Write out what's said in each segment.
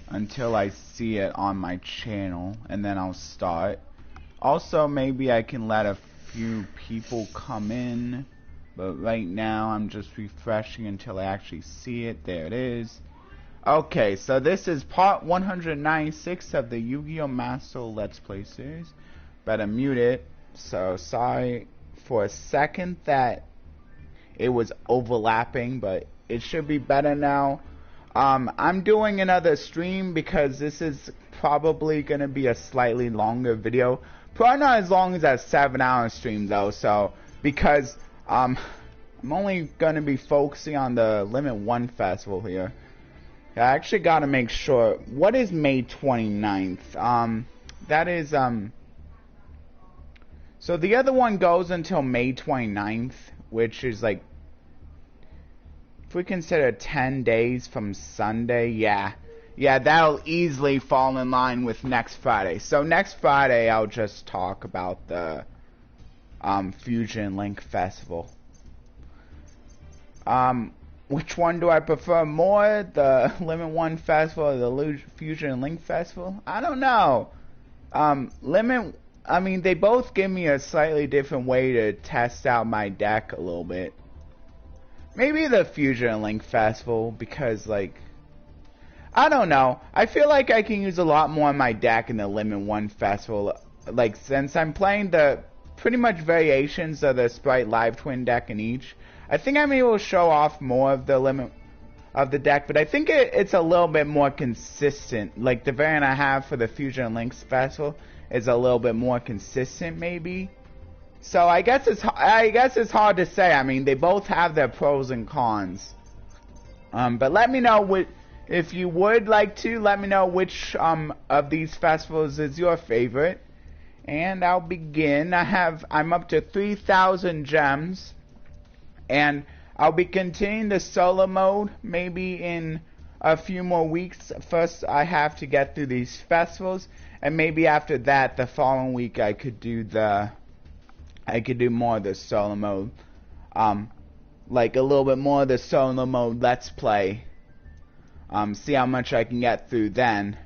until I see it on my channel, and then I'll start. Also, maybe I can let a few people come in, but right now I'm just refreshing until I actually see it. There it is. Okay, so this is part 196 of the Yu-Gi-Oh! Master Let's Play series. Better mute it. So sorry for a second that it was overlapping, but it should be better now. I'm doing another stream because this is probably going to be a slightly longer video. Probably not as long as that 7-hour stream though, so because I'm only going to be focusing on the Limit 1 festival here. I actually got to make sure, what is May 29th? That is, so the other one goes until May 29th, which is like, if we consider 10 days from Sunday, yeah, that'll easily fall in line with next Friday. So next Friday, I'll just talk about the Fusion Link Festival. Which one do I prefer more? The Limit 1 Festival or the Fusion Link Festival? I don't know. I mean, they both give me a slightly different way to test out my deck a little bit. Maybe the Fusion Link Festival, because, like, I don't know. I feel like I can use a lot more of my deck in the Limit 1 Festival. Like, since I'm playing the pretty much variations of the Spright Live Twin deck in each, I think I'm able to show off more of the limit of the deck, but I think it's a little bit more consistent. Like, the variant I have for the Fusion Links Festival is a little bit more consistent, maybe. So I guess it's hard to say. I mean, they both have their pros and cons. But let me know if you would like to. Let me know which of these festivals is your favorite, and I'll begin. I'm up to 3,000 gems, and I'll be continuing the solo mode maybe in a few more weeks. First, I have to get through these festivals, and maybe after that, the following week, I could do more of the solo mode, like a little bit more of the solo mode Let's Play. See how much I can get through then.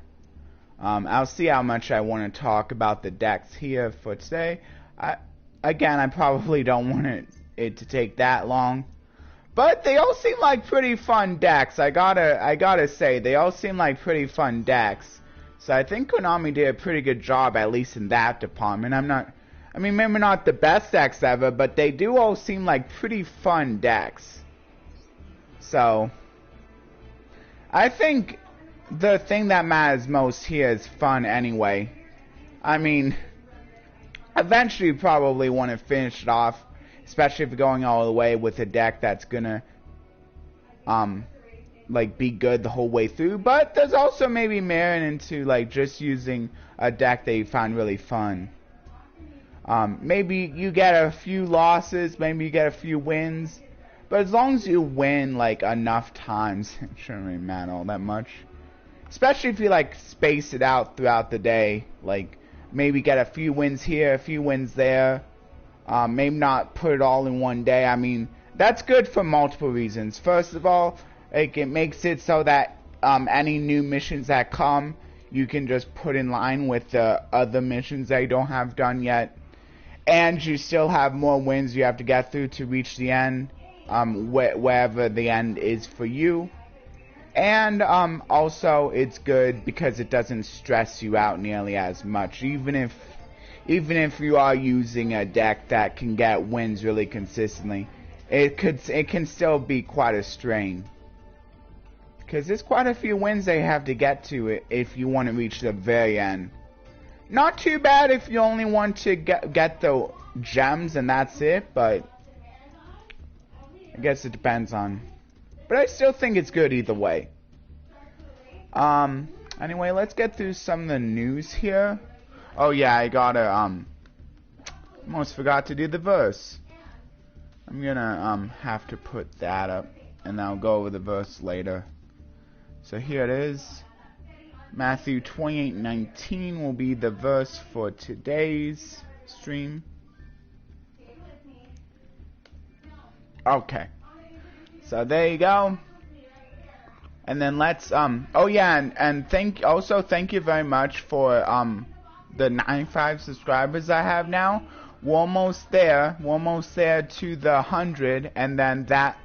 I'll see how much I want to talk about the decks here for today. I probably don't want it to take that long, but they all seem like pretty fun decks. I gotta say, they all seem like pretty fun decks. So I think Konami did a pretty good job, at least in that department. I mean, maybe not the best decks ever, but they do all seem like pretty fun decks. So I think the thing that matters most here is fun anyway. I mean, eventually you probably want to finish it off, especially if you're going all the way with a deck that's gonna like be good the whole way through. But there's also maybe merit into like just using a deck that you find really fun. Maybe you get a few losses, maybe you get a few wins, but as long as you win like enough times, it shouldn't really matter all that much. Especially if you like space it out throughout the day, like maybe get a few wins here, a few wins there. Maybe not put it all in one day. I mean, that's good for multiple reasons. First of all, like, it makes it so that any new missions that come, you can just put in line with the other missions that you don't have done yet. And you still have more wins you have to get through to reach the end, wherever the end is for you. And also, it's good because it doesn't stress you out nearly as much, even if you are using a deck that can get wins really consistently. It can still be quite a strain, because there's quite a few wins they have to get to if you want to reach the very end. Not too bad if you only want to get the gems and that's it, but I guess it depends on. But I still think it's good either way. Anyway, let's get through some of the news here. Oh yeah, I gotta almost forgot to do the verse. I'm gonna have to put that up, and I'll go over the verse later. So here it is. Matthew 28:19 will be the verse for today's stream. Okay. So there you go. And then let's oh yeah, and thank you very much for the 95 subscribers I have now. We're almost there to the 100, and then that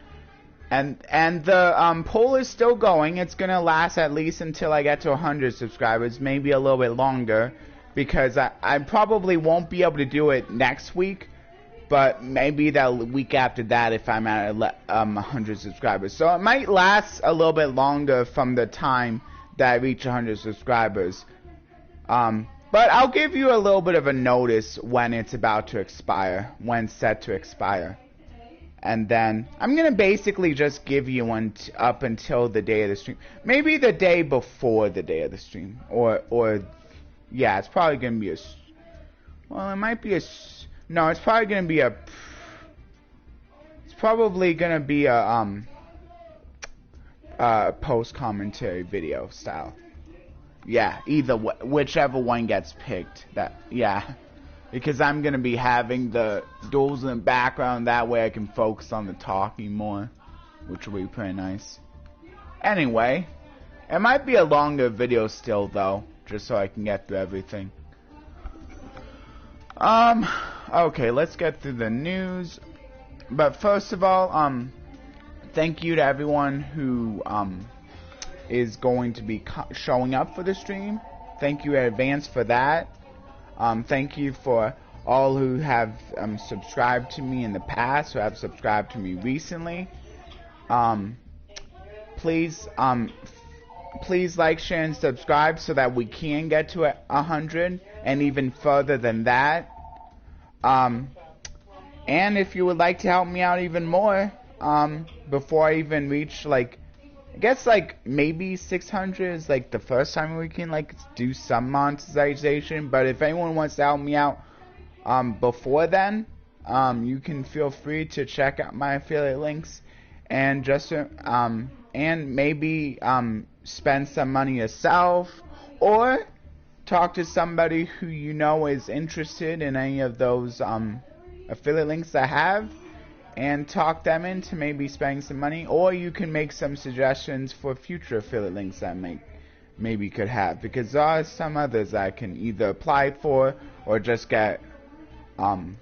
and the poll is still going. It's gonna last at least until I get to 100 subscribers, maybe a little bit longer, because I probably won't be able to do it next week, but maybe the week after that if I'm at 100 subscribers. So it might last a little bit longer from the time that I reach 100 subscribers. But I'll give you a little bit of a notice when it's about to expire, when it's set to expire. And then I'm going to basically just give you one up until the day of the stream. Maybe the day before the day of the stream. Or yeah, it's probably going to be well, it might be no, it's probably going to be it's probably going to be a post-commentary video style. Yeah, whichever one gets picked. Yeah, because I'm gonna be having the duels in the background. That way I can focus on the talking more, which will be pretty nice. Anyway, it might be a longer video still though, just so I can get through everything. Okay, let's get through the news. But first of all, thank you to everyone who is going to be showing up for the stream. Thank you in advance for that. Thank you for all who have subscribed to me in the past, who have subscribed to me recently. Please like, share, and subscribe so that we can get to 100 and even further than that. And if you would like to help me out even more, before I even reach I guess maybe 600 is the first time we can do some monetization. But if anyone wants to help me out before then, you can feel free to check out my affiliate links and just and maybe spend some money yourself, or talk to somebody who you know is interested in any of those affiliate links I have, and talk them into maybe spending some money. Or you can make some suggestions for future affiliate links that maybe could have, because there are some others I can either apply for or just get right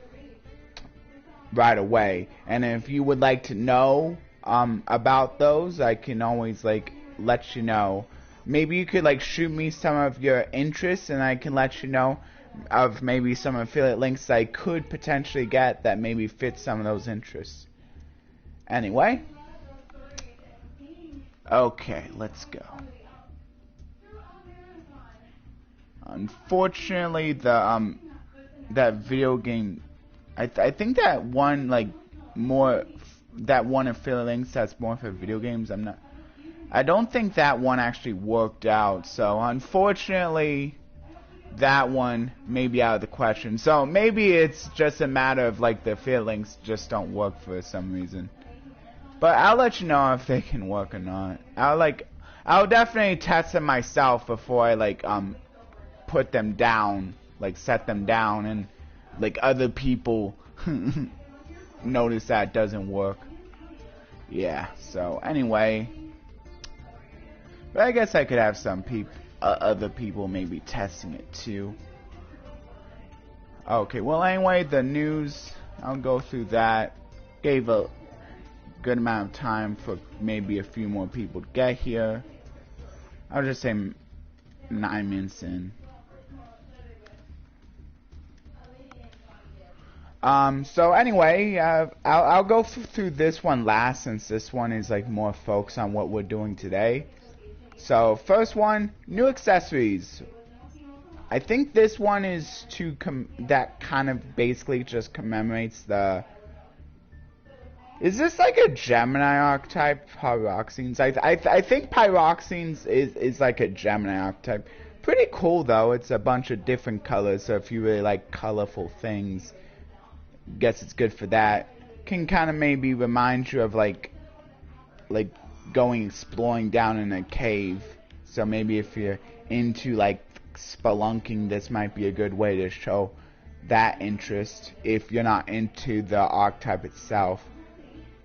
away. And if you would like to know about those, I can always let you know. Maybe you could shoot me some of your interests, and I can let you know of maybe some affiliate links I could potentially get that maybe fit some of those interests. Anyway, okay, let's go. Unfortunately, the that video game, I think that one that one affiliate links that's more for video games, I don't think that one actually worked out. So unfortunately, that one may be out of the question. So maybe it's just a matter of the affiliate links just don't work for some reason. But I'll let you know if they can work or not. I'll definitely test them myself before I put them down, set them down, and other people notice that it doesn't work. Yeah. So anyway, but I guess I could have some other people maybe testing it too. Okay, well anyway, the news, I'll go through that. Gave a good amount of time for maybe a few more people to get here. I'll just say 9 minutes in. So anyway, I'll go through this one last, since this one is more focused on what we're doing today. So first one, new accessories. I think this one is that kind of basically just commemorates the. Is this a Gemini archetype? Pyroxenes. I think Pyroxenes is a Gemini archetype. Pretty cool though. It's a bunch of different colors. So if you really like colorful things, guess it's good for that. Can kind of maybe remind you of going exploring down in a cave. So maybe if you're into spelunking, this might be a good way to show that interest if you're not into the archetype itself.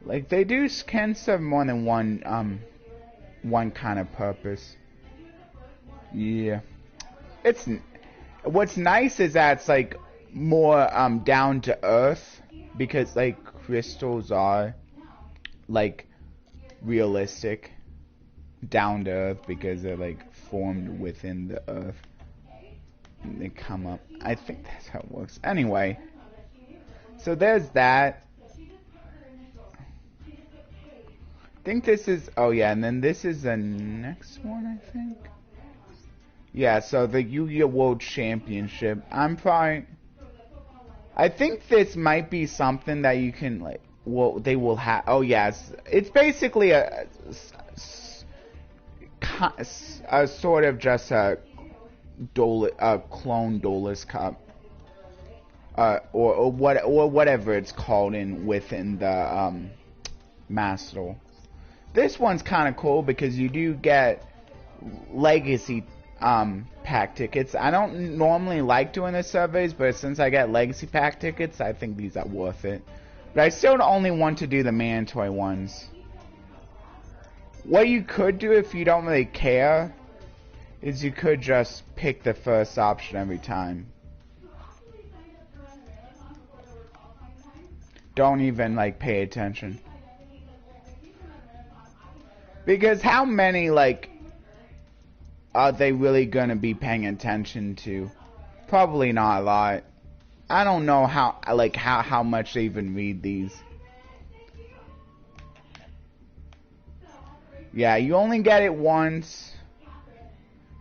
They can serve more than one one kind of purpose. Yeah. What's nice is that it's like more down to earth, because like crystals are like realistic, down to earth, because they're like formed within the earth. And they come up. I think that's how it works. Anyway, so there's that. I think this is, oh yeah, and then this is the next one, I think. Yeah, so the Yu-Gi-Oh! World Championship. I think this might be something that you can, like, well, they will have, oh yes, it's basically a sort of just a clone Duelist Cup. Or whatever it's called within the, Master. This one's kind of cool because you do get legacy pack tickets. I don't normally like doing the surveys, but since I get legacy pack tickets, I think these are worth it. But I still only want to do the mandatory ones. What you could do if you don't really care is you could just pick the first option every time. Don't even like pay attention. Because how many, like, are they really gonna be paying attention to? Probably not a lot. I don't know how much they even read these. Yeah, you only get it once.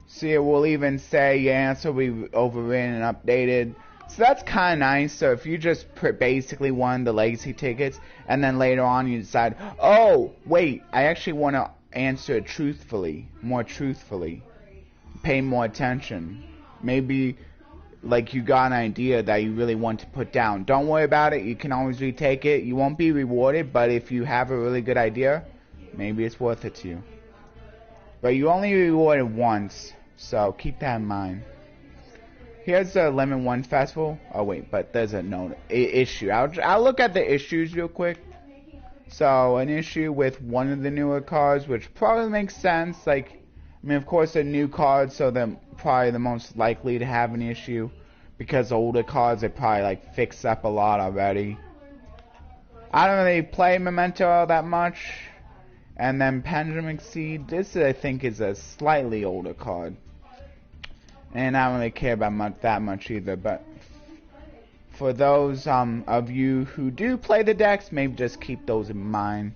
See, it will even say your answer will be overwritten and updated. So that's kind of nice. So if you just basically won the legacy tickets, and then later on you decide, oh, wait, I actually want to answer it truthfully, more truthfully, pay more attention. Maybe, like, you got an idea that you really want to put down. Don't worry about it. You can always retake it. You won't be rewarded, but if you have a really good idea, maybe it's worth it to you. But you only rewarded once, so keep that in mind. Here's the Lemon 1 Festival. Oh wait, but there's a note issue. I'll look at the issues real quick. So an issue with one of the newer cards, which probably makes sense. Like, I mean, of course, they're new cards, so they're probably the most likely to have an issue, because older cards they probably like fixed up a lot already. I don't really play Memento all that much. And then Pendulum Exceed. This I think is a slightly older card. And I don't really care about that much either, but for those of you who do play the decks, maybe just keep those in mind.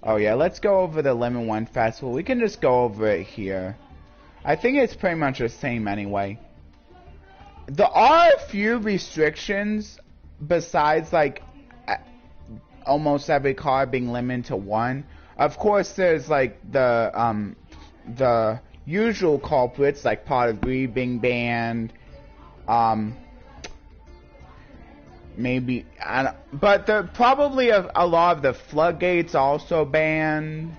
Oh yeah, let's go over the Lemon 1 Festival. We can just go over it here. I think it's pretty much the same anyway. There are a few restrictions besides like almost every card being limited to one. Of course, there's like the usual culprits like Pot of Greed being banned, maybe, but probably a lot of the floodgates also banned.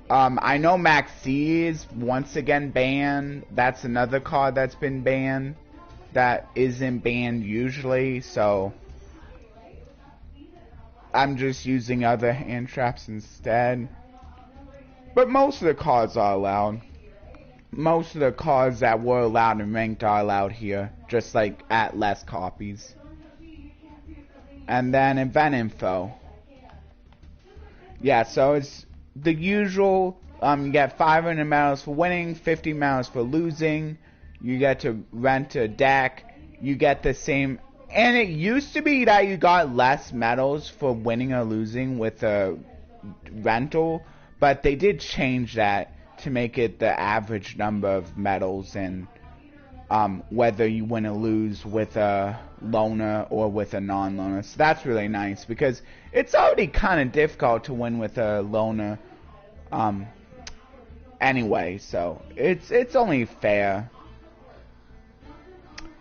I know Maxi is once again banned. That's another card that's been banned that isn't banned usually, so I'm just using other hand traps instead. But most of the cards are allowed. Most of the cards that were allowed in ranked are allowed here, just like at less copies. And then event info. Yeah, so it's the usual. You get 500 medals for winning, 50 medals for losing. You get to rent a deck. You get the same. And it used to be that you got less medals for winning or losing with a rental, but they did change that to make it the average number of medals, and whether you win or lose with a loaner or with a non-loaner. So that's really nice, because it's already kind of difficult to win with a loaner anyway, so it's only fair.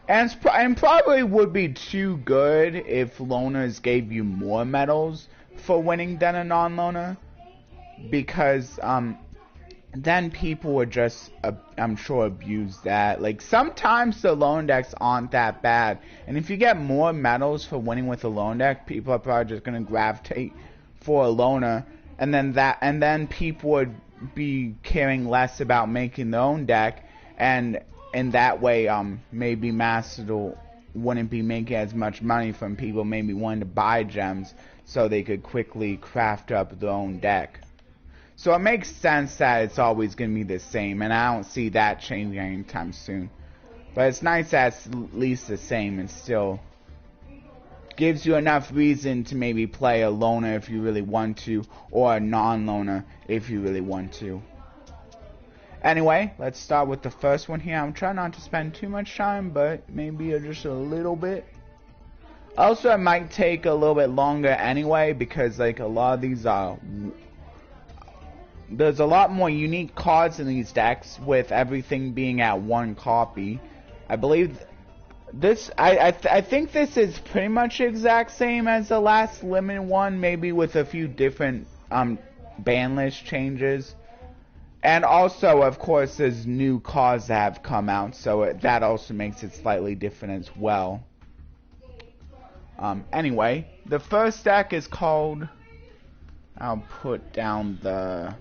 And probably would be too good if loaners gave you more medals for winning than a non-loaner, because then people would just, I'm sure, abuse that. Like, sometimes the loan decks aren't that bad, and if you get more medals for winning with a loan deck, people are probably just going to gravitate for a loaner, and then people would be caring less about making their own deck, and in that way, maybe Master wouldn't be making as much money from people maybe wanting to buy gems so they could quickly craft up their own deck. So it makes sense that it's always going to be the same, and I don't see that changing anytime soon. But it's nice that it's at least the same, and still gives you enough reason to maybe play a loner if you really want to, or a non-loner if you really want to. Anyway, let's start with the first one here. I'm trying not to spend too much time, but maybe just a little bit. Also, it might take a little bit longer anyway, because like a lot of these there's a lot more unique cards in these decks, with everything being at one copy. I believe this, I think this is pretty much the exact same as the last limited one, maybe with a few different ban list changes. And also, of course, there's new cards that have come out, so that also makes it slightly different as well. Anyway, the first deck is called, I'll put down the,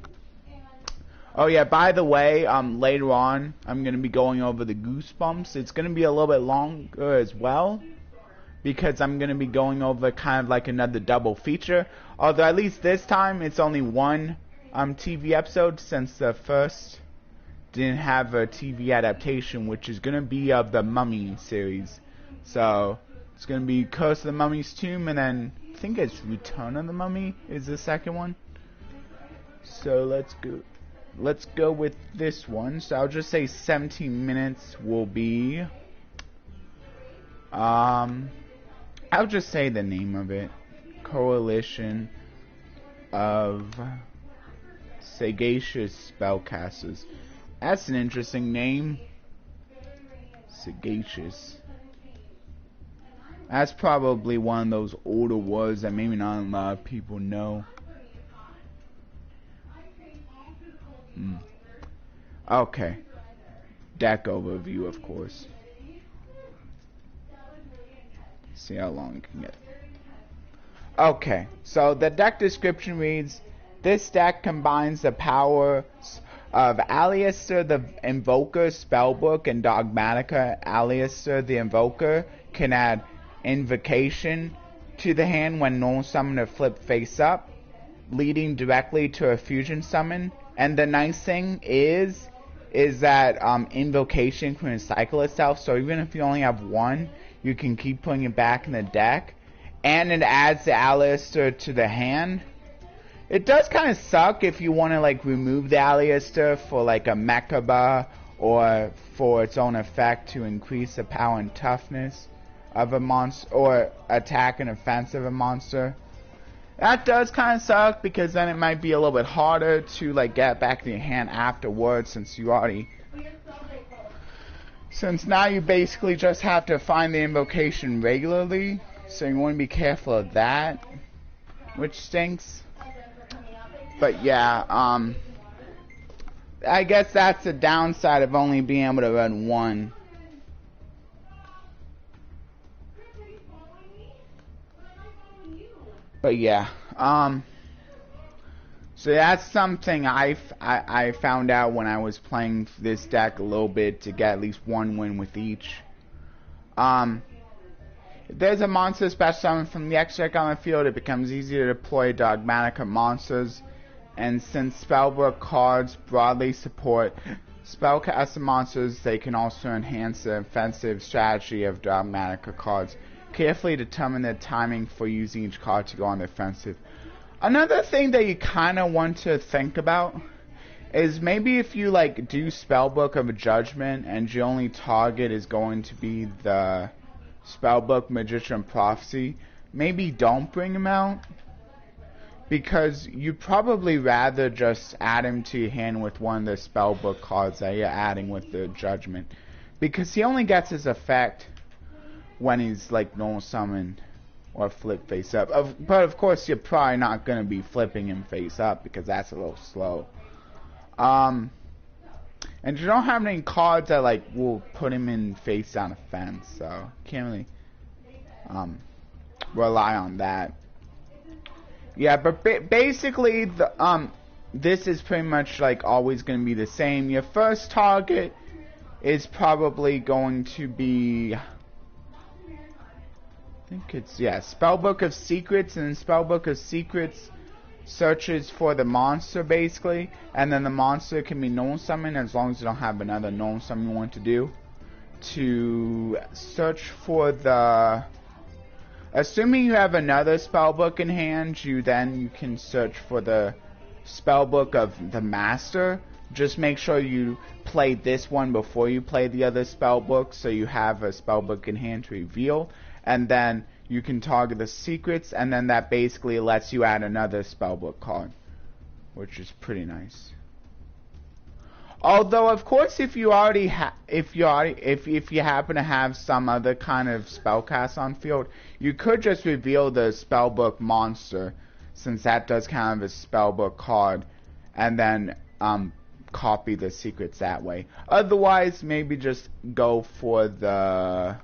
oh yeah, by the way, later on, I'm going to be going over the Goosebumps. It's going to be a little bit longer as well, because I'm going to be going over kind of like another double feature. Although at least this time, it's only one TV episode, since the first didn't have a TV adaptation, which is going to be of the Mummy series. So it's going to be Curse of the Mummy's Tomb, and then I think it's Return of the Mummy is the second one. So let's go with this one. So I'll just say 17 minutes will be, I'll just say the name of it, Coalition of Sagacious Spellcasters. That's an interesting name. Sagacious. That's probably one of those older words that maybe not a lot of people know. Okay. Deck overview, of course. See how long it can get. Okay, so the deck description reads, this deck combines the powers of Aleister the Invoker Spellbook and Dogmatica. Aleister the Invoker can add Invocation to the hand when normal summoner flip face up, leading directly to a fusion summon. And the nice thing is that Invocation can recycle itself, so even if you only have one, you can keep putting it back in the deck. And it adds the Aleister to the hand. It does kind of suck if you want to like remove the Aleister for like a Mechaba, or for its own effect to increase the power and toughness of a monster, or attack and offense of a monster. That does kind of suck, because then it might be a little bit harder to like get back in your hand afterwards, since now you basically just have to find the invocation regularly, so you want to be careful of that, which stinks. But yeah, I guess that's the downside of only being able to run one. But yeah, so that's something I found out when I was playing this deck a little bit, to get at least one win with each. If there's a monster special summon from the X deck on the field, it becomes easier to deploy Dogmatica monsters. And since Spellbook cards broadly support Spellcaster monsters, they can also enhance the offensive strategy of Dogmatica cards. Carefully determine the timing for using each card to go on the offensive. Another thing that you kind of want to think about is maybe if you like do Spellbook of a Judgment and your only target is going to be the Spellbook Magician Prophecy, maybe don't bring him out, because you'd probably rather just add him to your hand with one of the Spellbook cards that you're adding with the Judgment, because he only gets his effect when he's like normal summon or flip face up. But of course you're probably not going to be flipping him face up, because that's a little slow. And you don't have any cards that like will put him in face down offense, so can't really rely on that. Yeah, but basically this is pretty much like always going to be the same. Your first target is probably going to be, I think it's, yeah, Spellbook of Secrets, and Spellbook of Secrets searches for the monster basically, and then the monster can be known summon as long as you don't have another known summon you want to do. To search for the, assuming you have another spellbook in hand, you can search for the spellbook of the master. Just make sure you play this one before you play the other spellbook, so you have a spellbook in hand to reveal, and then you can target the secrets, and then that basically lets you add another spellbook card, which is pretty nice. Although, of course, if you happen to have some other kind of spellcast on field, you could just reveal the spellbook monster, since that does count as a spellbook card, and then copy the secrets that way. Otherwise, maybe just go for the,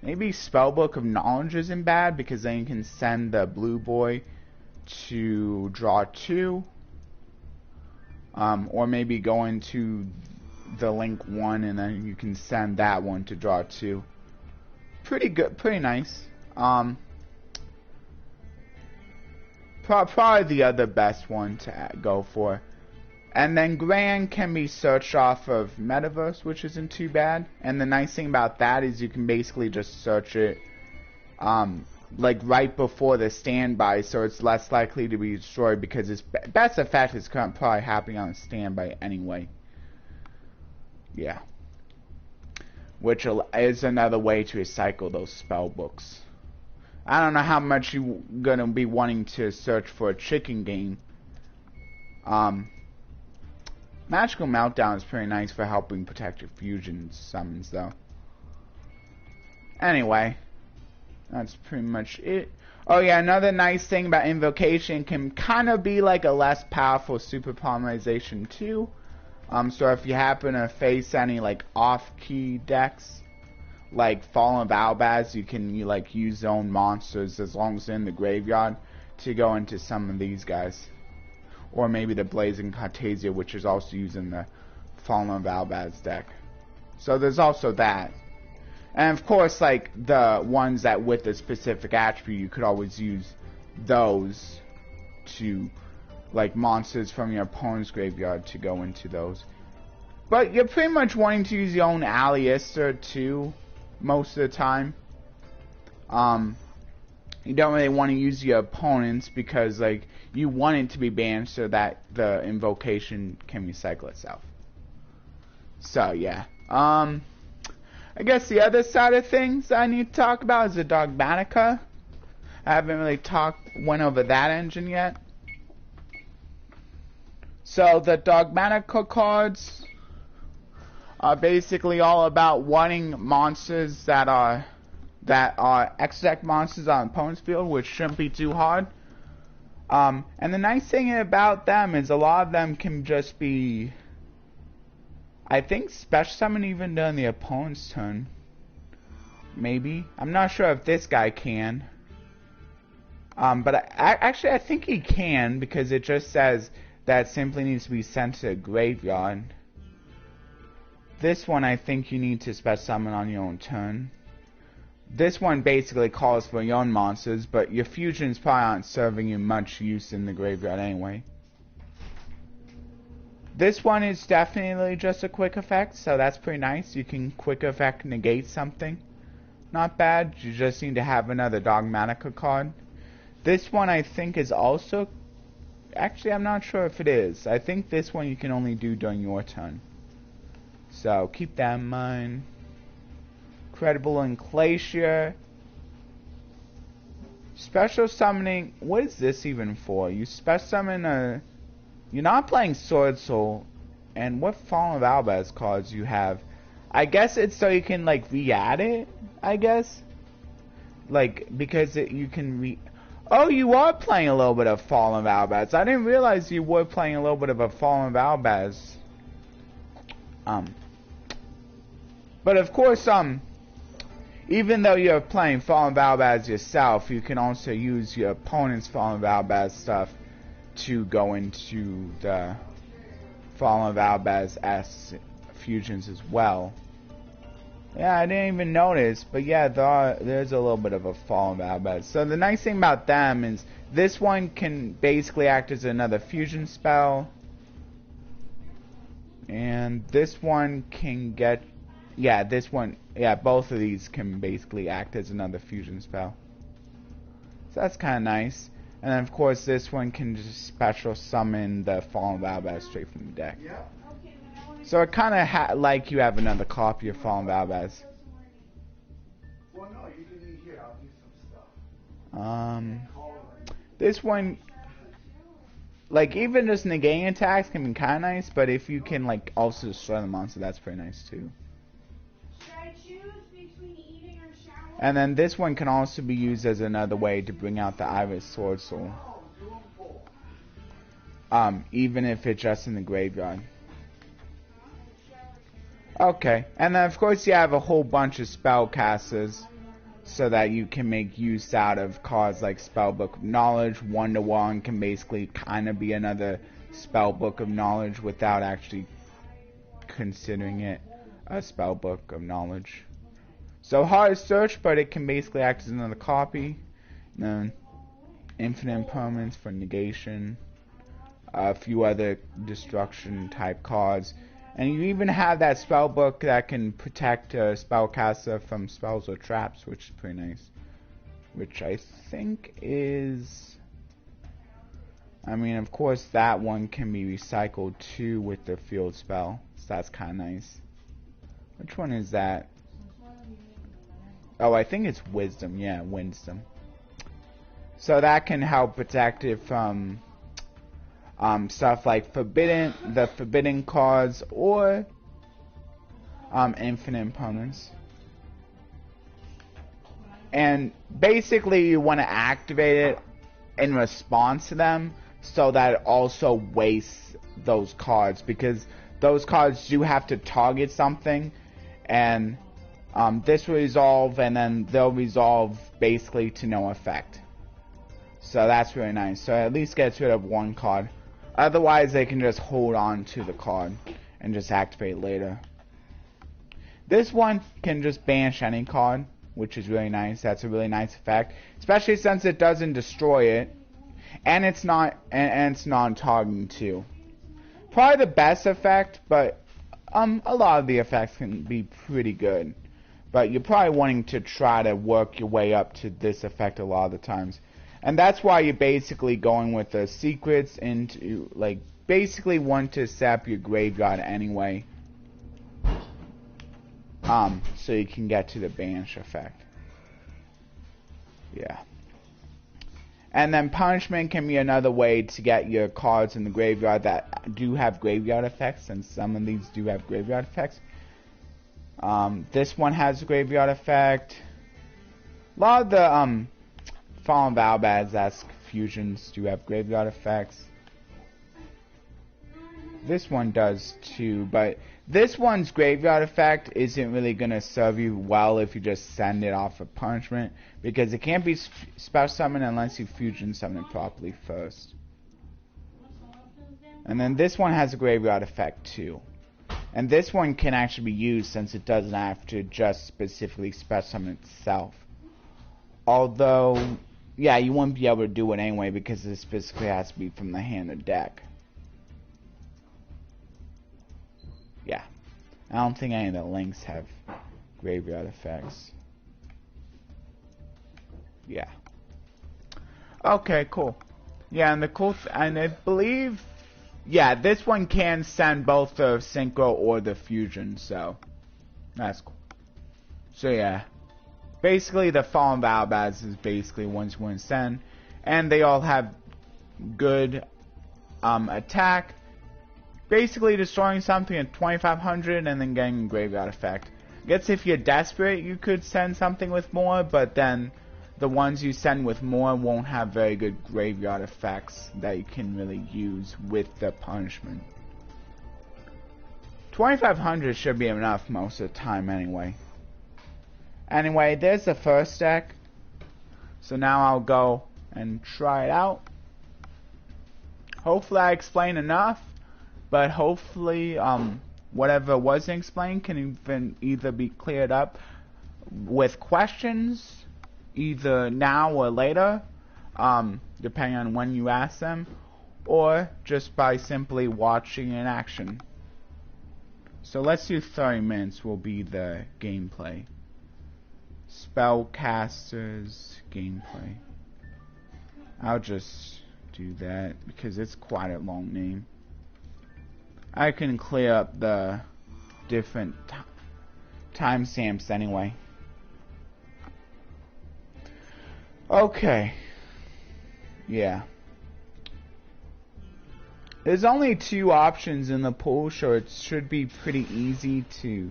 maybe Spellbook of Knowledge isn't bad, because then you can send the blue boy to draw 2. Or maybe go into the link 1 and then you can send that one to draw 2. Pretty good, pretty nice. Probably the other best one to go for. And then Grand can be searched off of Metaverse, which isn't too bad. And the nice thing about that is you can basically just search it like right before the standby, so it's less likely to be destroyed, because its best effect is probably happening on the standby anyway. Yeah. Which is another way to recycle those spell books. I don't know how much you're gonna be wanting to search for a chicken game. Magical Meltdown is pretty nice for helping protect your fusion summons, though. Anyway, that's pretty much it. Oh yeah, another nice thing about Invocation, can kind of be like a less powerful super polymerization too. So if you happen to face any like off-key decks, like Fallen of Albaz, you can like use your own monsters as long as they're in the graveyard to go into some of these guys. Or maybe the Blazing Cartasia, which is also using the Fallen of Albaz deck. So there's also that. And of course, like the ones that with a specific attribute, you could always use those to, like, monsters from your opponent's graveyard to go into those. But you're pretty much wanting to use your own Alistair too, most of the time. You don't really want to use your opponents because, like, you want it to be banned so that the invocation can recycle itself. So yeah. I guess the other side of things I need to talk about is the Dogmatica. I haven't really went over that engine yet. So the Dogmatica cards are basically all about wanting monsters that are X-Deck monsters on opponent's field, which shouldn't be too hard. And the nice thing about them is a lot of them can just be, I think, special summon even during the opponent's turn. Maybe. I'm not sure if this guy can. But actually I think he can, because it just says that it simply needs to be sent to a graveyard. This one I think you need to special summon on your own turn. This one basically calls for your own monsters, but your fusions probably aren't serving you much use in the graveyard anyway. This one is definitely just a quick effect, so that's pretty nice. You can quick effect negate something. Not bad. You just need to have another Dogmatica card. This one I think is also, actually I'm not sure if it is. I think this one you can only do during your turn. So keep that in mind. Credible Enclasia. Special summoning, what is this even for? You special summon a, you're not playing Sword Soul, and what Fallen of Albaz cards you have? I guess it's so you can like re-add it, I guess? Like, because you can oh, you are playing a little bit of Fallen of Albaz. I didn't realize you were playing a little bit of a Fallen of Albaz. But of course, even though you're playing Fallen of Albaz yourself, you can also use your opponent's Fallen of Albaz stuff to go into the Fallen of Albaz as fusions as well. Yeah, I didn't even notice, but yeah, there's a little bit of a Fallen of Albaz. So the nice thing about them is this one can basically act as another fusion spell. And this one can get, yeah, this one, yeah, both of these can basically act as another fusion spell. So that's kind of nice. And then of course this one can just special summon the Fallen of Albaz straight from the deck. Yeah. So it kind of like you have another copy of Fallen of Albaz. Well, no, you can eat here. I'll do some stuff. This one, like even just negating attacks can be kind of nice, but if you can like also destroy the monster, that's pretty nice too. Should I choose between eating or shower? And then this one can also be used as another way to bring out the Iris Sword Soul. Even if it's just in the graveyard. Okay, and then of course you have a whole bunch of spellcasters so that you can make use out of cards like Spellbook of Knowledge. 1-to-1 can basically kind of be another Spellbook of Knowledge without actually considering it a Spellbook of Knowledge. So hard to search, but it can basically act as another copy. And then Infinite Impermanence for negation. A few other destruction type cards. And you even have that spell book that can protect a spellcaster from spells or traps, which is pretty nice. Which I think is... I mean, of course, that one can be recycled too with the field spell. So that's kind of nice. Which one is that? Oh, I think it's Wisdom. Yeah, Wisdom. So that can help protect it from... stuff like the forbidden cards or infinite impermanence. And basically you want to activate it in response to them so that it also wastes those cards, because those cards do have to target something, and this will resolve, and then they'll resolve basically to no effect. So that's really nice. So it at least gets rid of one card. Otherwise, they can just hold on to the card and just activate later. This one can just banish any card, which is really nice. That's a really nice effect, especially since it doesn't destroy it, and it's not and it's non-targeting too. Probably the best effect, but a lot of the effects can be pretty good. But you're probably wanting to try to work your way up to this effect a lot of the times. And that's why you're basically going with the secrets into, like, basically want to sap your graveyard anyway. So you can get to the banish effect. Yeah. And then punishment can be another way to get your cards in the graveyard that do have graveyard effects, and some of these do have graveyard effects. This one has a graveyard effect. A lot of the, Fallen of Albaz fusions do have graveyard effects. This one does too, but this one's graveyard effect isn't really going to serve you well if you just send it off of punishment, because it can't be special summoned unless you fusion summon it properly first. And then this one has a graveyard effect too. And this one can actually be used since it doesn't have to just specifically special summon itself. Although... yeah, you wouldn't be able to do it anyway because this basically has to be from the hand or deck. Yeah. I don't think any of the links have graveyard effects. Yeah. Okay, cool. Yeah, and and I believe... yeah, this one can send both the Synchro or the Fusion, so... that's cool. So yeah. Basically, the Fallen of Albaz is basically ones you want to send, and they all have good attack. Basically, destroying something at 2,500 and then getting a graveyard effect. I guess if you're desperate, you could send something with more, but then the ones you send with more won't have very good graveyard effects that you can really use with the punishment. 2,500 should be enough most of the time anyway. Anyway, there's the first deck. So now I'll go and try it out. Hopefully I explained enough, but hopefully whatever wasn't explained can either be cleared up with questions, either now or later, depending on when you ask them, or just by simply watching in action. So let's do 30 minutes will be the gameplay. Spellcasters gameplay. I'll just do that because it's quite a long name. I can clear up the different timestamps anyway. Okay. Yeah. There's only 2 options in the pool, so it should be pretty easy to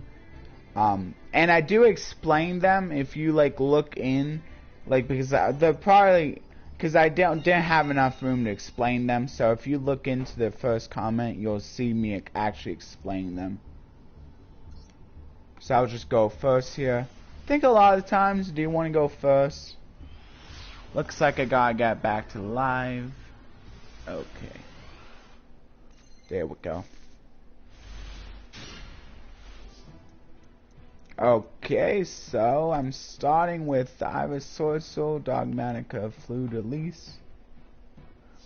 and I do explain them if you like look in, like, because they're probably, because I didn't have enough room to explain them. So if you look into the first comment, you'll see me actually explain them. So I'll just go first here. I think a lot of the times, do you want to go first? Looks like I gotta get back to live. Okay. There we go. Okay, so I'm starting with Iris Sorcerer, Dogmatica, Fleur-de-Lis,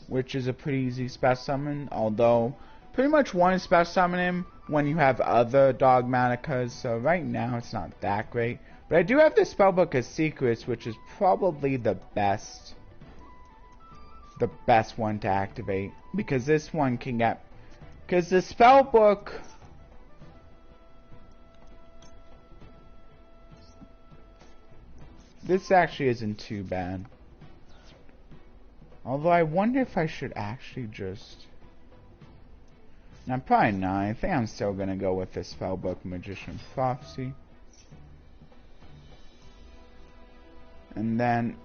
which is a pretty easy spell summon, although pretty much one spell summon him when you have other Dogmaticas, so right now it's not that great. But I do have the Spellbook of Secrets, which is probably the best one to activate, because this one can get, because the Spellbook, this actually isn't too bad. Although I wonder if I should actually just, no, probably not. I think I'm still gonna go with the Spellbook Magician Prophecy. And then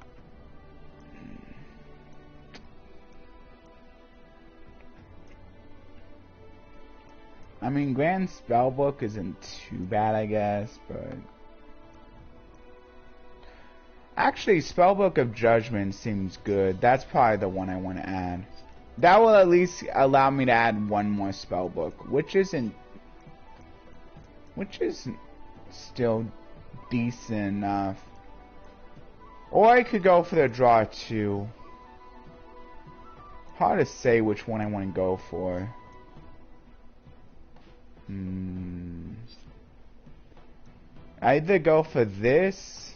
I mean, Grand Spellbook isn't too bad, I guess, but actually Spellbook of Judgment seems good. That's probably the one I want to add. That will at least allow me to add one more Spellbook, which is still decent enough. Or I could go for the draw 2. Hard to say which one I want to go for. I either go for this,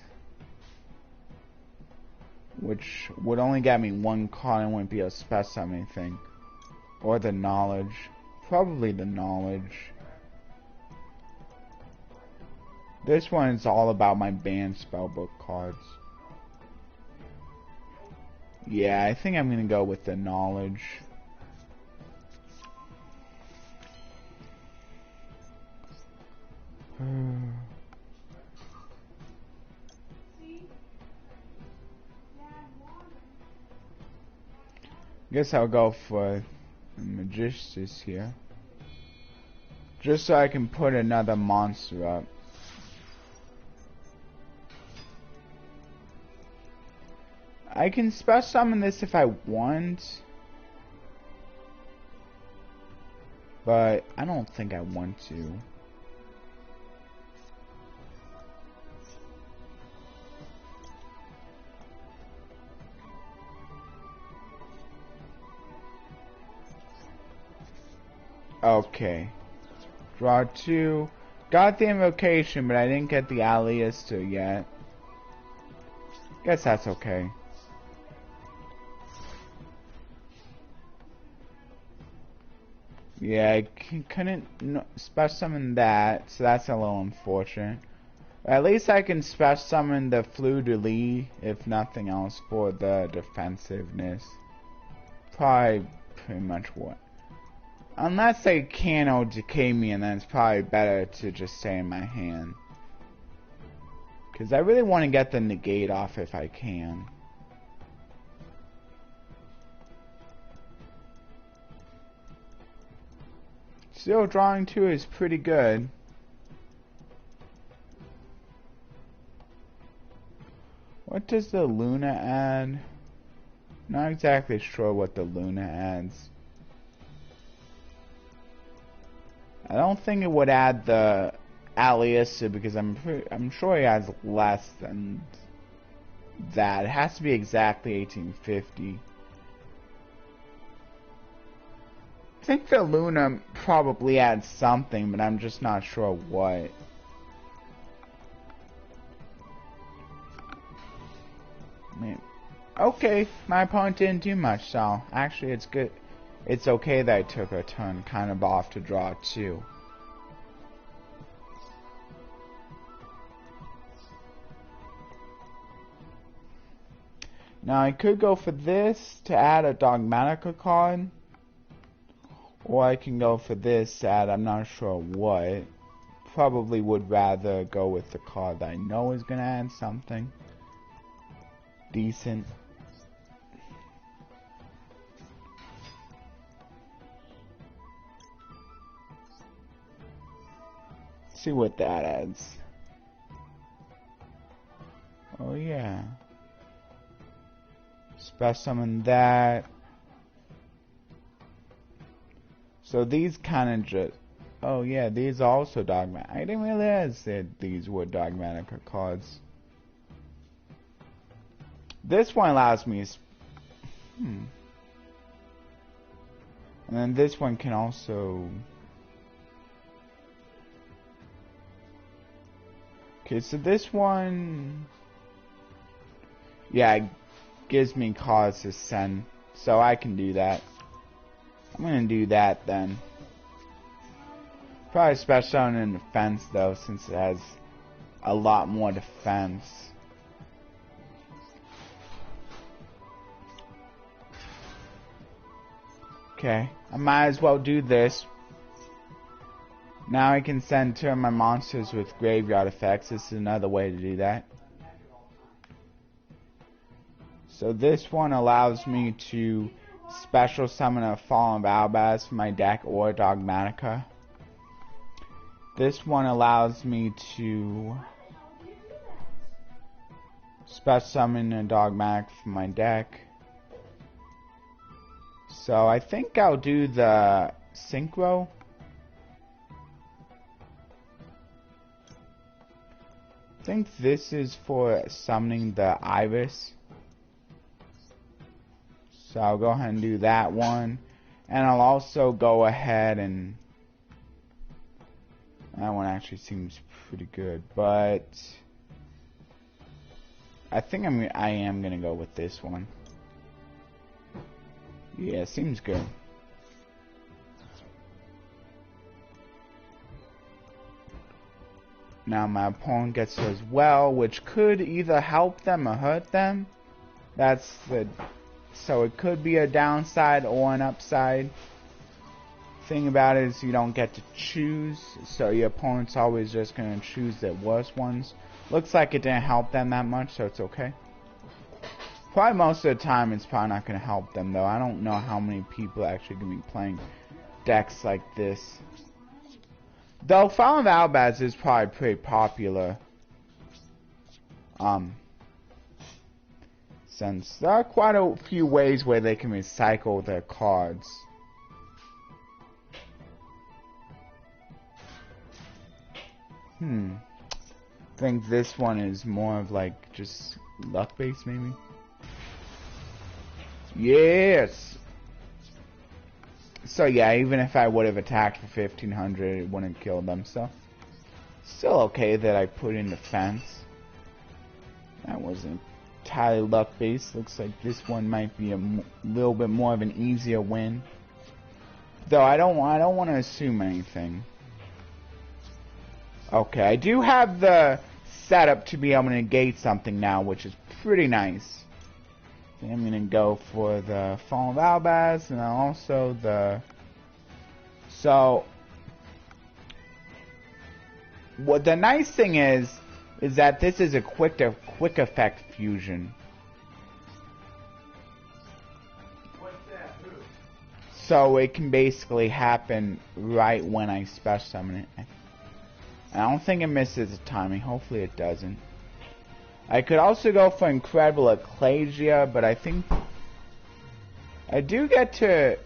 which would only get me 1 card and wouldn't be a spell summon thing, or the Knowledge. Probably the Knowledge. This one is all about my banned Spellbook cards. Yeah, I think I'm gonna go with the Knowledge. Guess I'll go for the Magicious here, just so I can put another monster up. I can spell summon this if I want, but I don't think I want to. Okay. Draw 2. Got the Invocation, but I didn't get the Aliaster yet. Guess that's okay. Yeah, I couldn't spell summon that, so that's a little unfortunate. At least I can spell summon the Fleur-de-Lis, if nothing else, for the defensiveness. Probably pretty much what. Unless they can or decay me, and then it's probably better to just stay in my hand. Because I really want to get the negate off if I can. Still, drawing 2 is pretty good. What does the Luna add? Not exactly sure what the Luna adds. I don't think it would add the alias because I'm sure he has less than that. It has to be exactly 1850. I think the Luna probably adds something, but I'm just not sure what. Okay, my opponent didn't do much, so actually it's good. It's okay that I took a turn kind of off to draw 2. Now I could go for this to add a Dogmatica card, or I can go for this to add I'm not sure what. Probably would rather go with the card that I know is going to add something decent. See what that adds. Oh yeah. Special summon that. So these kind of just. Oh yeah, these are also Dogmatic. I didn't realize that these were Dogmatica cards. This one allows me. And then this one can also. Okay, so this one. Yeah, it gives me cards to send. So I can do that. I'm gonna do that then. Probably special on in defense though, since it has a lot more defense. Okay, I might as well do this. Now I can send 2 of my monsters with graveyard effects. This is another way to do that. So this one allows me to special summon a Fallen Valbaz from my deck or Dogmatica. This one allows me to special summon a Dogmatic from my deck. So I think I'll do the Synchro. I think this is for summoning the Iris. So I'll go ahead and do that one. And I'll also go ahead and... That one actually seems pretty good, but... I think I am going to go with this one. Yeah, seems good. Now my opponent gets as well, which could either help them or hurt them. That's the... So it could be a downside or an upside. Thing about it is you don't get to choose, so your opponent's always just going to choose the worst ones. Looks like it didn't help them that much, so it's okay. Probably most of the time it's probably not going to help them though. I don't know how many people are actually going to be playing decks like this. Though Fallen Valbaz is probably pretty popular. Since there are quite a few ways where they can recycle their cards. I think this one is more of like just luck based maybe. Yes! So yeah, even if I would have attacked for 1500, it wouldn't kill them, so still okay that I put in defense. That wasn't entirely luck based. Looks like this one might be a little bit more of an easier win. Though I don't want to assume anything. Okay, I do have the setup to be able to negate something now, which is pretty nice. I'm going to go for the Fallen Valbaz and also the... So, what the nice thing is that this is a quick effect fusion. What's that? Who? So it can basically happen right when I special summon it. I don't think it misses the timing. Hopefully it doesn't. I could also go for Incredible Ecclesia, but I think I do get to...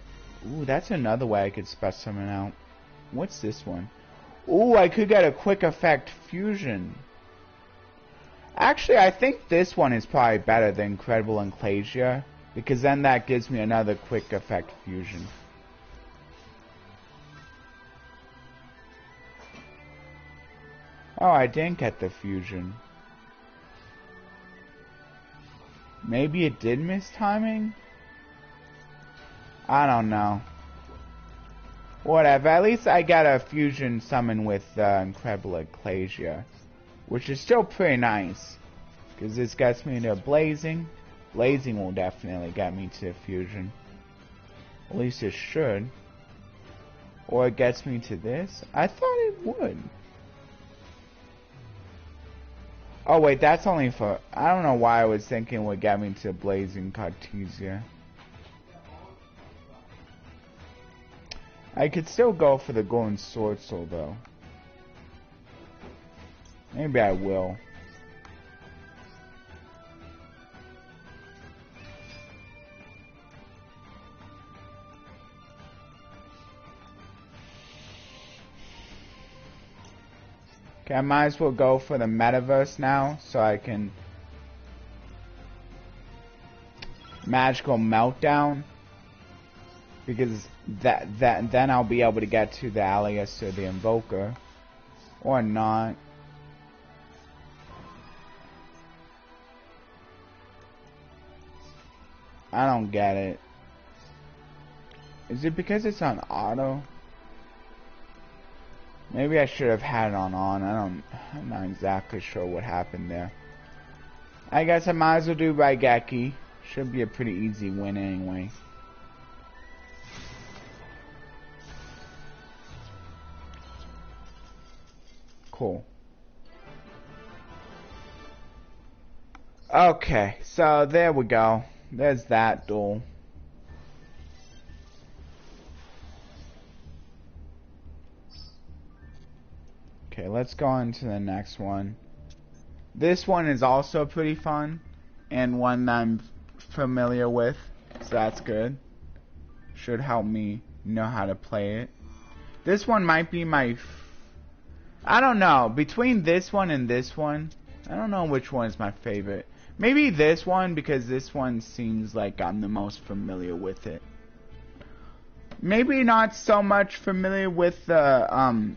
Ooh, that's another way I could special summon out. What's this one? Ooh, I could get a quick effect fusion. Actually, I think this one is probably better than Incredible Enclasia, because then that gives me another quick effect fusion. Oh, I didn't get the fusion. Maybe it did miss timing? I don't know. Whatever, at least I got a fusion summon with Incredible Ecclesia, which is still pretty nice, because this gets me to Blazing. Blazing will definitely get me to fusion. At least it should. Or it gets me to this. I thought it would. Oh wait, that's only for... I don't know why I was thinking it would get me to Blazing Cartesia. I could still go for the Golden Sword Soul though. Maybe I will. Okay, I might as well go for the Metaverse now, so I can... Magical Meltdown. Because then I'll be able to get to the Alias or the Invoker. Or not. I don't get it. Is it because it's on auto? Maybe I should have had it on. I'm not exactly sure what happened there. I guess I might as well do Raigeki. Should be a pretty easy win anyway. Cool. Okay, so there we go. There's that duel. Okay, let's go on to the next one. This one is also pretty fun, and one that I'm familiar with, so that's good. Should help me know how to play it. This one might be my... I don't know. Between this one and this one, I don't know which one is my favorite. Maybe this one, because this one seems like I'm the most familiar with it. Maybe not so much familiar with the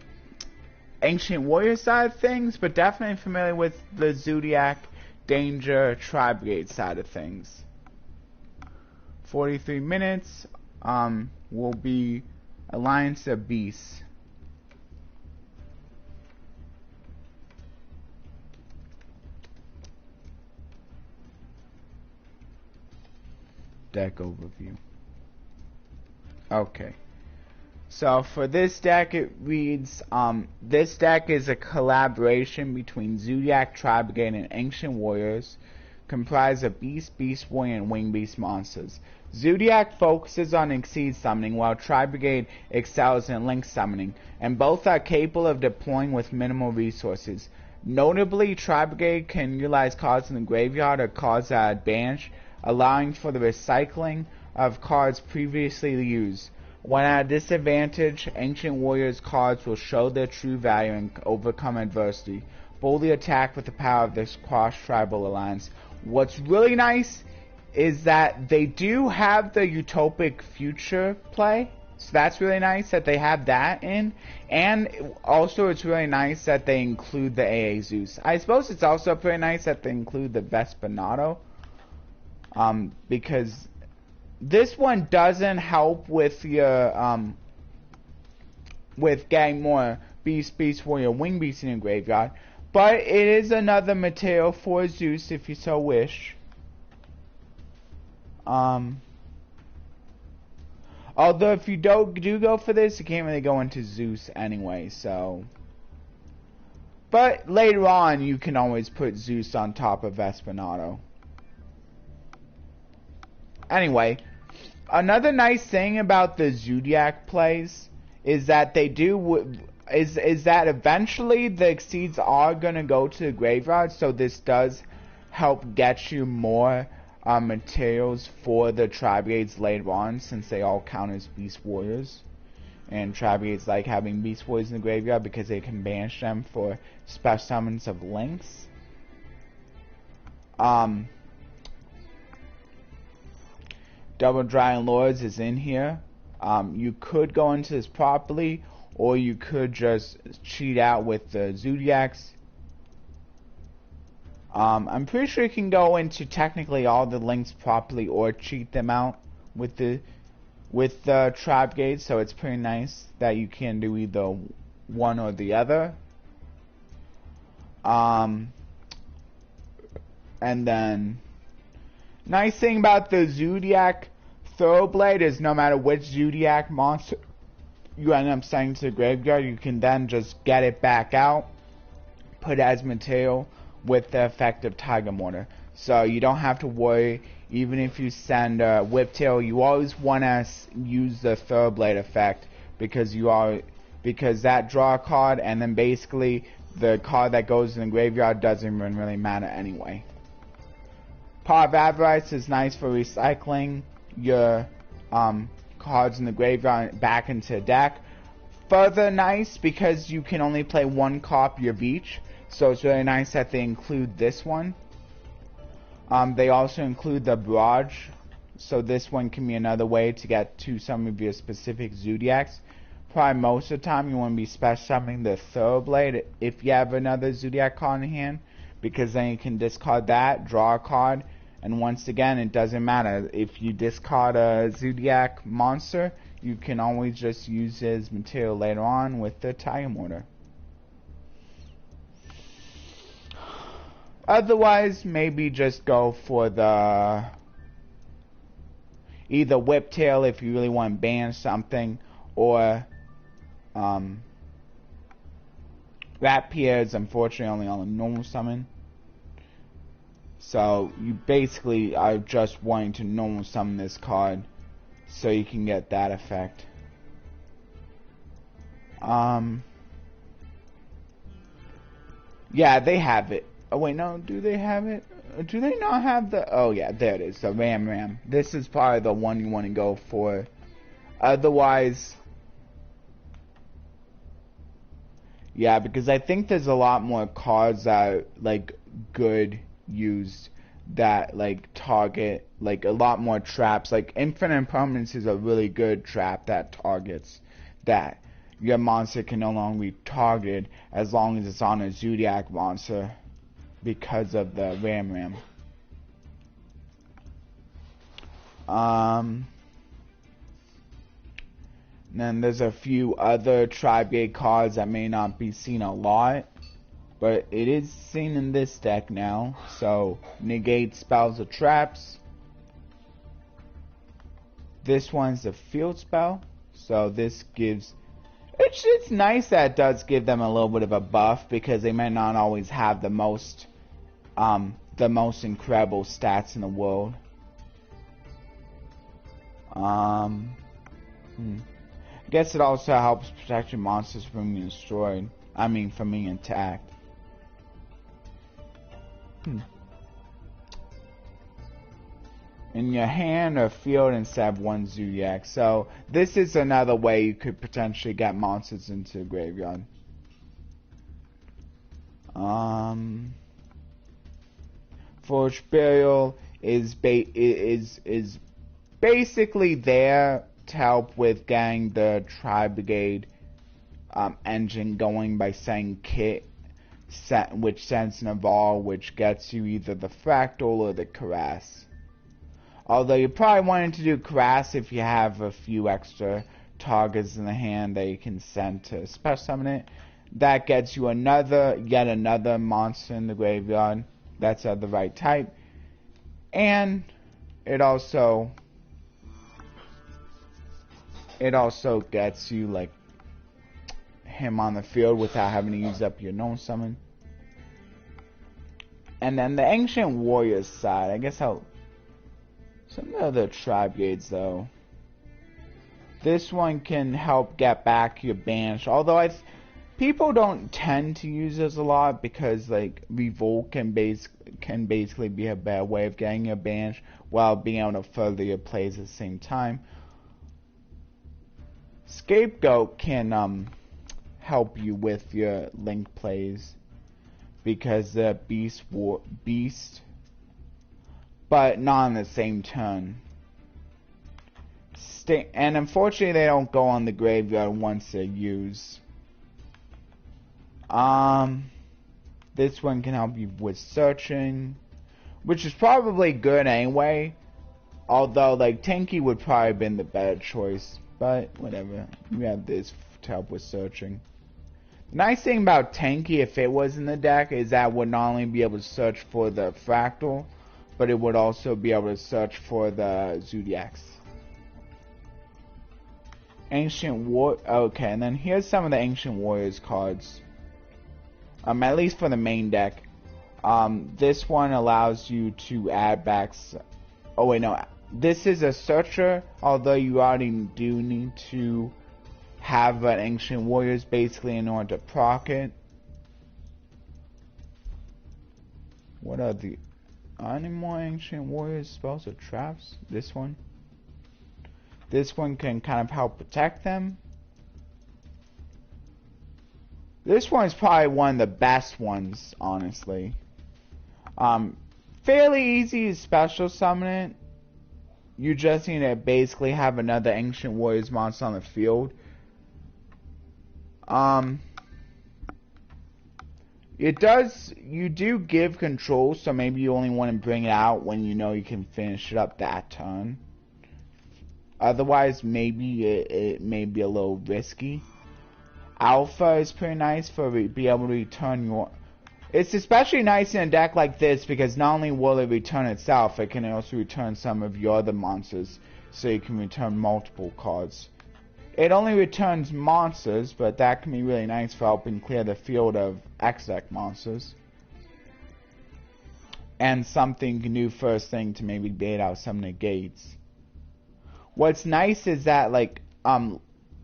Ancient Warrior side of things, but definitely familiar with the Zodiac, Danger, Tri-Brigade side of things. 43 minutes will be Alliance of Beasts. Deck overview. Okay. So for this deck it reads, this deck is a collaboration between Zodiac, Tri-Brigade, and Ancient Warriors, comprised of Beast, Beast Warrior, and Winged Beast monsters. Zodiac focuses on Exceed summoning, while Tri-Brigade excels in Link summoning, and both are capable of deploying with minimal resources. Notably, Tri-Brigade can utilize cards in the graveyard or cards at advantage, allowing for the recycling of cards previously used. When at a disadvantage, Ancient Warriors cards will show their true value and overcome adversity. Boldly attack with the power of this cross-tribal alliance. What's really nice is that they do have the Utopic Future play. So that's really nice that they have that in. And also it's really nice that they include the AA Zeus. I suppose it's also pretty nice that they include the Vespinato. Because this one doesn't help with your with getting more Beast, Beast Warrior, Wing Beast in your graveyard, but it is another material for Zeus if you so wish. Although if you do go for this, you can't really go into Zeus anyway, so. But later on, you can always put Zeus on top of Vespinato. Anyway, another nice thing about the Zodiac plays is that they do is that eventually the Exceeds are gonna go to the graveyard, so this does help get you more materials for the Tri-Brigades later on, since they all count as Beast Warriors. And Tri-Brigades like having Beast Boys in the graveyard because they can banish them for special summons of links. Double Dragon Lords is in here. You could go into this properly, or you could just cheat out with the Zodiacs. I'm pretty sure you can go into technically all the links properly or cheat them out with the Tri-Brigade, so it's pretty nice that you can do either one or the other. And then, nice thing about the Zodiac Thoroughblade is no matter which Zodiac monster you end up sending to the graveyard, you can then just get it back out, put it as material with the effect of Tiger Mortar. So you don't have to worry, even if you send a Whiptail, you always want to use the Thoroughblade effect because that draw a card, and then basically the card that goes in the graveyard doesn't even really matter anyway. Power of Avarice is nice for recycling your cards in the graveyard back into the deck. Further nice because you can only play one copy of each, so it's really nice that they include this one. They also include the Barrage, so this one can be another way to get to some of your specific Zodiacs. Probably most of the time you want to be special summoning the Thoroughblade if you have another Zodiac card in hand, because then you can discard that, draw a card, and once again it doesn't matter. If you discard a Zodiac monster, you can always just use his material later on with the Tiger Mortar. Otherwise, maybe just go for the either Whiptail if you really want to ban something, or Ratpier is unfortunately only on a normal summon. So you basically are just wanting to normal summon this card so you can get that effect. Yeah, they have it. Oh wait, no, do they have it? Do they not have the... Oh yeah, there it is, the Ram. This is probably the one you want to go for. Otherwise... Yeah, because I think there's a lot more cards that are, like, good used that, like, target, like, a lot more traps. Like, Infinite Impermanence is a really good trap that targets that. Your monster can no longer be targeted as long as it's on a Zodiac monster because of the Ram. Then there's a few other Tri-Brigade cards that may not be seen a lot, but it is seen in this deck now. So, negate spells or traps. This one's a field spell, so this gives... It's nice that it does give them a little bit of a buff, because they may not always have the most incredible stats in the world. I guess it also helps protect your monsters from being destroyed. I mean, from being attacked. In your hand or field instead of one Zodiac. So this is another way you could potentially get monsters into the graveyard. Forged Burial is basically there to help with getting the Tri-Brigade engine going by saying Kit, which sends an Evolve, which gets you either the Fractal or the Caress. Although you probably wanted to do Caress if you have a few extra targets in the hand that you can send to special summon it. That gets you yet another monster in the graveyard that's of the right type. And it also gets you like him on the field without having to use up your known summon. And then the Ancient Warriors side, I guess some of the other Tri-Brigades though. This one can help get back your Banish, although people don't tend to use this a lot because like Revolt can basically be a bad way of getting your Banish while being able to further your plays at the same time. Scapegoat can help you with your link plays because the beast, but not on the same turn. And unfortunately, they don't go on the graveyard once they're used. This one can help you with searching, which is probably good anyway. Although, like, Tanky would probably have been the better choice. But, whatever. You have this to help with searching. The nice thing about Tanky, if it was in the deck, is that it would not only be able to search for the Fractal, but it would also be able to search for the Zodiacs. Ancient War... Okay, and then here's some of the Ancient Warriors cards. At least for the main deck. This one allows you to add back... Oh, wait, no. This is a searcher, although you already do need to have an Ancient Warriors basically in order to proc it. What are the... Any more Ancient Warriors spells or traps? This one. This one can kind of help protect them. This one is probably one of the best ones, honestly. Fairly easy to special summon it. You just need to basically have another Ancient Warriors monster on the field. You do give control, so maybe you only want to bring it out when you know you can finish it up that turn. Otherwise, maybe it may be a little risky. Alpha is pretty nice for be able to return your... It's especially nice in a deck like this because not only will it return itself, it can also return some of your other monsters, so you can return multiple cards. It only returns monsters, but that can be really nice for helping clear the field of X-Deck monsters. And something you can do first thing to maybe bait out some negates. What's nice is that, like,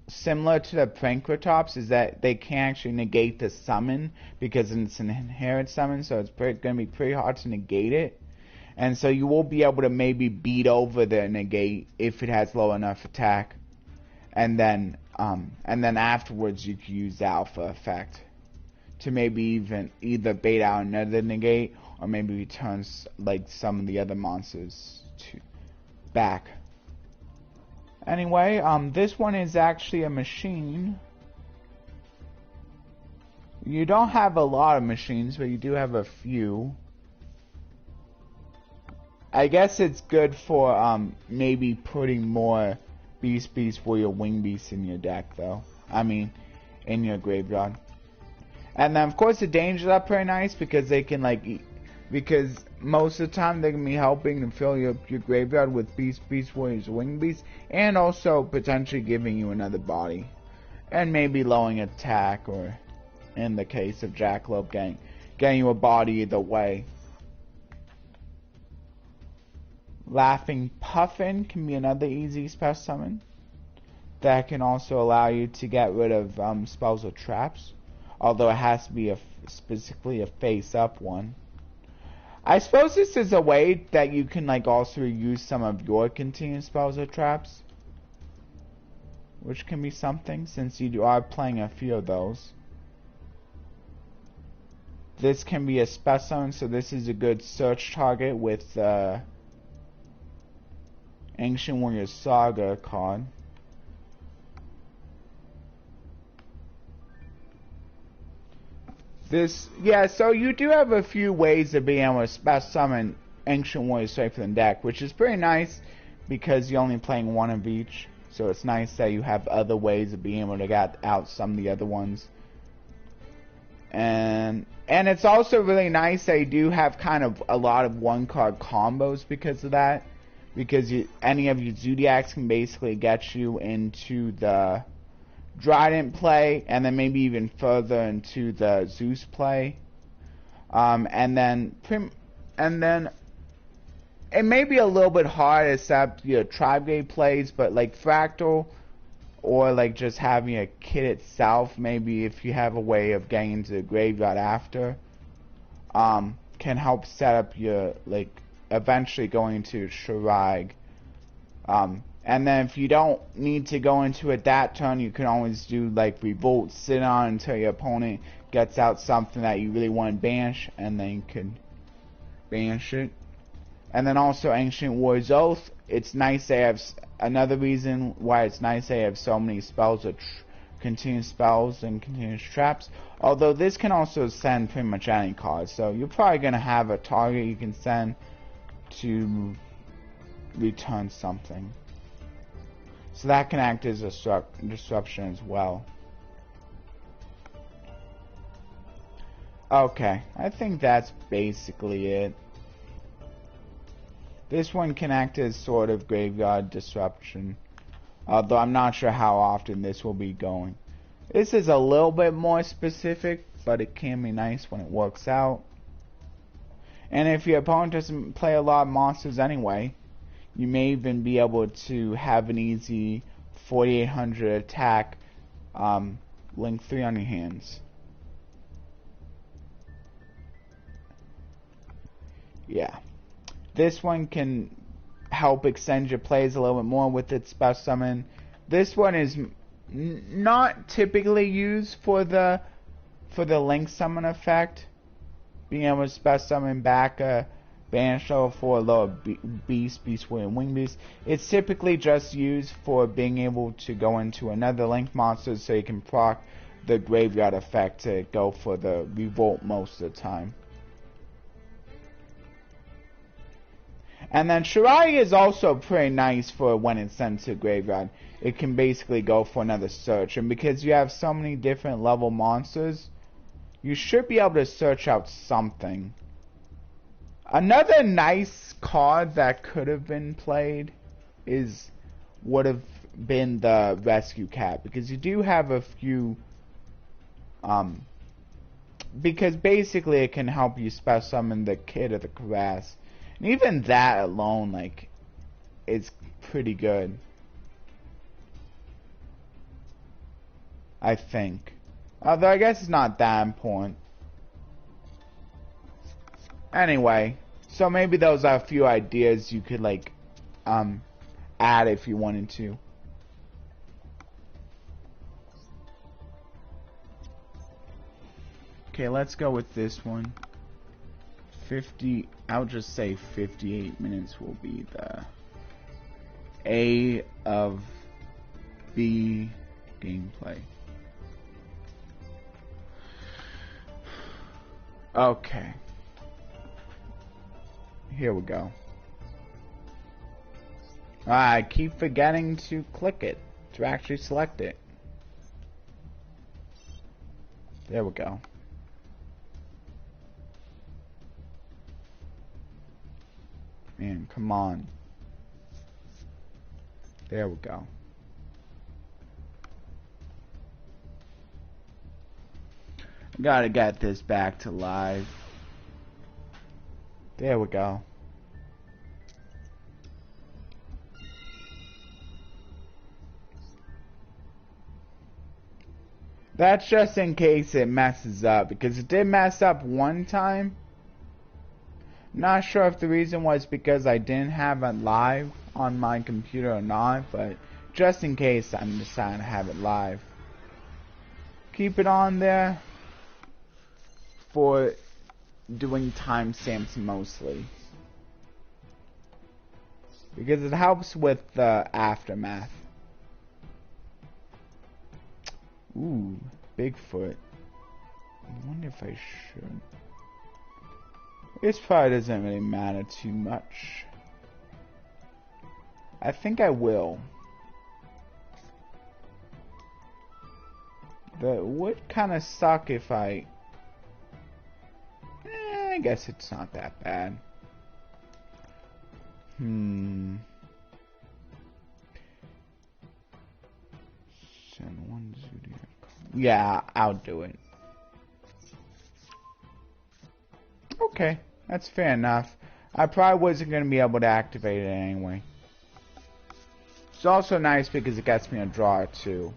similar to the Prankratops, is that they can't actually negate the summon because it's an inherent summon, so it's going to be pretty hard to negate it. And so you will be able to maybe beat over the negate if it has low enough attack. And then afterwards you can use the alpha effect to maybe either bait out another negate or maybe return like some of the other monsters back. Anyway, this one is actually a machine. You don't have a lot of machines, but you do have a few. I guess it's good for maybe putting more Beast Warrior Wing Beasts in your deck, though. I mean, in your graveyard. And then, of course, the dangers are pretty nice because they can, like, because most of the time they can be helping to fill your graveyard with Beast Warriors Wing Beasts, and also potentially giving you another body. And maybe lowering attack, or in the case of Jackalope, getting you a body either way. Laughing Puffin can be another easy spell summon that can also allow you to get rid of spells or traps, although it has to be specifically a face-up one. I suppose this is a way that you can like also use some of your continuous spells or traps, which can be something since you are playing a few of those. This can be a spell summon, so this is a good search target with Ancient Warrior Saga card. So you do have a few ways of being able to special summon Ancient Warriors straight from the deck, which is pretty nice because you're only playing one of each. So it's nice that you have other ways of being able to get out some of the other ones. And it's also really nice that you do have kind of a lot of one-card combos because of that. Because any of your Zodiacs can basically get you into the Trident play, and then maybe even further into the Zeus play. And then it may be a little bit hard except your Tri-Brigade plays, but like Fractal, or like just having a kit itself, maybe if you have a way of getting into the graveyard after, can help set up your, like, eventually going to Shirag, And then if you don't need to go into it that turn, you can always do like Revolt, sit on until your opponent gets out something that you really want to banish, and then you can banish it. And then also Ancient War's Oath. It's nice they have, another reason why it's nice they have so many spells, continuous spells and continuous traps. Although this can also send pretty much any card, so you're probably going to have a target you can send to return something. So that can act as a disruption as well. Okay, I think that's basically it. This one can act as sort of graveyard disruption, although I'm not sure how often this will be going. This is a little bit more specific, but it can be nice when it works out. And if your opponent doesn't play a lot of monsters anyway, you may even be able to have an easy 4800 attack, link 3 on your hands. Yeah. This one can help extend your plays a little bit more with its special summon. This one is not typically used for the link summon effect. Being able to special summon back a banish level 4 lower beast, warrior, and wing beast. It's typically just used for being able to go into another link monster so you can proc the graveyard effect to go for the revolt most of the time. And then Shirai is also pretty nice for when it's sent to graveyard. It can basically go for another search, and because you have so many different level monsters, you should be able to search out something. Another nice card that could have been played would have been the Rescue Cat, because you do have a few, because basically it can help you special summon the Kid of the Crevasse. And even that alone, like, is pretty good, I think. Although I guess it's not that important. Anyway, so maybe those are a few ideas you could, like, add if you wanted to. Okay, let's go with this one. I'll just say 58 minutes will be the A of B gameplay. Okay. Here we go. I keep forgetting to click it, to actually select it. There we go. Man, come on. There we go. Gotta get this back to live. There we go. That's just in case it messes up, because it did mess up one time. Not sure if the reason was because I didn't have it live on my computer or not, but just in case, I'm deciding to have it live. Keep it on there for doing timestamps mostly, because it helps with the aftermath. Ooh, Bigfoot. I wonder if I should. This probably doesn't really matter too much. I think I will. That would kind of suck if I guess it's not that bad. Yeah, I'll do it. Okay, that's fair enough. I probably wasn't going to be able to activate it anyway. It's also nice because it gets me a draw too.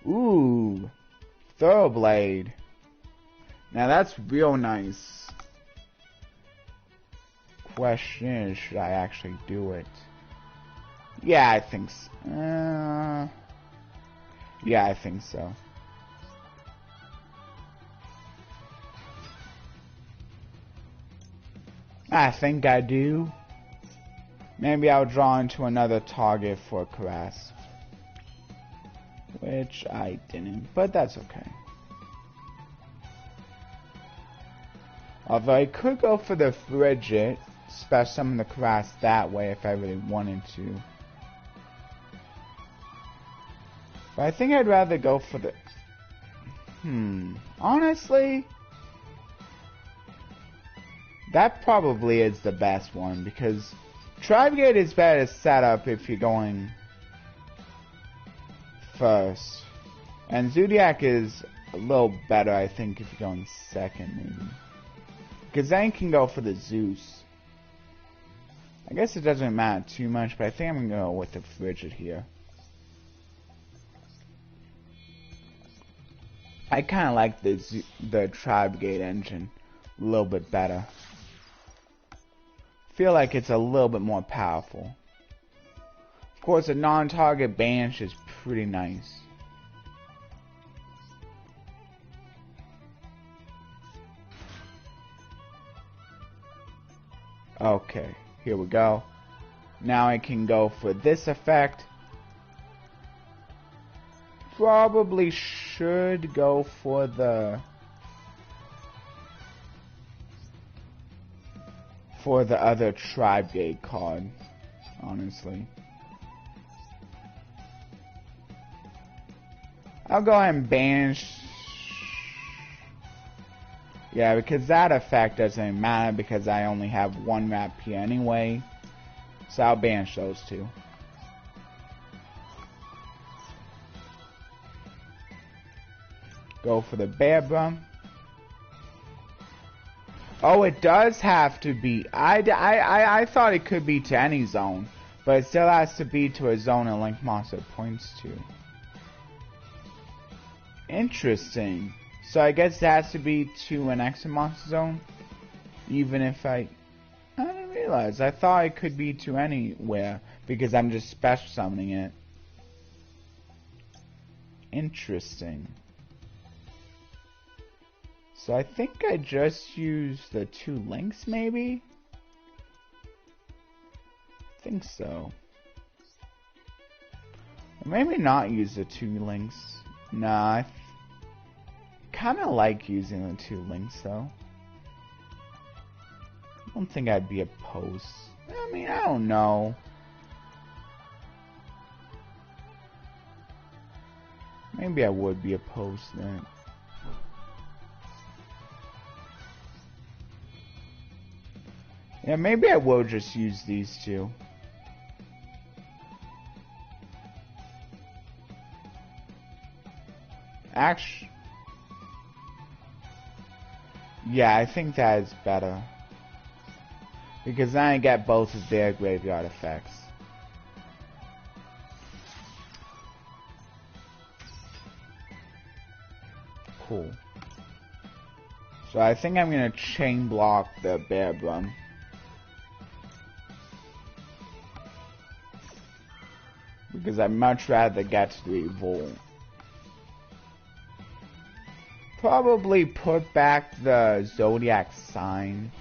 Ooh, Thoroughblade. Now that's real nice. Question is, should I actually do it? Yeah, I think so. Yeah, I think so. I think I do. Maybe I'll draw into another target for Caress. Which I didn't, but that's okay. Although I could go for the Frigid, special summon the Caress that way if I really wanted to. But I think I'd rather go for the... Honestly... that probably is the best one, because Tri-Brigade is better to set up if you're going first. And Zodiac is a little better, I think, if you're going second, maybe. Because then you can go for the Zeus. I guess it doesn't matter too much, but I think I'm going to go with the Frigid here. I kind of like the Tri-Brigade engine a little bit better. Feel like it's a little bit more powerful. Of course, a non-target banish is pretty nice. Okay, here we go. Now I can go for this effect. Probably should go for the other Tri-Brigade card, honestly. I'll go ahead and banish. Yeah, because that effect doesn't matter because I only have one map here anyway. So I'll banish those two. Go for the Bearbrum. Oh, it does have to be. I thought it could be to any zone, but it still has to be to a zone a Link Monster points to. Interesting. So I guess it has to be to an Extra Monster zone, even if I didn't realize. I thought it could be to anywhere because I'm just special summoning it. Interesting. So I think I just used the 2 links, maybe? I think so. Or maybe not use the 2 links. Nah, I kinda like using the 2 links, though. I don't think I'd be opposed. I mean, I don't know. Maybe I would be opposed to that. Yeah, maybe I will just use these 2. Actually, yeah, I think that is better. Because then I get both of their graveyard effects. Cool. So I think I'm gonna chain block the Bearbrum. Because I'd much rather get to the Revolt. Probably put back the Zodiac Sign.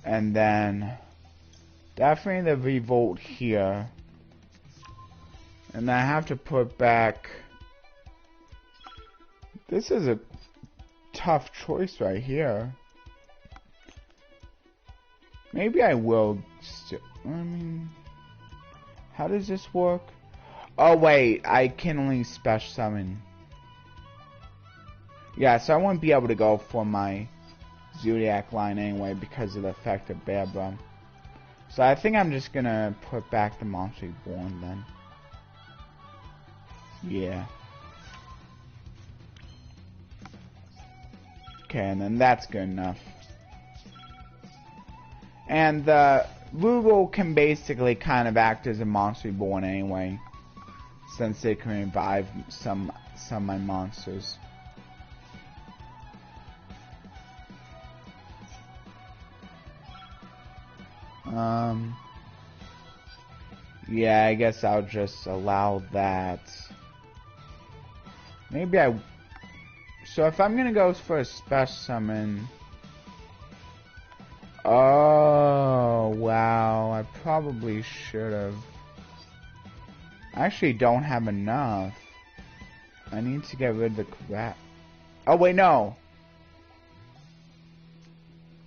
And then definitely the Revolt here. And I have to put back... This is a tough choice right here. Maybe I will still... I mean... How does this work? Oh wait, I can only special summon. Yeah, so I won't be able to go for my Zodiac line anyway because of the effect of Bearbrum. So I think I'm just gonna put back the Monster Reborn then. Yeah. Okay, and then that's good enough. And the Rugal can basically kind of act as a Monster Reborn anyway, since they can revive some of my monsters. Yeah, I guess I'll just allow that. Maybe so if I'm gonna go for a special summon... Oh, wow, I probably should have. I actually don't have enough. I need to get rid of the crap. Oh, wait, no.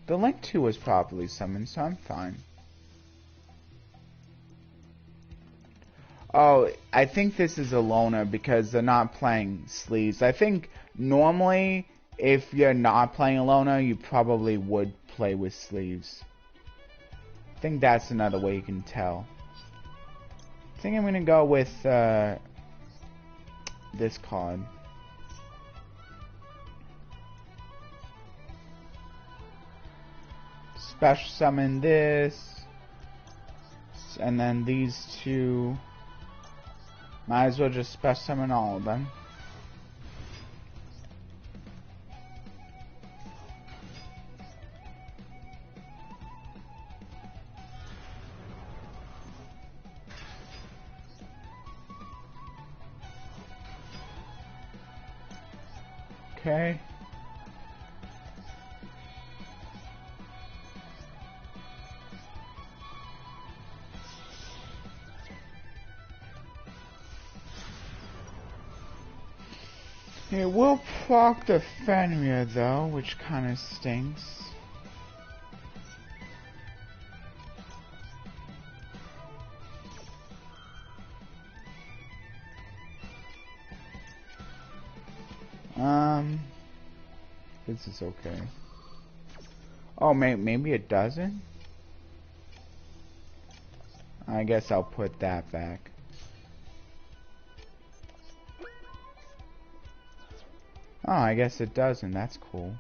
The Link 2 was properly summoned, so I'm fine. Oh, I think this is a loner because they're not playing sleeves. I think normally, if you're not playing a loner, you probably would play with sleeves. I think that's another way you can tell. I think I'm gonna go with this card. Special summon this, and then these two. Might as well just special summon all of them. Okay. It will proc the Fenrir though, which kind of stinks. This is okay. Oh, maybe it doesn't? I guess I'll put that back. Oh, I guess it doesn't. That's cool.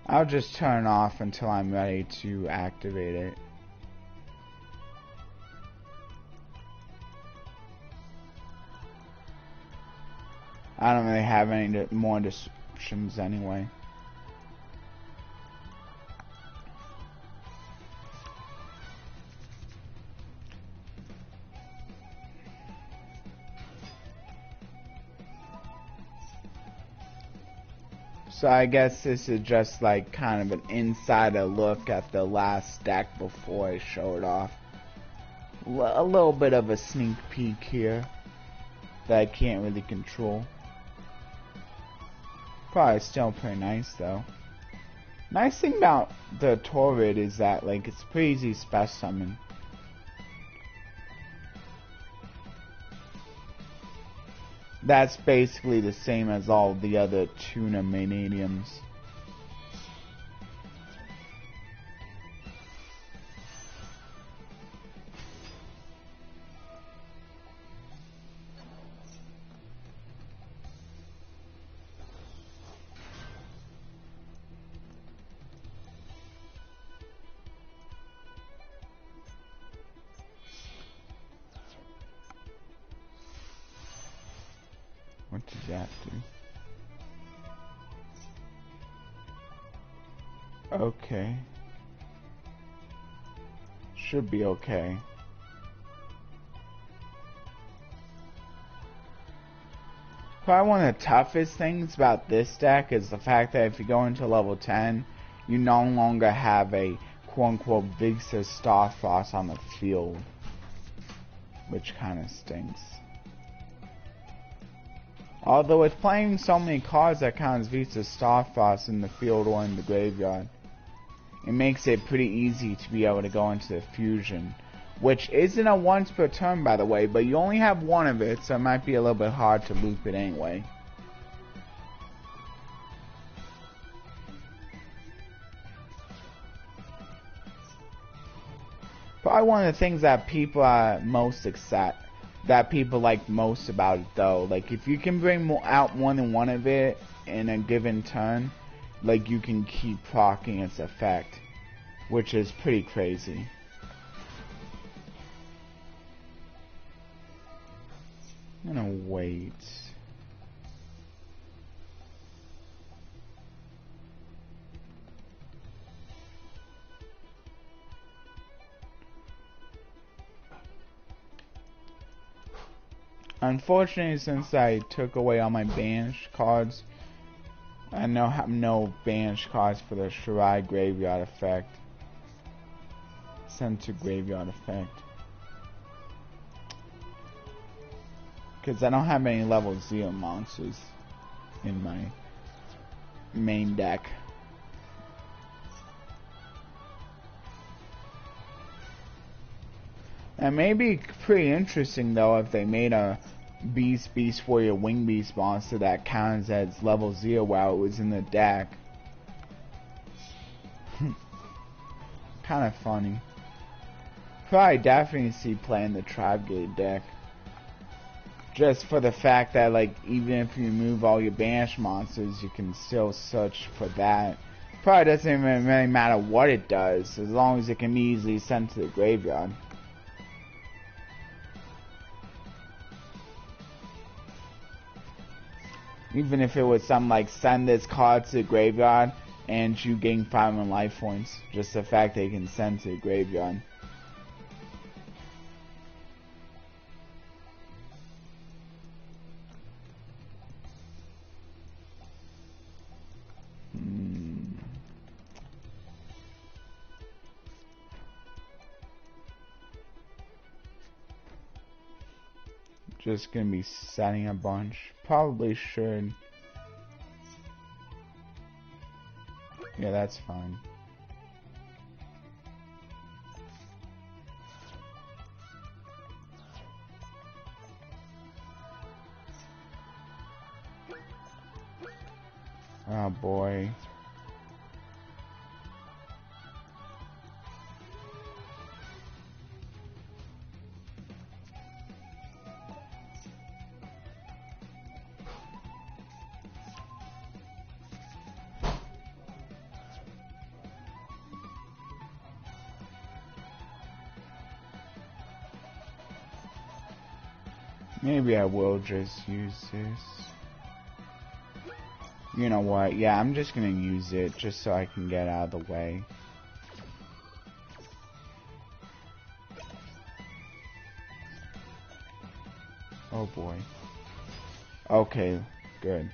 I'll just turn it off until I'm ready to activate it. I don't really have any more descriptions anyway. So I guess this is just like kind of an insider look at the last deck before I show it off. A little bit of a sneak peek here that I can't really control. Probably still pretty nice though. Nice thing about the Torrid is that like it's pretty easy special summon. That's basically the same as all the other tuna Manadiums. What does that do? Okay. Should be okay. Probably one of the toughest things about this deck is the fact that if you go into level 10, you no longer have a quote-unquote Vigsa Starfrost on the field. Which kind of stinks. Although with playing so many cards that count as Vigsa Starfrost in the field or in the graveyard, it makes it pretty easy to be able to go into the fusion. Which isn't a once per turn, by the way, but you only have one of it, so it might be a little bit hard to loop it anyway. Probably one of the things that people are most excited, that people like most about it though, like if you can bring out more than one of it in a given turn, like you can keep proccing its effect, which is pretty crazy. I'm gonna wait. Unfortunately, since I took away all my banished cards, I now have no banished cards for the Shrai Graveyard effect. Send to Graveyard effect. Because I don't have any level 0 monsters in my main deck. That may be pretty interesting though if they made a Beast Warrior Wing Beast monster that counts as level 0 while it was in the deck. Kind of funny. Probably definitely see playing the Tri-Brigade deck. Just for the fact that, like, even if you remove all your banished monsters, you can still search for that. Probably doesn't even really matter what it does, as long as it can be easily sent to the graveyard. Even if it was something like send this card to the graveyard and you gain 500 life points. Just the fact that you can send to the graveyard. Just gonna be setting a bunch. Probably should. Yeah, that's fine. Oh boy. Maybe I will just use this. You know what? Yeah, I'm just gonna use it just so I can get out of the way. Oh boy. Okay, good.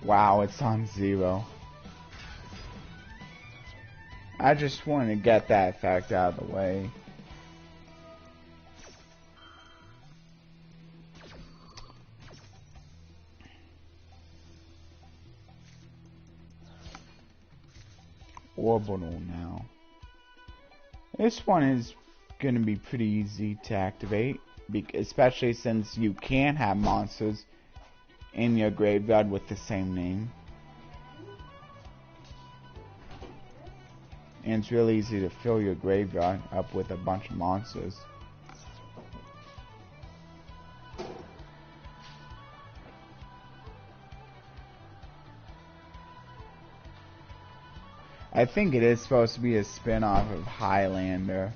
Wow, it's on 0. I just wanted to get that effect out of the way. Orbital now. This one is going to be pretty easy to activate, especially since you can have monsters in your graveyard with the same name. And it's really easy to fill your graveyard up with a bunch of monsters. I think it is supposed to be a spin-off of Highlander.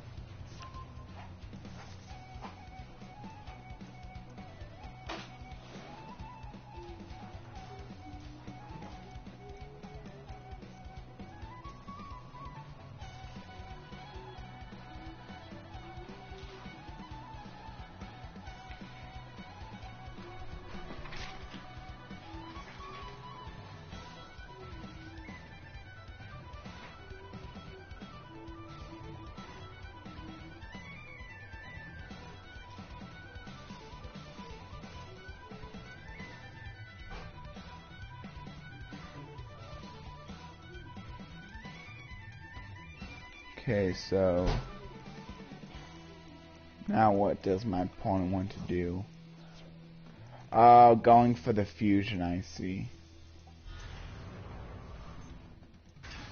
Okay, so now what does my opponent want to do? Going for the fusion, I see.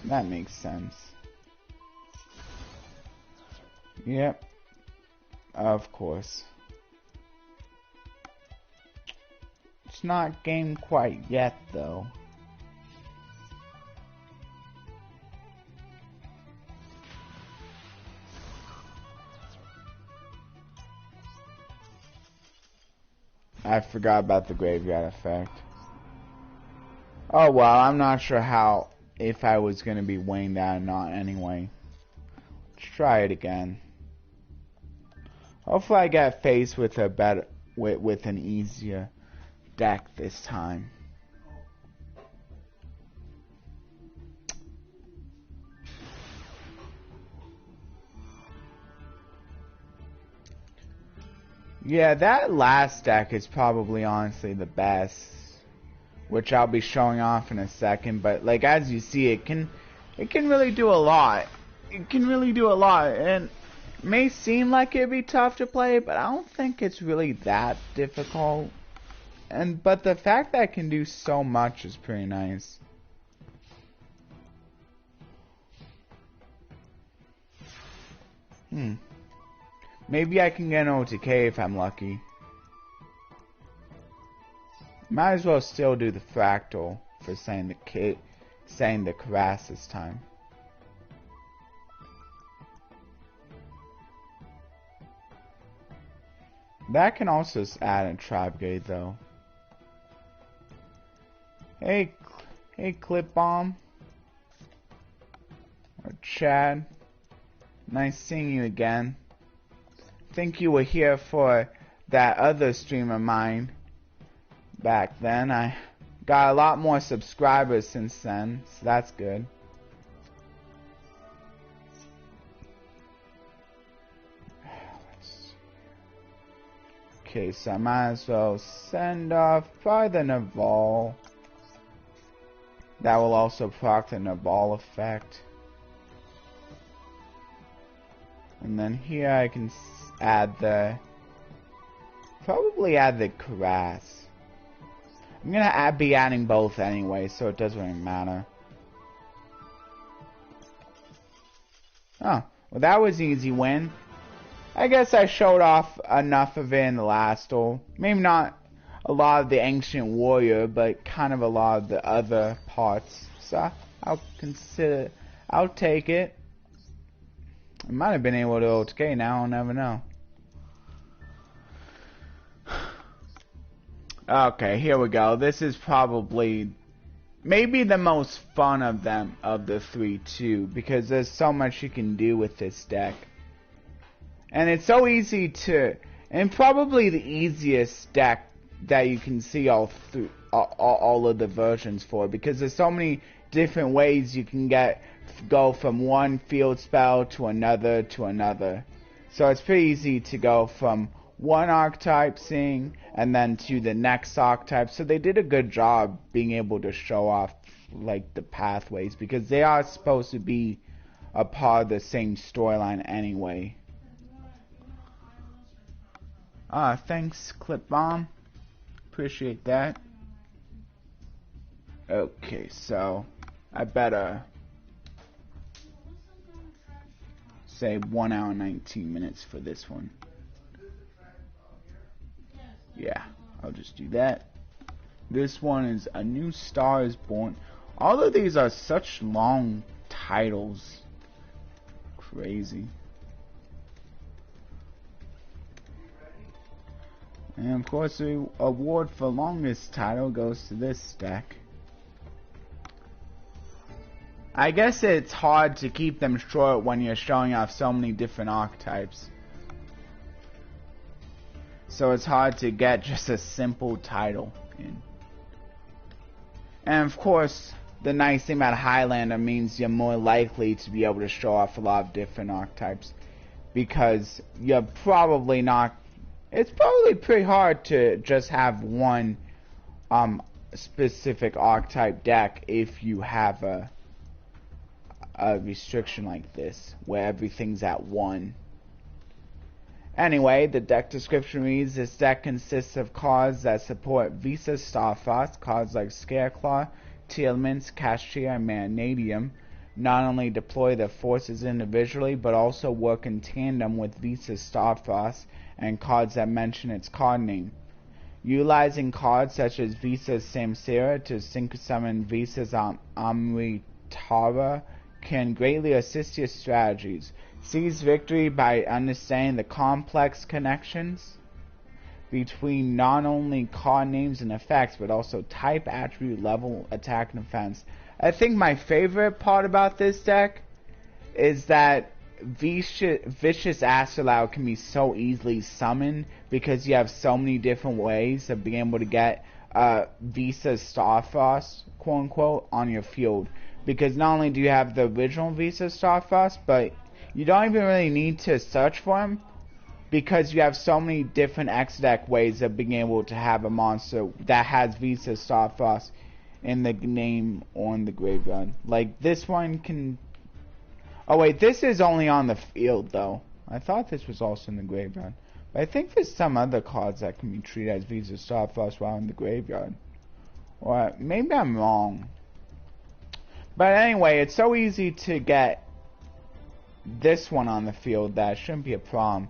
That makes sense. Yep. Of course. It's not game quite yet, though. I forgot about the graveyard effect. Oh well, I'm not sure how, if I was going to be weighing that or not anyway. Let's try it again. Hopefully I get faced with a with an easier deck this time. Yeah, that last deck is probably honestly the best, which I'll be showing off in a second. But like as you see, it can really do a lot. It can really do a lot, and it may seem like it'd be tough to play, but I don't think it's really that difficult. But the fact that it can do so much is pretty nice. Maybe I can get an OTK if I'm lucky. Might as well still do the fractal for saying the Caress this time. That can also add a Tri-Brigade though. Hey Clip Bomb. Or Chad. Nice seeing you again. Think you were here for that other stream of mine back then. I got a lot more subscribers since then, so that's good. Okay, so I might as well send off probably the Naval. That will also proc the Naval effect. And then here I can probably add the Caress. I'm gonna be adding both anyway, so it doesn't really matter. Oh, well that was an easy win. I guess I showed off enough of it in the last duel. Maybe not a lot of the Ancient Warrior, but kind of a lot of the other parts. So I'll take it. I might have been able to OTK now, I'll never know. Okay, here we go. This is probably maybe the most fun of the three too, because there's so much you can do with this deck. And it's so easy and probably the easiest deck that you can see all of the versions for, because there's so many different ways you can go from one field spell to another. So it's pretty easy to go from one archetype seeing and then to the next archetype. So they did a good job being able to show off like the pathways, because they are supposed to be a part of the same storyline anyway. Thanks Clip Bomb, appreciate that. Okay, so I better say 1 hour 19 minutes for this one. Yeah, I'll just do that. This one is A New Star is Born. All of these are such long titles. Crazy. And of course the award for longest title goes to this deck. I guess it's hard to keep them short when you're showing off so many different archetypes. So it's hard to get just a simple title in. And of course, the nice thing about Highlander means you're more likely to be able to show off a lot of different archetypes, because you're probably not. It's probably pretty hard to just have one specific archetype deck if you have a restriction like this, where everything's at 1. Anyway, the deck description reads, this deck consists of cards that support Visa Starfrost, cards like Scareclaw, Tealments, Castia, and Manadium. Not only deploy their forces individually, but also work in tandem with Visa Starfrost and cards that mention its card name. Utilizing cards such as Visa Samsara to sync summon Visa's Amritara can greatly assist your strategies. Seize victory by understanding the complex connections between not only card names and effects, but also type, attribute, level, attack, and defense. I think my favorite part about this deck is that Vicious Astrolabe can be so easily summoned because you have so many different ways of being able to get Visa Starfrost, quote unquote, on your field. Because not only do you have the original Visa Starfrost, but you don't even really need to search for him because you have so many different X-Deck ways of being able to have a monster that has Visa Starfrost in the name or in the graveyard. Like this one can... Oh wait, this is only on the field though. I thought this was also in the graveyard. But I think there's some other cards that can be treated as Visa Starfrost while in the graveyard. Or maybe I'm wrong. But anyway, it's so easy to get this one on the field that it shouldn't be a problem.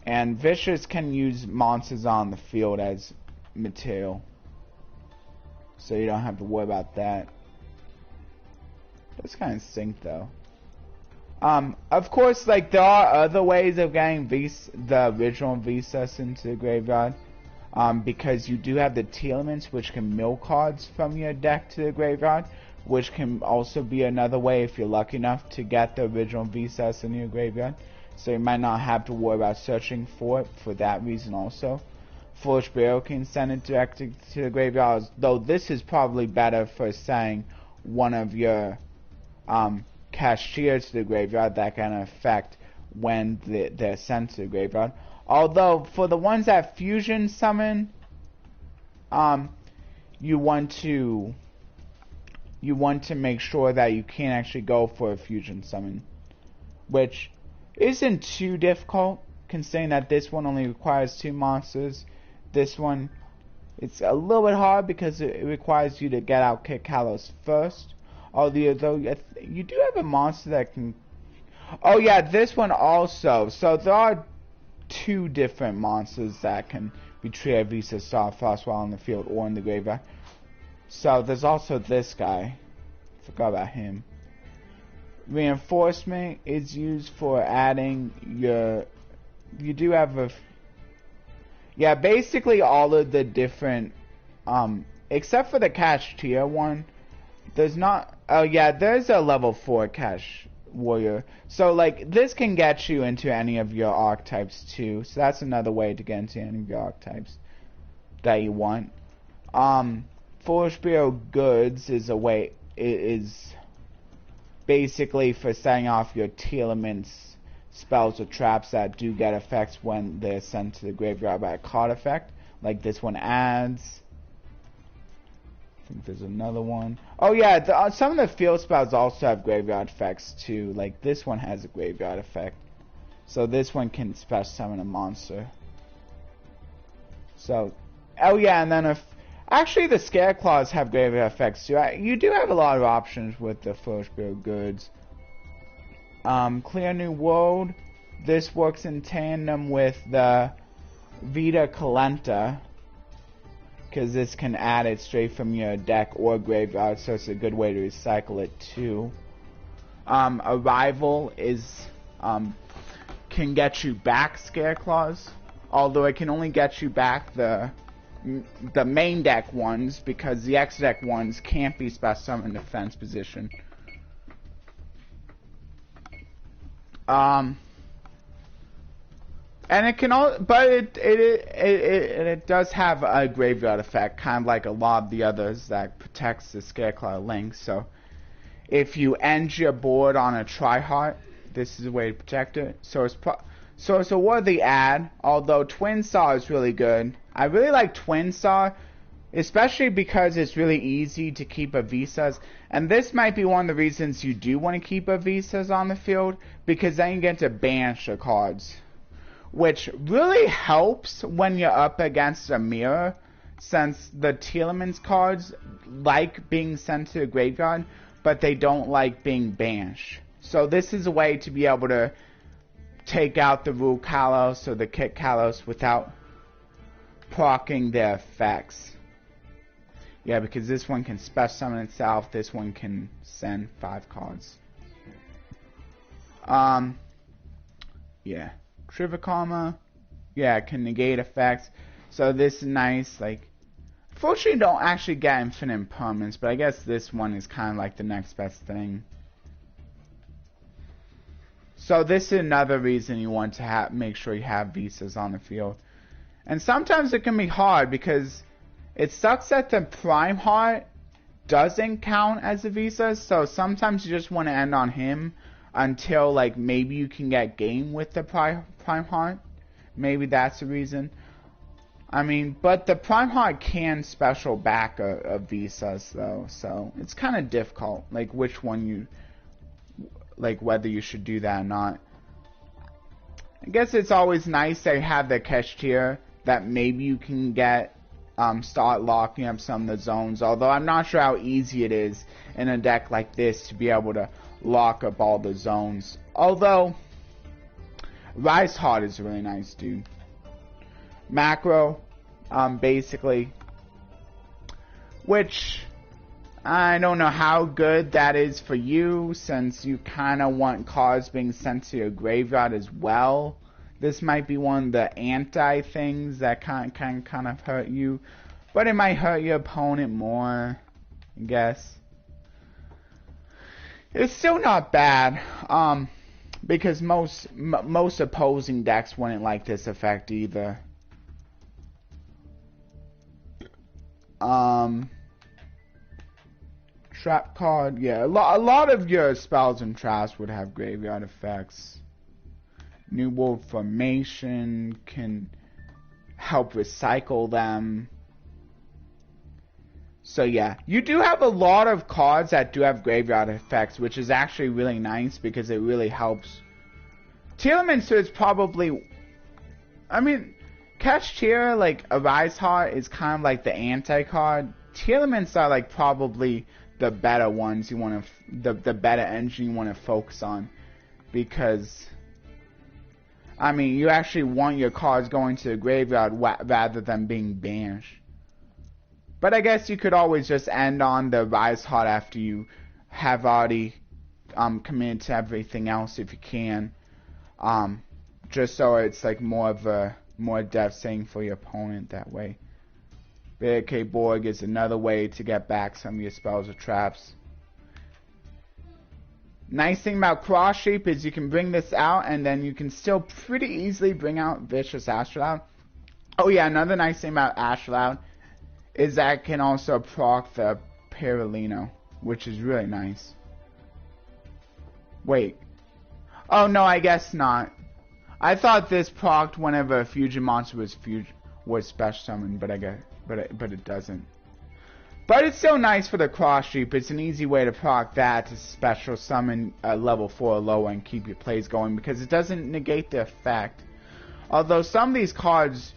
And Vicious can use monsters on the field as material. So you don't have to worry about that. That's kind of stink though. Of course, like, there are other ways of getting the original Visas into the graveyard. Because you do have the Telements, which can mill cards from your deck to the graveyard. Which can also be another way if you're lucky enough to get the original Visas in your graveyard. So you might not have to worry about searching for it for that reason also. Foolish Burial can send it directly to the graveyard, though this is probably better for sending one of your Cashiers to the graveyard that can affect when they're sent to the graveyard. Although for the ones that fusion summon, you want to make sure that you can't actually go for a fusion summon, which isn't too difficult considering that this one only requires 2 monsters. This one, it's a little bit hard because it requires you to get out Kit Kalos first. Although you do have a monster that can... Oh yeah, this one also. So there are 2 different monsters that can be treated Visa Starfrost while in the field or in the graveyard. So there's also this guy. Forgot about him. Reinforcement is used for adding your... You do have a... Yeah, basically all of the different... except for the Cash tier one. There's not... Oh yeah, there's a level 4 Cash Warrior. So like, this can get you into any of your archetypes too. So that's another way to get into any of your archetypes that you want. Foolish Burial Goods is a way... is basically for setting off your Telements spells or traps that do get effects when they're sent to the graveyard by a card effect. Like this one adds... I think there's another one. Oh yeah, some of the field spells also have graveyard effects too. Like this one has a graveyard effect. So this one can special summon a monster. So, oh yeah, and then actually the Scareclaws have graveyard effects too. You do have a lot of options with the Foolish Burial Goods. Clear New World. This works in tandem with the Vita Calenta, because this can add it straight from your deck or graveyard, so it's a good way to recycle it too. Arrival is can get you back Scareclaws, although it can only get you back the main deck ones, because the X deck ones can't be special summoned in defense position. And it can all, but it does have a graveyard effect, kind of like a lot of the others that protects the Scareclaw Link. So if you end your board on a Tri-Heart, this is a way to protect it. So it's a worthy add. Although Twin Saw is really good. I really like Twin Saw, especially because it's really easy to keep a Visas. And this might be one of the reasons you do want to keep a Visas on the field, because then you get to banish the cards, which really helps when you're up against a mirror, since the Telements cards like being sent to the graveyard, but they don't like being banished. So this is a way to be able to take out the Rule Kalos or the Kit Kalos without proccing their effects. Yeah, because this one can special summon itself, this one can send 5 cards. Yeah. Trivikarma, yeah, can negate effects. So this is nice. Like, fortunately, you don't actually get infinite impermanence, but I guess this one is kind of like the next best thing. So this is another reason you want to make sure you have visas on the field. And sometimes it can be hard because it sucks that the Prime Heart doesn't count as a visa. So sometimes you just want to end on him until like maybe you can get game with the Prime Heart. Maybe that's the reason. I mean, but the Prime Heart can special back a visas though, so it's kind of difficult, like which one you, like whether you should do that or not. I guess it's always nice they have the cashier that maybe you can get, start locking up some of the zones, although I'm not sure how easy it is in a deck like this to be able to lock up all the zones. Although, Rise Heart is really nice, dude. Macro, basically, which I don't know how good that is for you, since you kind of want cards being sent to your graveyard as well. This might be one of the anti things that kind of hurt you, but it might hurt your opponent more, I guess. It's still not bad, because most opposing decks wouldn't like this effect either. Trap card, yeah, a lot of your spells and traps would have graveyard effects. New World Formation can help recycle them. So yeah, you do have a lot of cards that do have graveyard effects, which is actually really nice because it really helps. Tearlamancer is probably, I mean, Cashier, like a Rise Heart, is kind of like the anti-card. Tearlamancer are like probably the better ones you want to, the better engine you want to focus on, because I mean, you actually want your cards going to the graveyard rather than being banished. But I guess you could always just end on the Rise Heart after you have already committed to everything else if you can. Just so it's like more of a devastating for your opponent that way. Barricade Borg is another way to get back some of your spells or traps. Nice thing about Cross Shape is you can bring this out and then you can still pretty easily bring out Vicious Ashloud. Oh yeah, another nice thing about Ashloud is that it can also proc the Perlino, which is really nice. Wait. Oh no, I guess not. I thought this procced whenever a fusion monster was special summoned, but but it doesn't. But it's still nice for the Cross Sheep. It's an easy way to proc that to special summon level 4 or lower and keep your plays going, because it doesn't negate the effect. Although some of these cards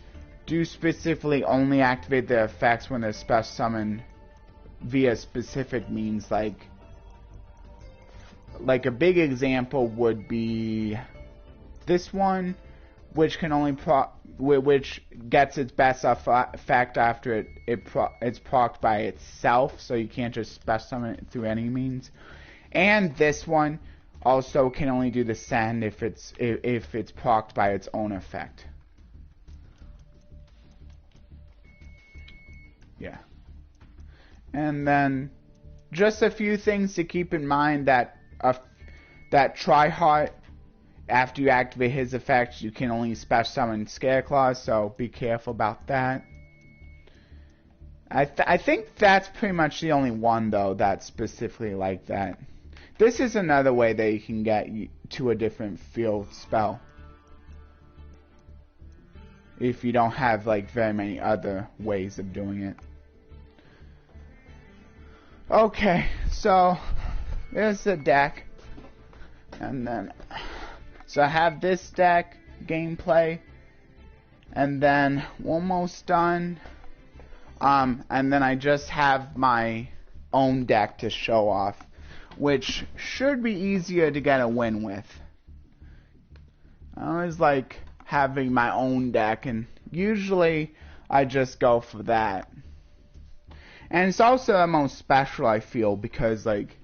do specifically only activate their effects when they're special summoned via specific means, like a big example would be this one, which can only which gets its best effect after it's procced by itself, so you can't just special summon it through any means. And this one also can only do the send if it's procced by its own effect. Yeah. And then just a few things to keep in mind, that Tri-Heart, after you activate his effects, you can only special summon Scareclaws, so be careful about that. I think that's pretty much the only one, though, that's specifically like that. This is another way that you can get to a different field spell, if you don't have like very many other ways of doing it. Okay, so there's the deck, and then so I have this deck gameplay, and then almost done. And then I just have my own deck to show off, which should be easier to get a win with. I always like having my own deck, and usually I just go for that. And it's also the most special, I feel, because like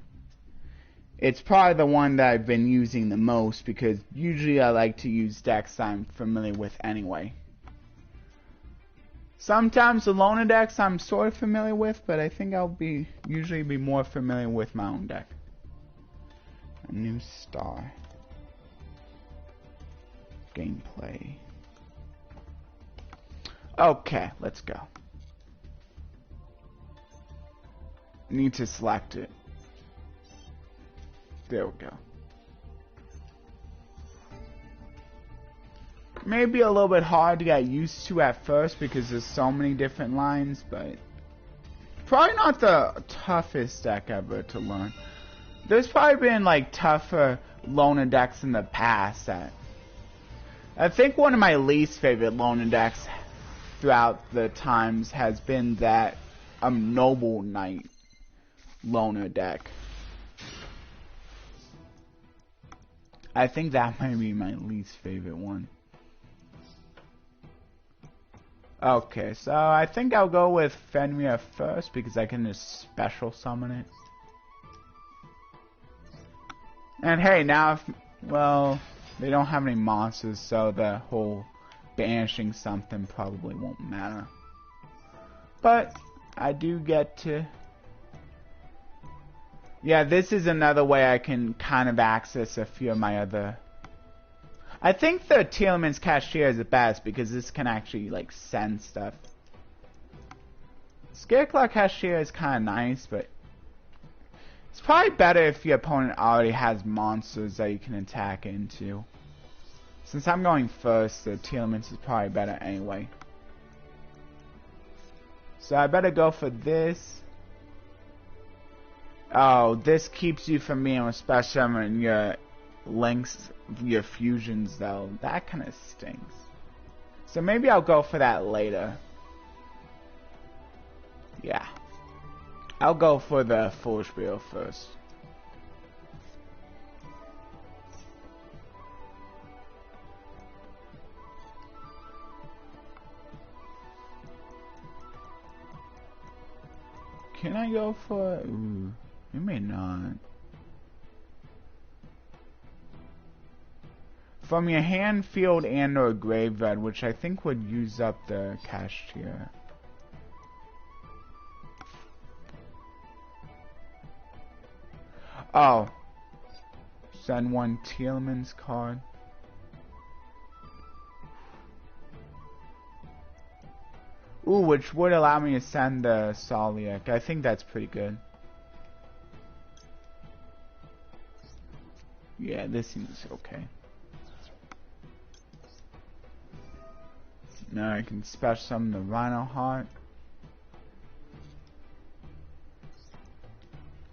it's probably the one that I've been using the most, because usually I like to use decks I'm familiar with anyway. Sometimes the loner decks I'm sort of familiar with, but I think I'll usually be more familiar with my own deck. A new star. gameplay. Okay, let's go. Need to select it. There we go. Maybe a little bit hard to get used to at first because there's so many different lines, but probably not the toughest deck ever to learn. There's probably been like tougher loner decks in the past that I think one of my least favorite loner decks throughout the times has been that Noble Knight loner deck. I think that might be my least favorite one. Okay, so I think I'll go with Fenrir first because I can just special summon it. And hey, now if, well, they don't have any monsters, so the whole banishing something probably won't matter. But I do get to... Yeah, this is another way I can kind of access a few of my other... I think the Telemans Cashier is the best because this can actually like send stuff. Scareclaw Cashier is kind of nice, but it's probably better if your opponent already has monsters that you can attack into. Since I'm going first, the Telemans is probably better anyway. So I better go for this. Oh, this keeps you from being able to special summon your links, your fusions though. That kind of stinks. So maybe I'll go for that later. Yeah. I'll go for the full spiel first. Can I go for... Ooh, you may not. From your hand, field, and or graveyard, which I think would use up the cashier. Oh. Send one Telemans card. Ooh, which would allow me to send the Soliac. I think that's pretty good. Yeah, this seems okay. Now I can special summon the Rhino Heart.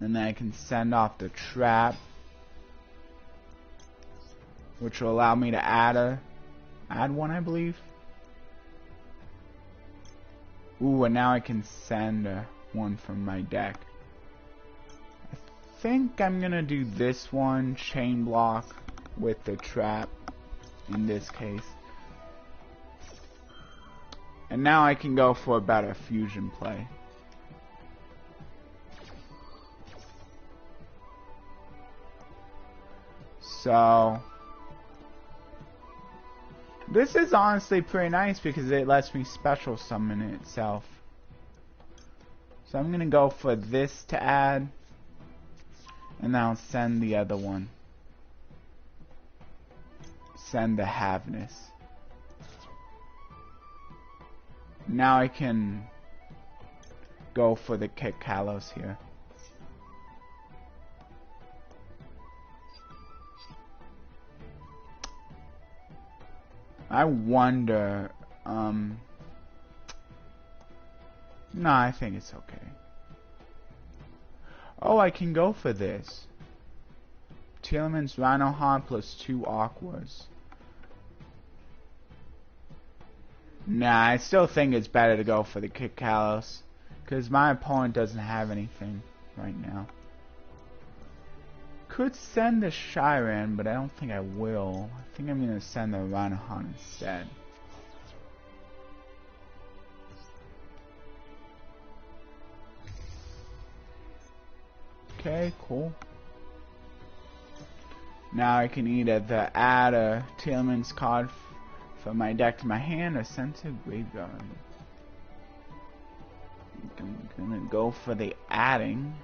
And then I can send off the Trap, which will allow me to add one, I believe. Ooh, and now I can send one from my deck. I think I'm gonna do this one, Chain Block, with the Trap, in this case. And now I can go for a better fusion play. So this is honestly pretty nice because it lets me special summon it itself. So I'm gonna go for this to add, and then I'll send the other one. Send the Havness. Now I can go for the Kick Kalos here. I wonder, no, I think it's okay. Oh, I can go for this. Telemans Rhino Heart plus 2 Aquas. Nah, I still think it's better to go for the Kick Kalos, because my opponent doesn't have anything right now. Could send the Shiran, but I don't think I will. I think I'm going to send the Rhino Heart instead. Okay, cool. Now I can either add a Telemans card from my deck to my hand or send to graveyard. I'm gonna go for the adding.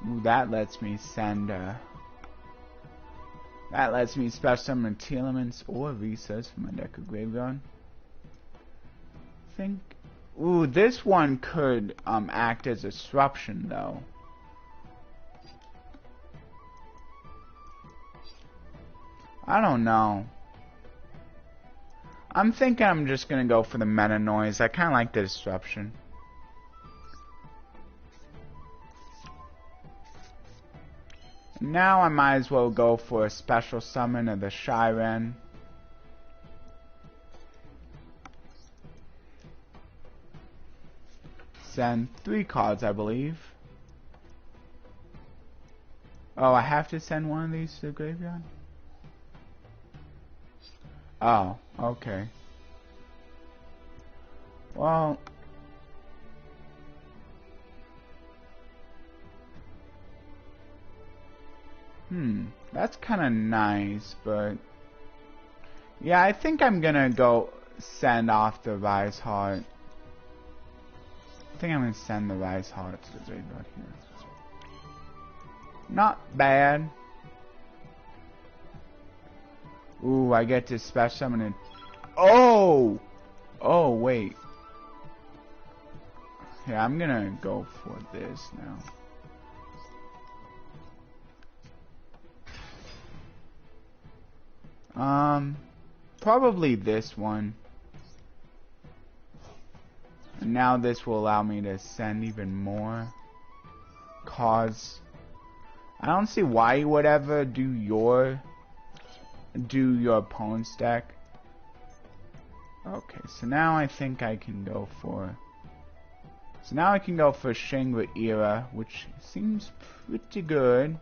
Ooh, that lets me send That lets me special summon Telements or Research from my deck of Graveyard. I think. Ooh, this one could act as a disruption though. I don't know. I'm thinking I'm just gonna go for the meta noise. I kinda like the disruption. Now I might as well go for a special summon of the Shyren. Send 3 cards, I believe. Oh, I have to send one of these to the graveyard? Oh, okay. Well... that's kind of nice, but... yeah, I think I'm gonna go send off the Rise Heart. I think I'm gonna send the Rise Heart to the graveyard here. Not bad. Ooh, I get to special summon it. Oh! Oh, wait. Yeah, I'm gonna go for this now. Probably this one. And now this will allow me to send even more cards. I don't see why you would ever do your opponent's deck. Okay, so now I think I can go for... so now I can go for Shangri-Era, which seems pretty good.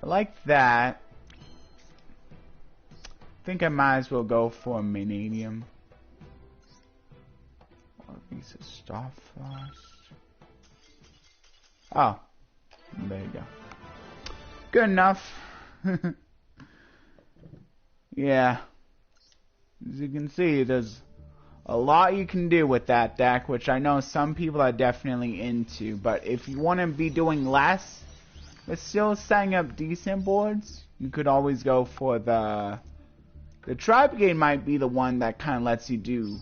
I like that. I think I might as well go for a Manadium. Or at least a Starfrost. Oh, there you go. Good enough. Yeah. As you can see, there's a lot you can do with that deck, which I know some people are definitely into. But if you want to be doing less, but still setting up decent boards, you could always go for the Tri-Brigade might be the one that kind of lets you do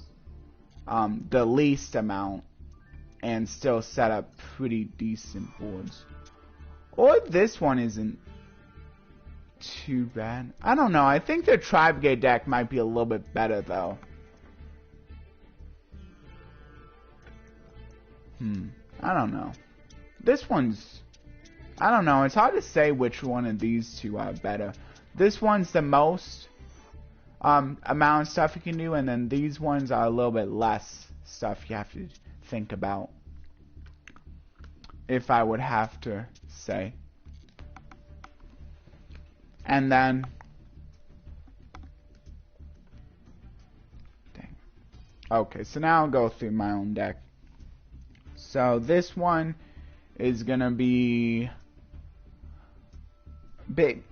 the least amount and still set up pretty decent boards. Or this one isn't too bad. I don't know. I think the Tri-Brigade deck might be a little bit better though. I don't know. This one's... I don't know. It's hard to say which one of these two are better. This one's the most amount of stuff you can do, and then these ones are a little bit less stuff you have to think about, if I would have to say. And then dang. Okay, so now I'll go through my own deck. So this one is gonna be big,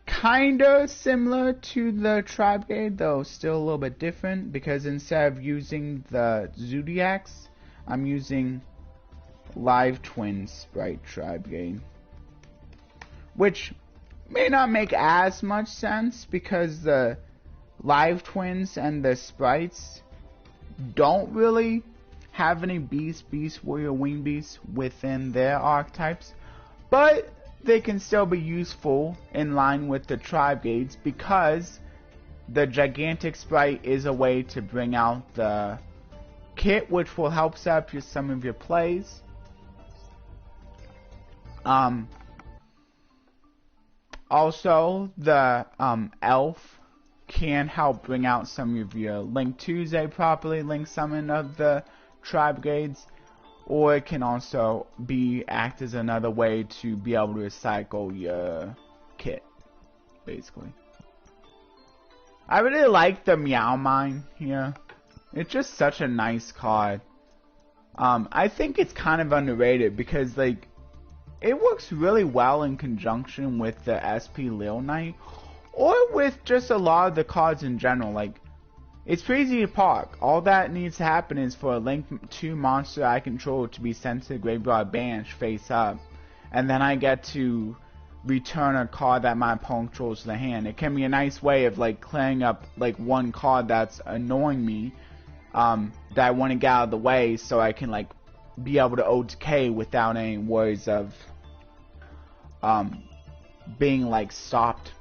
kinda similar to the Tri-Brigade, though still a little bit different, because instead of using the Zodiacs, I'm using Live Twin Spright Tri-Brigade, which may not make as much sense because the Live Twins and the Sprites don't really have any Beast, Warrior, Wing Beast within their archetypes, but they can still be useful in line with the Tri-Brigades because the Gigantic Sprite is a way to bring out the kit, which will help set up some of your plays. Also, the Elf can help bring out some of your Link Tuesday properly Link Summon of the Tri-Brigades, or it can also act as another way to be able to recycle your kit, basically. I really like the Meow Mine here. It's just such a nice card. I think it's kind of underrated because, like, it works really well in conjunction with the SP Lil Knight, or with just a lot of the cards in general. Like, it's pretty easy to park. All that needs to happen is for a Link 2 monster I control to be sent to the Graveyard Bench face up, and then I get to return a card that my opponent controls to the hand. It can be a nice way of like clearing up like one card that's annoying me, that I want to get out of the way, so I can like be able to OTK without any worries of being like stopped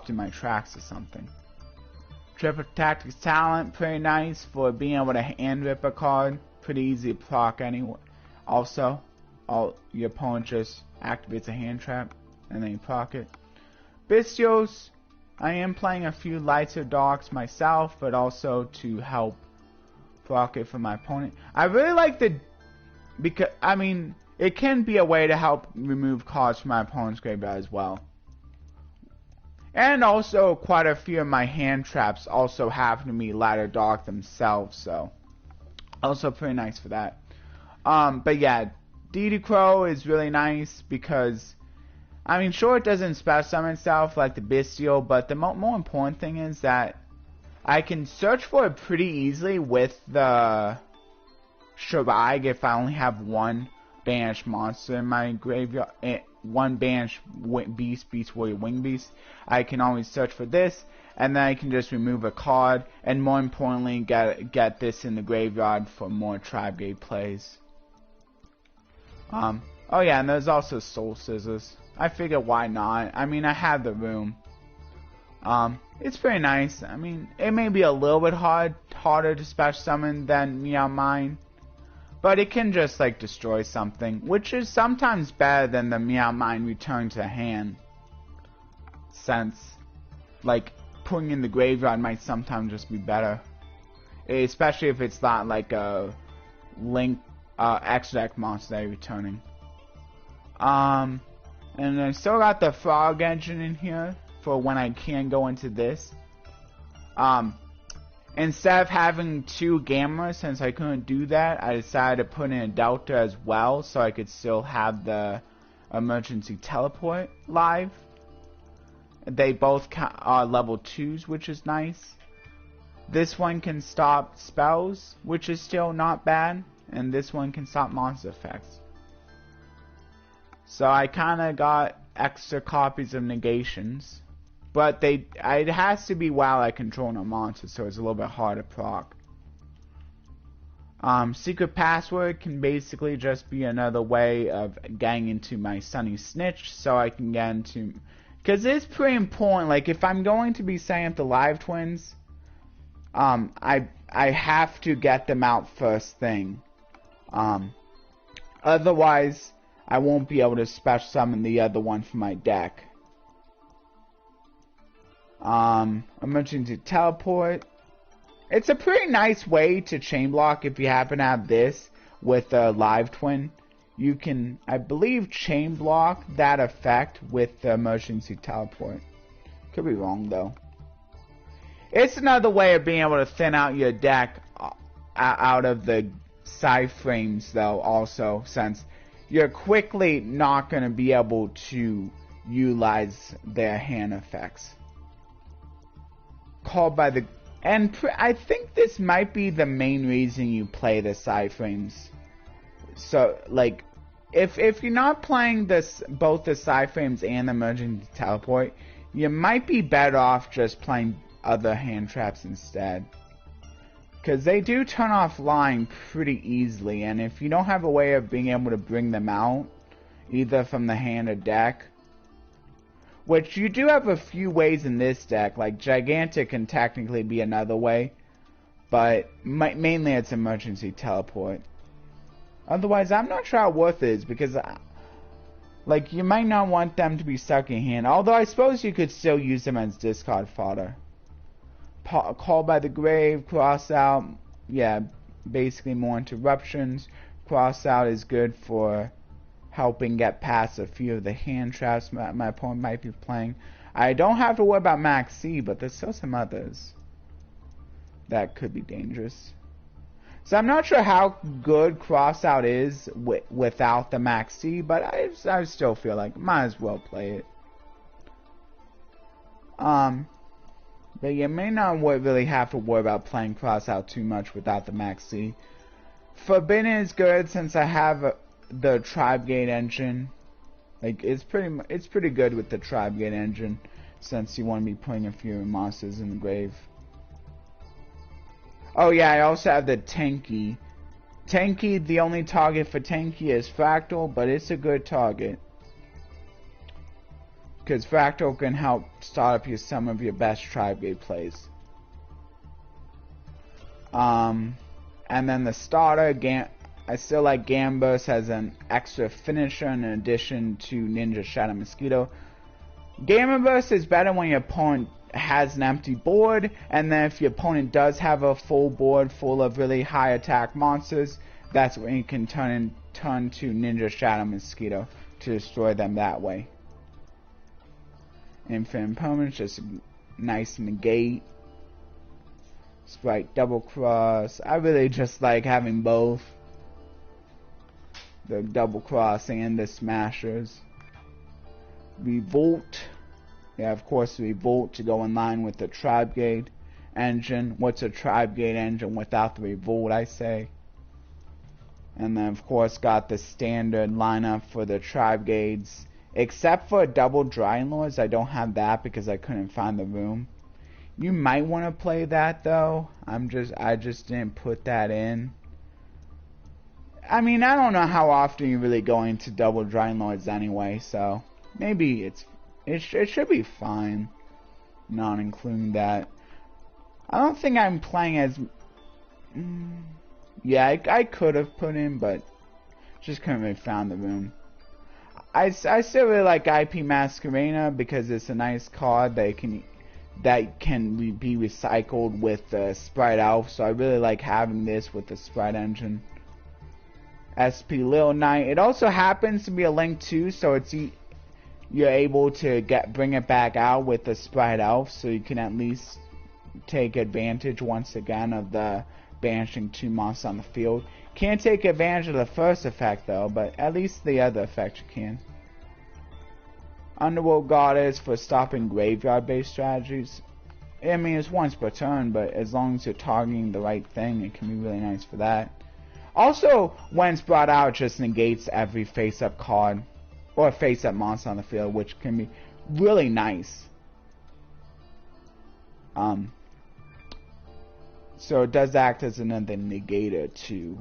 in my tracks or something. Triple Tactics Talent, pretty nice for being able to hand rip a card. Pretty easy to proc anyway. Also, your opponent just activates a hand trap and then you proc it. Bestios, I am playing a few lighter darks myself, but also to help proc it for my opponent. I really like because I mean it can be a way to help remove cards from my opponent's graveyard as well. And also, quite a few of my hand traps also happen to be lighter dark themselves, so also pretty nice for that. But yeah, DD Crow is really nice because, I mean, sure it doesn't special summon itself like the Bestial, but the more important thing is that I can search for it pretty easily with the Shrag if I only have one banished monster in my graveyard. One banished beast warrior wing beast. I can always search for this, and then I can just remove a card, and more importantly get this in the graveyard for more Tri-Brigade plays. Oh yeah, and there's also Soul Scissors. I figured why not. I mean, I have the room. It's pretty nice. I mean, it may be a little bit harder to special summon than Meow Mine, but it can just like destroy something, which is sometimes better than the Meow Mine return to hand. Since like putting in the graveyard might sometimes just be better, especially if it's not like a link extra deck monster that you're returning. And I still got the Frog Engine in here for when I can go into this. Instead of having 2 Gammas, since I couldn't do that, I decided to put in a Delta as well, so I could still have the Emergency Teleport live. They both are level 2s, which is nice. This one can stop spells, which is still not bad, and this one can stop monster effects. So I kinda got extra copies of negations. But it has to be while I control a monster, so it's a little bit harder to proc. Secret Password can basically just be another way of getting into my Sunny Snitch, so I can get into, because it's pretty important. Like if I'm going to be setting up the live twins, I have to get them out first thing. Otherwise, I won't be able to special summon the other one from my deck. Emergency Teleport. It's a pretty nice way to chain block if you happen to have this with a live twin. You can, I believe, chain block that effect with the Emergency Teleport. Could be wrong though. It's another way of being able to thin out your deck out of the side frames though also, since you're quickly not going to be able to utilize their hand effects. Called by the, and I think this might be the main reason you play the side frames. So like if you're not playing both the side frames and the Emergency Teleport, you might be better off just playing other hand traps instead, because they do turn offline pretty easily, and if you don't have a way of being able to bring them out either from the hand or deck, which you do have a few ways in this deck, like Gigantic can technically be another way, but mainly it's Emergency Teleport. Otherwise, I'm not sure how worth it is, because like you might not want them to be stuck in hand, although I suppose you could still use them as discard fodder. Call by the Grave, Cross Out, yeah, basically more interruptions. Cross Out is good for helping get past a few of the hand traps my opponent might be playing. I don't have to worry about Max C, but there's still some others that could be dangerous. So I'm not sure how good Cross Out is without the Max C, but I still feel like might as well play it. But you may not really have to worry about playing Cross Out too much without the Max C. Forbidden is good since I have the Tri-Brigade engine. Like, it's pretty good with the Tri-Brigade engine, since you want to be putting a few monsters in the grave. Oh yeah, I also have the Tanky. Tanky, the only target for Tanky is Fractal, but it's a good target. Because Fractal can help start up some of your best Tri-Brigade plays. And then the starter, I still like Gambus as an extra finisher in addition to Ninja Shadow Mosquito. Gambus is better when your opponent has an empty board, and then if your opponent does have a full board full of really high attack monsters, that's when you can turn to Ninja Shadow Mosquito to destroy them that way. Infinite Impermanence, just a nice negate. Spright Double Cross. I really just like having both. The Double Cross and the Smashers. Revolt. Yeah, of course, Revolt to go in line with the Tri-Brigade engine. What's a Tri-Brigade engine without the Revolt, I say? And then, of course, got the standard lineup for the Tri-Brigades. Except for Double Drying Lords, I don't have that because I couldn't find the room. You might want to play that though. I just didn't put that in. I mean, I don't know how often you're really going to Double Drying Lords anyway, so maybe it should be fine not including that. I don't think I'm playing as yeah, I could have put in, but just couldn't really find the room. I still really like IP Masquerena because it's a nice card that can be recycled with the Spright Elf, so I really like having this with the Spright engine. SP Lil Knight. It also happens to be a link too, so you're able to bring it back out with the Spright Elf, so you can at least take advantage once again of the banishing 2 monsters on the field. Can't take advantage of the first effect though, but at least the other effect you can. Underworld Goddess for stopping graveyard-based strategies. I mean, it's once per turn, but as long as you're targeting the right thing, it can be really nice for that. Also, when it's brought out, it just negates every face-up card or face-up monster on the field, which can be really nice. So it does act as another negator too.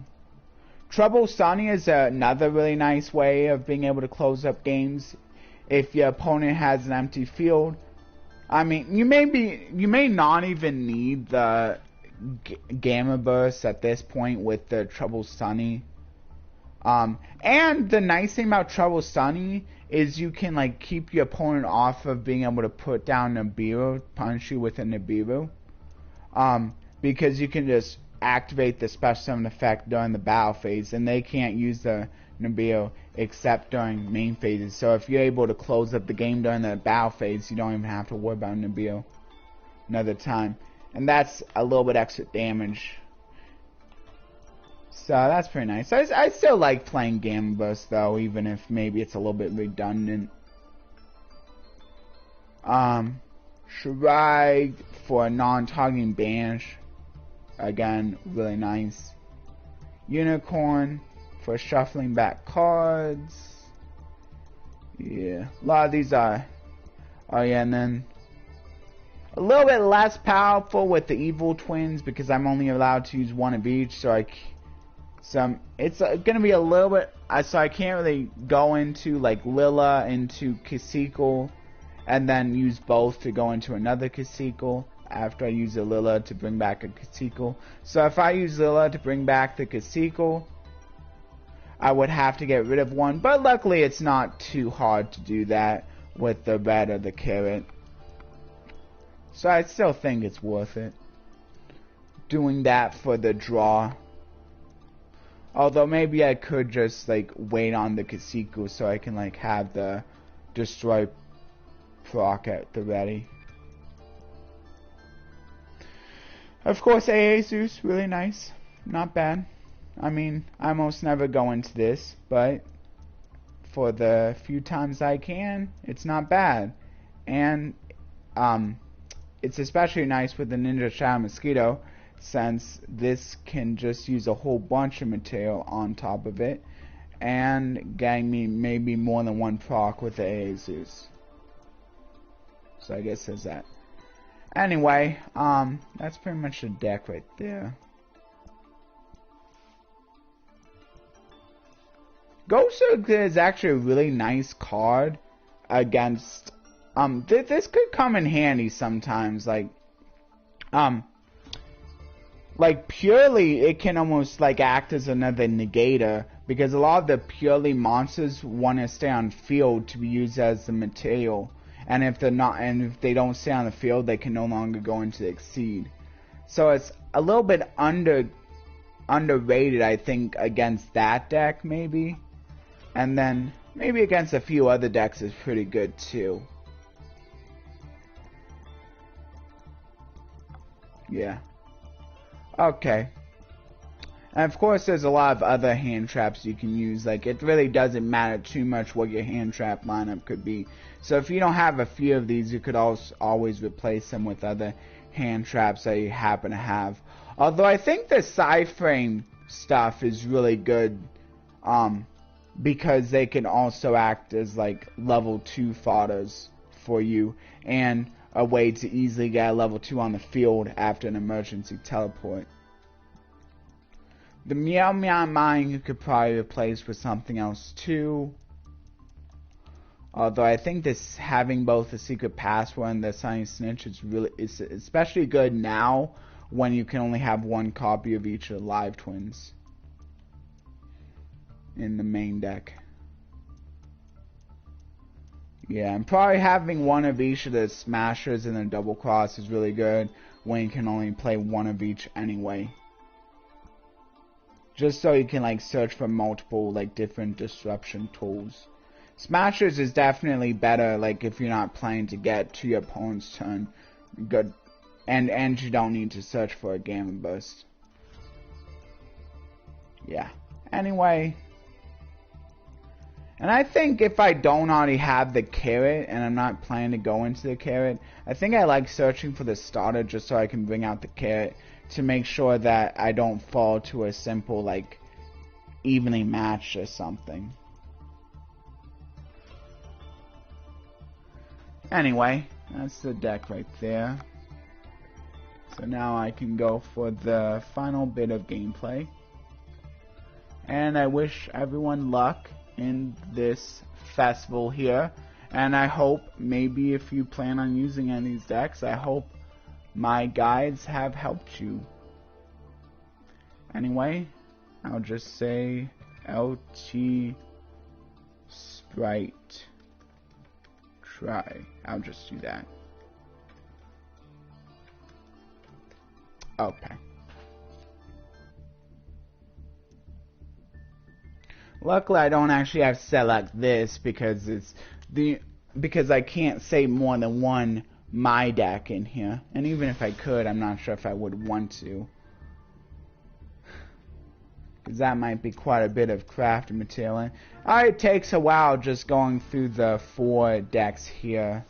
Trouble Sunny is another really nice way of being able to close up games if your opponent has an empty field. I mean, you may not even need the Gamma Burst at this point with the Trouble Sunny. And the nice thing about Trouble Sunny is you can like keep your opponent off of being able to put down Nibiru, punish you with a Nibiru. Because you can just activate the special summon effect during the battle phase, and they can't use the Nibiru except during main phases. So if you're able to close up the game during the battle phase, you don't even have to worry about Nibiru another time. And that's a little bit extra damage. So that's pretty nice. I still like playing Gamma Burst though, even if maybe it's a little bit redundant. Shrike for a non-targeting banish. Again, really nice. Unicorn for shuffling back cards. Yeah, a lot of these are. Oh yeah, and then a little bit less powerful with the Evil Twins because I'm only allowed to use one of each. So it's gonna be a little bit. So I can't really go into like Lila into Cacique, and then use both to go into another Cacique. After I use a Lila to bring back a Cacique. So if I use Lila to bring back the Cacique, I would have to get rid of one, but luckily it's not too hard to do that with the red or the carrot. So I still think it's worth it doing that for the draw. Although maybe I could just like wait on the Cacique so I can like have the destroy proc at the ready. Of course, AA Zeus, really nice. Not bad. I mean, I almost never go into this, but for the few times I can, it's not bad. And it's especially nice with the Ninja Shadow Mosquito, since this can just use a whole bunch of material on top of it. and getting me maybe more than one proc with the Azus. So I guess there's that. Anyway, that's pretty much the deck right there. Goosebump is actually a really nice card against, this could come in handy sometimes, like purely it can almost like act as another negator, because a lot of the purely monsters want to stay on field to be used as the material, and if they're not, and if they don't stay on the field, they can no longer go into the Exceed. So it's a little bit underrated, I think, against that deck maybe. And then, maybe against a few other decks is pretty good too. Yeah. Okay. And of course, there's a lot of other hand traps you can use. Like, it really doesn't matter too much what your hand trap lineup could be. So if you don't have a few of these, you could also always replace them with other hand traps that you happen to have. Although I think the Psy-Frame stuff is really good. Because they can also act as like level 2 fodders for you, and a way to easily get a level 2 on the field after an emergency teleport. The Meow Meow Mine you could probably replace with something else too. Although I think this having both the Secret Password and the Sunny Snitch is especially good now when you can only have one copy of each of the Live Twins in the main deck. Yeah, and probably having one of each of the Smashers and the Double Cross is really good when you can only play one of each anyway. Just so you can like search for multiple like different disruption tools. Smashers is definitely better like if you're not playing to get to your opponent's turn. Good. And you don't need to search for a Gamma Burst. Yeah. Anyway. And I think if I don't already have the carrot, and I'm not planning to go into the carrot, I think I like searching for the starter just so I can bring out the carrot to make sure that I don't fall to a simple, like, evenly matched or something. Anyway, that's the deck right there. So now I can go for the final bit of gameplay. And I wish everyone luck in this festival here, and I hope maybe if you plan on using any of these decks, I hope my guides have helped you. Anyway, I'll just say LT Spright try. I'll just do that. Okay. Luckily, I don't actually have to select this because because I can't say more than one my deck in here. And even if I could, I'm not sure if I would want to. Because that might be quite a bit of crafting material. It takes a while just going through the 4 decks here.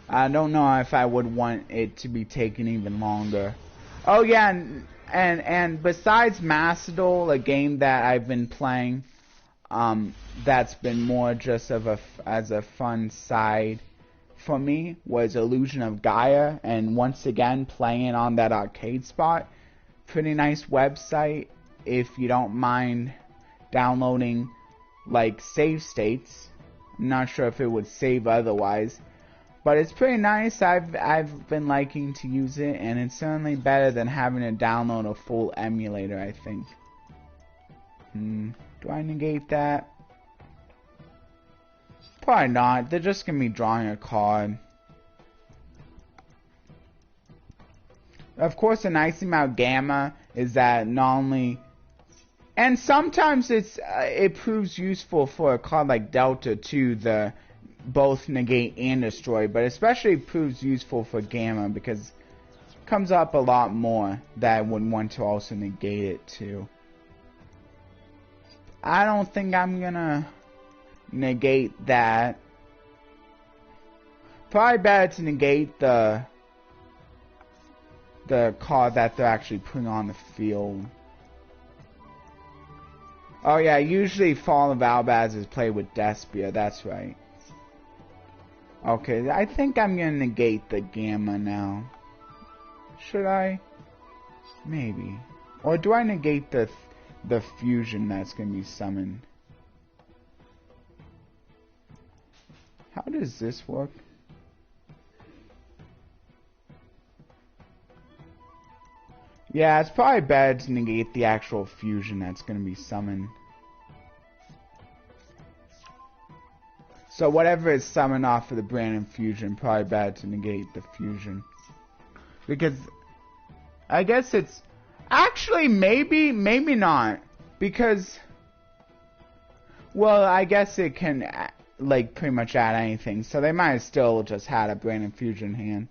I don't know if I would want it to be taking even longer. Oh yeah, and besides Macedol, a game that I've been playing, that's been more just as a fun side for me, was Illusion of Gaia, and once again playing it on that arcade spot. Pretty nice website if you don't mind downloading like save states. I'm not sure if it would save otherwise, but it's pretty nice. I've been liking to use it, and it's certainly better than having to download a full emulator, I think. Do I negate that? Probably not. They're just gonna be drawing a card. Of course, the nice thing about Gamma is that not only, and sometimes it proves useful for a card like Delta too, the both negate and destroy, but especially proves useful for Gamma because it comes up a lot more that I would want to also negate it too. I don't think I'm gonna negate that. Probably better to negate the card that they're actually putting on the field. Oh yeah, usually Fall of Albaz is played with Despia, that's right. Okay, I think I'm gonna negate the Gamma now. Should I? Maybe. Or do I negate the fusion that's gonna be summoned? How does this work? Yeah, it's probably better to negate the actual fusion that's gonna be summoned. So whatever is summoned off of the Brandon fusion, probably better to negate the fusion. Because I guess it's actually maybe not, because well, I guess it can like pretty much add anything, so they might have still just had a Brandon fusion hand.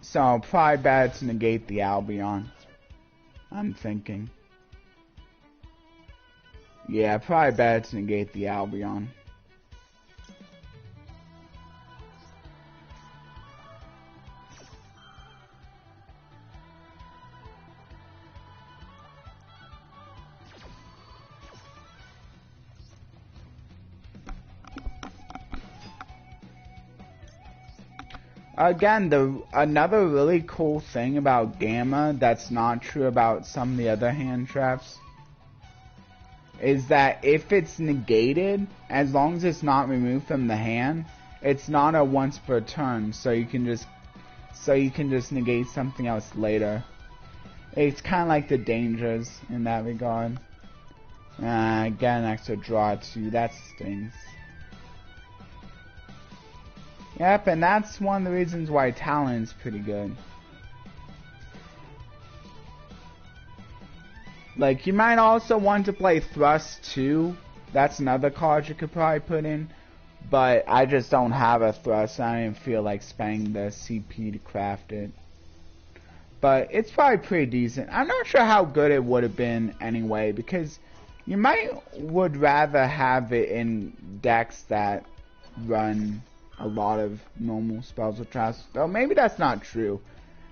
So probably better to negate the Albion, I'm thinking. Yeah, probably better to negate the Albion. Again, another really cool thing about Gamma that's not true about some of the other hand traps is that if it's negated, as long as it's not removed from the hand, it's not a once per turn, so you can just negate something else later. It's kind of like the dangers in that regard. Get an extra draw too, that stings. Yep, and that's one of the reasons why Talon is pretty good. Like, you might also want to play Thrust too. That's another card you could probably put in. But I just don't have a Thrust. I didn't feel like spending the CP to craft it. But it's probably pretty decent. I'm not sure how good it would have been anyway, because you would rather have it in decks that run a lot of normal spells with traps. Though maybe that's not true.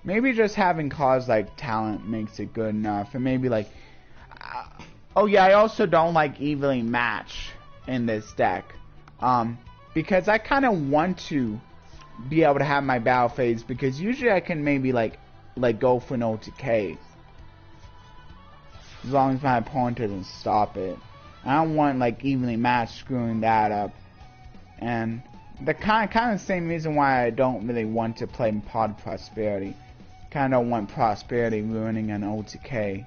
Maybe just having cards like Talent makes it good enough. And maybe like... oh yeah, I also don't like evenly match in this deck. Because I kind of want to be able to have my battle phase, because usually I can maybe like go for an OTK. As long as my opponent doesn't stop it. I don't want like evenly match screwing that up. And the kind of same reason why I don't really want to play Pod Prosperity. Kind of don't want Prosperity ruining an OTK.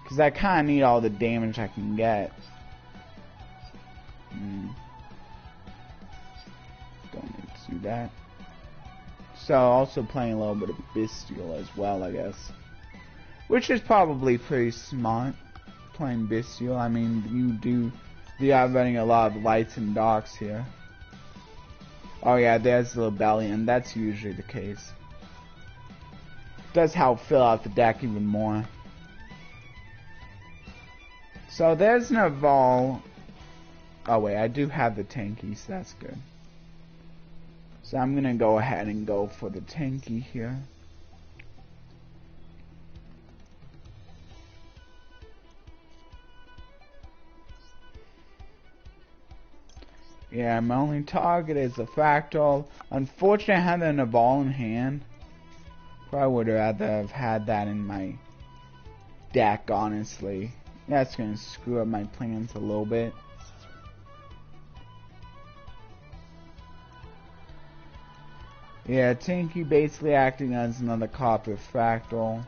Because I kind of need all the damage I can get. Don't need to do that. So also playing a little bit of Bestial as well, I guess. Which is probably pretty smart. Playing Bestial. I mean, you are running a lot of lights and darks here. Oh yeah, there's the Rebellion. That's usually the case. Does help fill out the deck even more. So there's an Evolve. Oh wait, I do have the Tanky, so that's good. So I'm gonna go ahead and go for the Tanky here. Yeah, my only target is the Fractal. Unfortunately, I had an Evolve in hand. Probably would rather have had that in my deck, honestly. That's gonna screw up my plans a little bit. Yeah, Tanky basically acting as another copy of Fractal.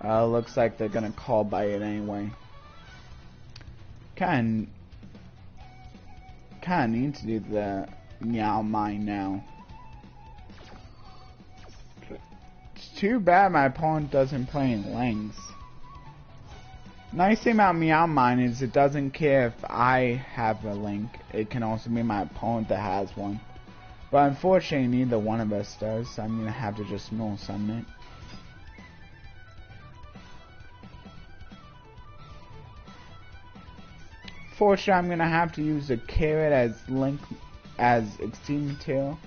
Looks like they're gonna call by it anyway. Kinda need to do the Meow Mine now. It's too bad my opponent doesn't play in lengths. Nice thing about Meow Mine is it doesn't care if I have a link. It can also be my opponent that has one. But unfortunately neither one of us does, so I'm gonna have to just null summon it. Fortunately, I'm gonna have to use a carrot as extreme material.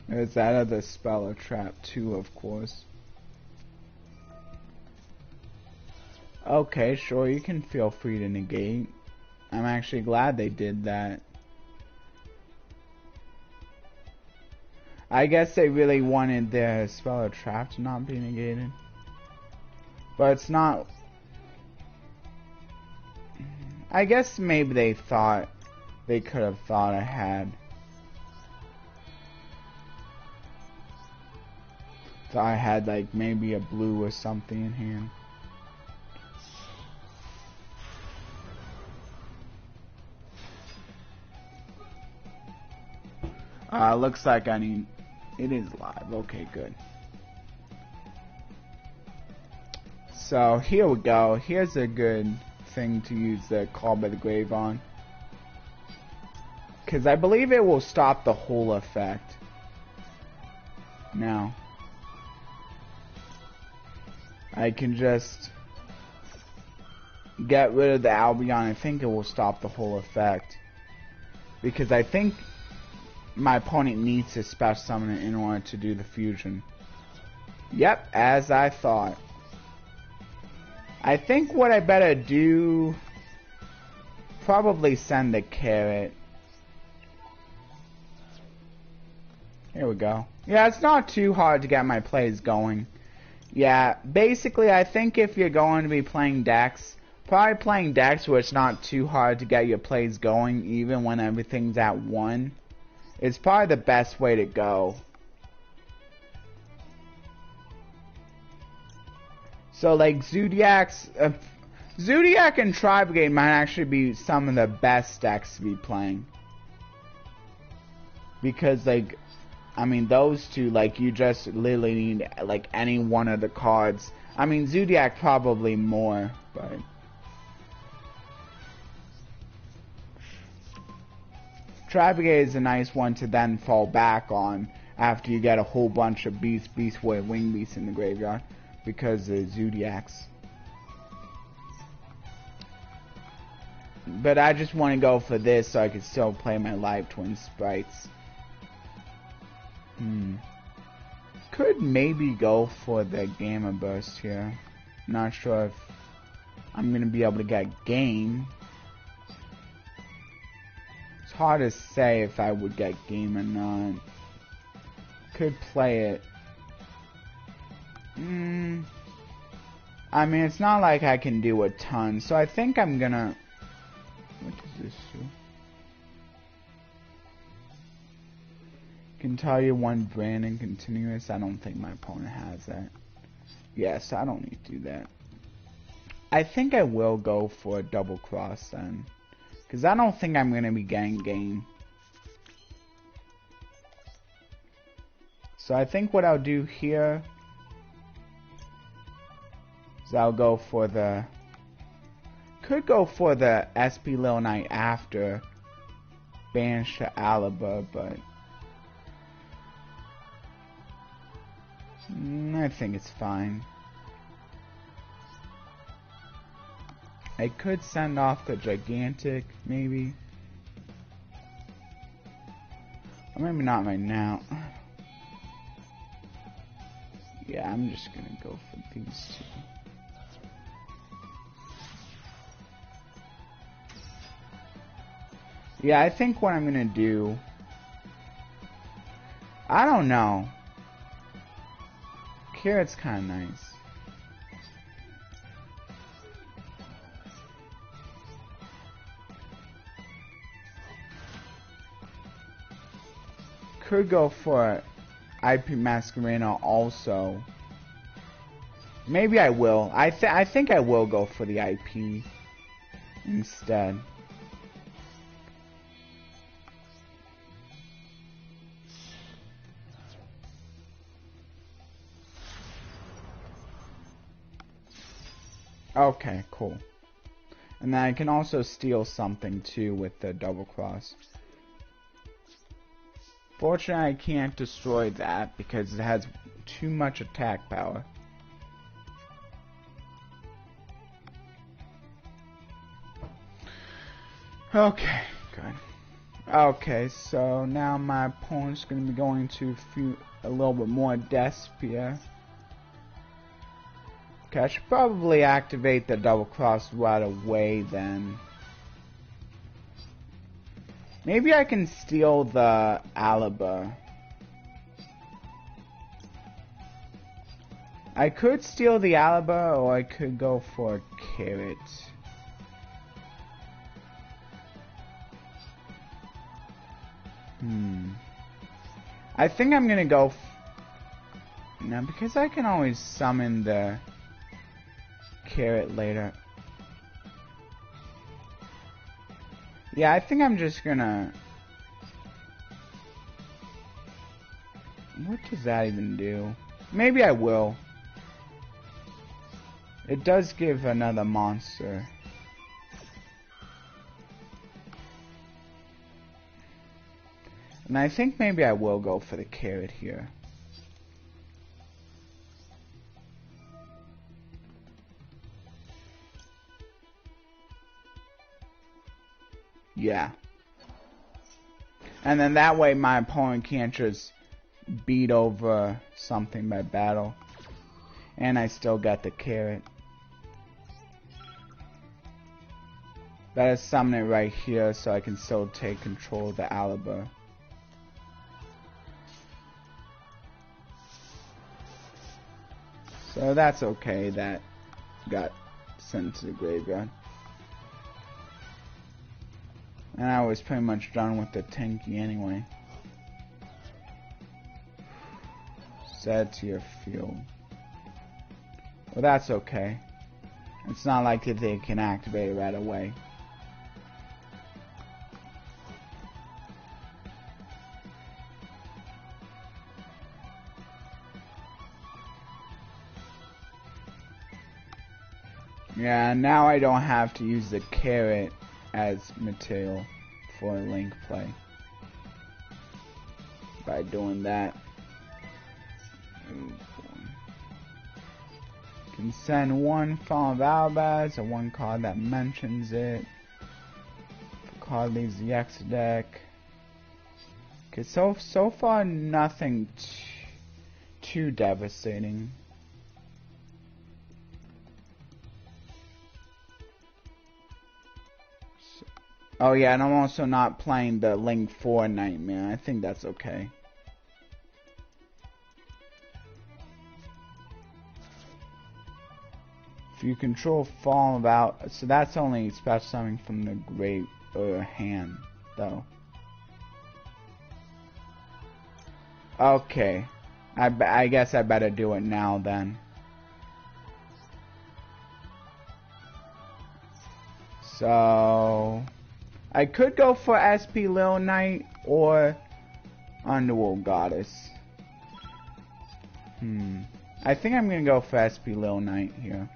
There's that other spell or trap too, of course. Okay, sure, you can feel free to negate. I'm actually glad they did that. I guess they really wanted their spell or trap to not be negated. But it's not... I guess maybe they thought they could have thought ahead. Thought I had like maybe a blue or something in hand. Looks like I need... It is live. Okay, good. So here we go. Here's a good thing to use the Call by the Grave on. Because I believe it will stop the whole effect. Now, I can just get rid of the Albion. I think it will stop the whole effect. Because I think my opponent needs to special summon it in order to do the fusion. Yep, as I thought. I think what I better do... Probably send the carrot. Here we go. Yeah, it's not too hard to get my plays going. Yeah, basically I think if you're going to be playing decks, probably playing decks where it's not too hard to get your plays going, even when everything's at 1, is probably the best way to go. So like Zodiac and Tri-Brigade might actually be some of the best decks to be playing. Because like, I mean those two, like you just literally need like any one of the cards. I mean Zodiac probably more, but... Tri-Brigade is a nice one to then fall back on after you get a whole bunch of Beast Warrior, Wing Beasts in the graveyard. Because of Zodiacs. But I just want to go for this so I can still play my live twin sprites. Could maybe go for the Gamma Burst here. Not sure if I'm going to be able to get game. It's hard to say if I would get game or not. Could play it. I mean, it's not like I can do a ton, so I think I'm gonna... What does this do? Can tell you one brand and continuous. I don't think my opponent has that. Yes, I don't need to do that. I think I will go for a double cross then. Because I don't think I'm gonna be getting game. So I think what I'll do here... I'll go for the... Could go for the SP Lil Knight after Banish to Alaba, but... I think it's fine. I could send off the Gigantic, maybe. Or maybe not right now. Yeah, I'm just gonna go for these two. Yeah, I think what I'm gonna do... I don't know. Carrot's kinda nice. Could go for IP Masquerena also. Maybe I will. I think I will go for the IP instead. Okay, cool. And then I can also steal something too with the double cross. Fortunately, I can't destroy that because it has too much attack power. Okay, Good. Okay, so now my opponent's going to be going to a little bit more Despia. Okay, I should probably activate the double cross right away then. Maybe I can steal the Alaba. I could steal the Alaba, or I could go for a carrot. I think I'm gonna go. No, because I can always summon the carrot later. Yeah, I think I'm just gonna. What does that even do? Maybe I will. It does give another monster. And I think maybe I will go for the carrot here. Yeah. And then that way my opponent can't just beat over something by battle. And I still got the carrot. Better summon it right here so I can still take control of the Alaba. So that's okay, that got sent to the graveyard. And I was pretty much done with the Tinky anyway. Set to your field. Well, that's okay. It's not like that they can activate it right away. Yeah, now I don't have to use the carrot as material for link play. By doing that. Can send one Fall of Albaz or one card that mentions it. If a card leaves the X deck. Okay, so far nothing too devastating. Oh yeah, and I'm also not playing the Link 4 Nightmare. I think that's okay. If you control Fall About, so that's only special summon from the great hand, though. Okay, I guess I better do it now then. So I could go for SP Lil Knight or Underworld Goddess. I think I'm gonna go for SP Lil Knight here.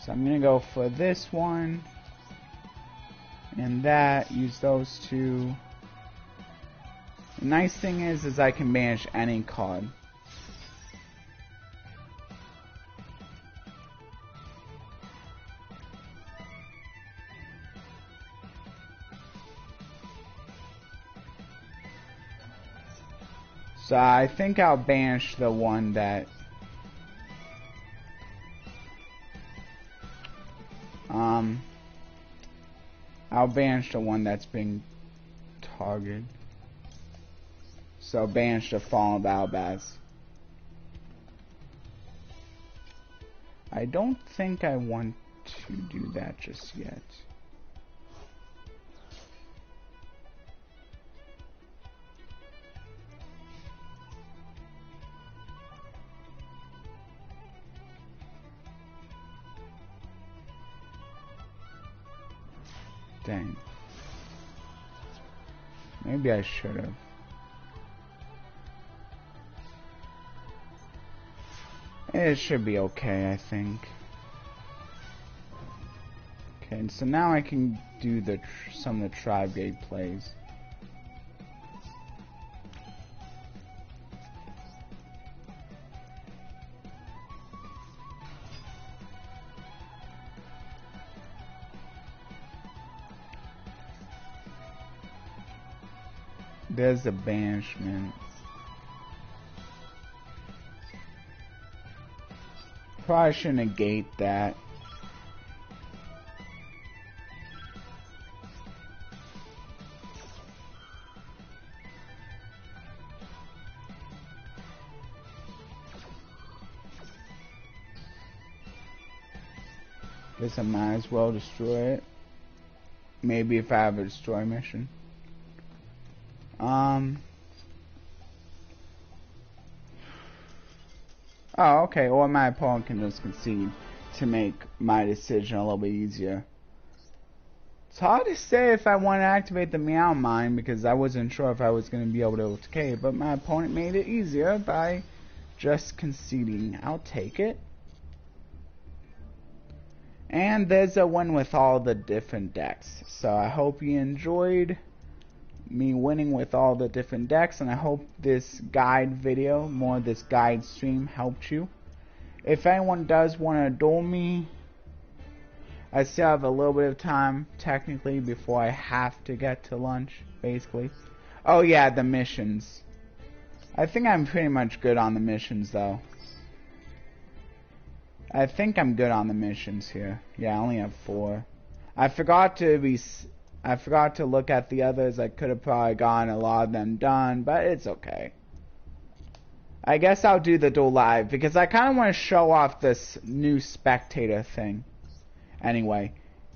So I'm gonna go for this one and that. Use those two. The nice thing is I can banish any card. So I think I'll banish the one that I'll banish the one that's being targeted. So banish the Fallen Balbaz. I don't think I want to do that just yet. Dang. Maybe I should have. It should be okay, I think. Okay, so now I can do some of the Tri-Brigade plays. There's a banishment. Probably should negate that. Guess I might as well destroy it. Maybe if I have a destroy mission. Oh, okay. Or my opponent can just concede to make my decision a little bit easier. It's hard to say if I want to activate the Meow Mine because I wasn't sure if I was going to be able to decay, but my opponent made it easier by just conceding. I'll take it. And there's a win with all the different decks. So I hope you enjoyed me winning with all the different decks, and I hope this guide video, more of this guide stream, helped you. If anyone does want to duel me, I still have a little bit of time technically before I have to get to lunch, basically. Oh yeah, the missions. I think I'm pretty much good on the missions though. I think I'm good on the missions here. Yeah, I only have 4. I forgot to look at the others. I could have probably gotten a lot of them done, but it's okay. I guess I'll do the duel live because I kind of want to show off this new spectator thing. Anyway,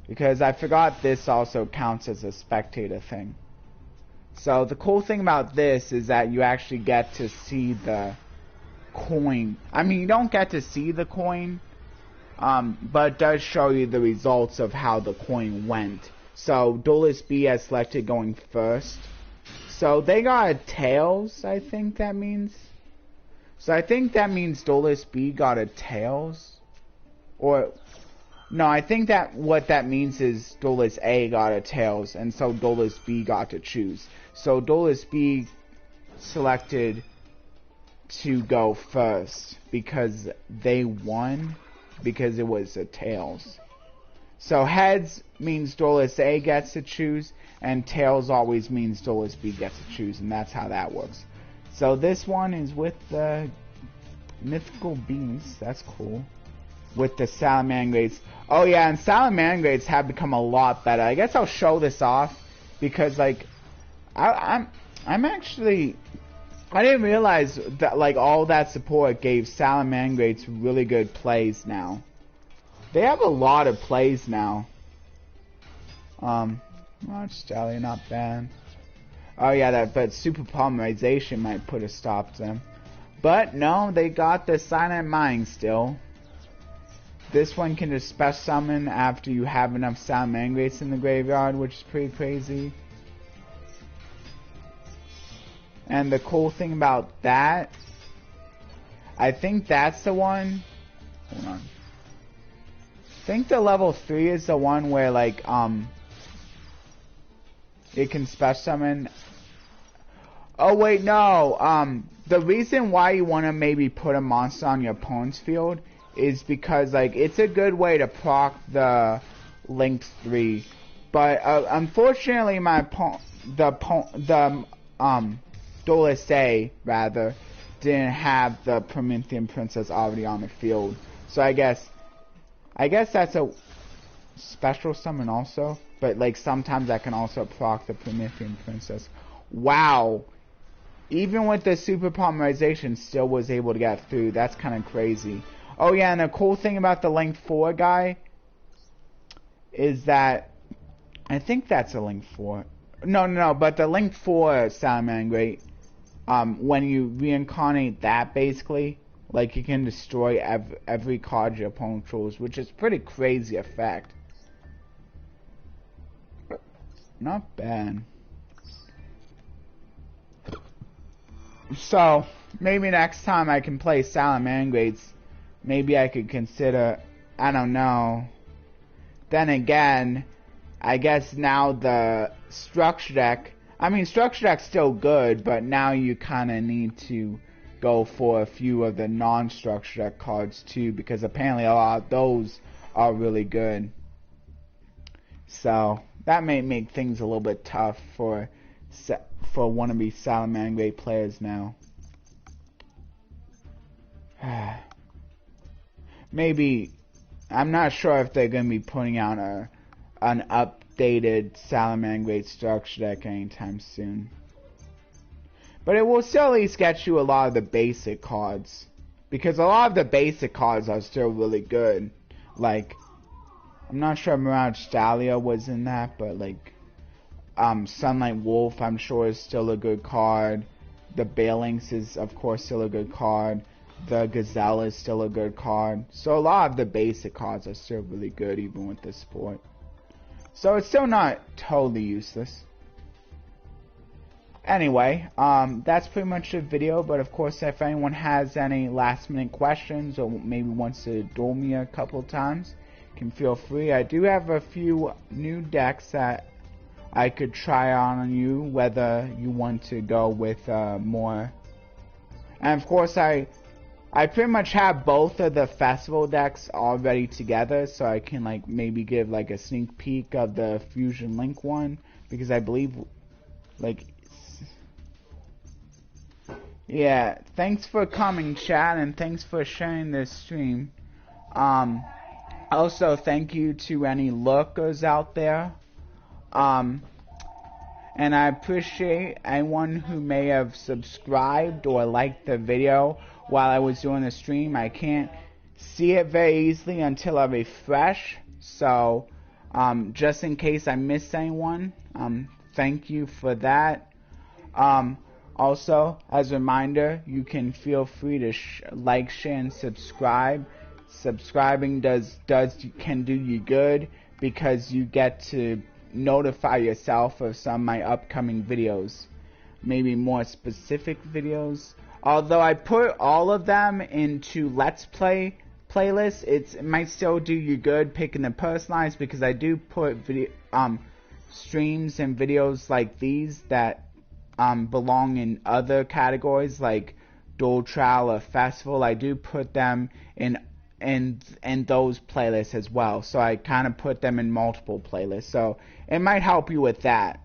because I forgot this also counts as a spectator thing. So the cool thing about this is that you actually get to see the coin. I mean, you don't get to see the coin, but it does show you the results of how the coin went. So Duelist B has selected going first. So they got a tails, I think that means. So I think that means Duelist B got a tails. Or no, I think that what that means is Duelist A got a tails, and so Duelist B got to choose. So Duelist B selected to go first because they won because it was a tails. So heads means Duelist A gets to choose, and tails always means Duelist B gets to choose, and that's how that works. So this one is with the mythical beast. That's cool. With the Salamangreats. Oh yeah, and Salamangreats have become a lot better. I guess I'll show this off because like I'm actually, I didn't realize that like all that support gave Salamangreats really good plays now. They have a lot of plays now. Watch Jelly, not bad. Oh yeah, but super polymerization might put a stop to them. But no, they got the Silent Mind still. This one can just special summon after you have enough Salamangreats in the graveyard, which is pretty crazy. And the cool thing about that, I think that's the one. Hold on. I think the level 3 is the one where like it can special summon. Oh wait, no. The reason why you want to maybe put a monster on your opponent's field is because like it's a good way to proc the Link 3. But unfortunately my Duelist A rather didn't have the Promethean Princess already on the field. So I guess that's a special summon also, but like sometimes I can also proc the Promethean Princess. Wow. Even with the super polymerization still was able to get through. That's kind of crazy. Oh yeah, and the cool thing about the Link 4 guy is that I think that's a Link 4. No, but the Link 4 Salamangreat, when you reincarnate that basically, like you can destroy every card your opponent controls, which is pretty crazy effect. Not bad. So, maybe next time I can play Salamangreats, maybe I could consider, I don't know. Then again, I guess now the structure deck, I mean structure deck's still good, but now you kind of need to go for a few of the non-structure deck cards too, because apparently a lot of those are really good. So, that may make things a little bit tough for for wannabe Salamangreat players now. Maybe, I'm not sure if they're going to be putting out an updated Salamangreat structure deck anytime soon. But it will still at least get you a lot of the basic cards. Because a lot of the basic cards are still really good. Like, I'm not sure Mirage Dahlia was in that, but like, Sunlight Wolf I'm sure is still a good card. The Balinx is of course still a good card. The Gazelle is still a good card. So a lot of the basic cards are still really good even with this support. So it's still not totally useless. Anyway, that's pretty much the video, but of course if anyone has any last minute questions or maybe wants to duel me a couple of times, you can feel free. I do have a few new decks that I could try on you, whether you want to go with more. And of course I pretty much have both of the festival decks already together, so I can like maybe give like a sneak peek of the Fusion Link one, because I believe like, yeah, thanks for coming, chat, and thanks for sharing this stream. Also, thank you to any lurkers out there. And I appreciate anyone who may have subscribed or liked the video while I was doing the stream. I can't see it very easily until I refresh. So, just in case I missed anyone, thank you for that. Also, as a reminder, you can feel free to like, share, and subscribe. Subscribing can do you good because you get to notify yourself of some of my upcoming videos, maybe more specific videos. Although I put all of them into Let's Play playlists, it might still do you good picking the personalized, because I do put streams and videos like these that belong in other categories like Duel Trial or Festival. I do put them in those playlists as well, so I kind of put them in multiple playlists, so it might help you with that.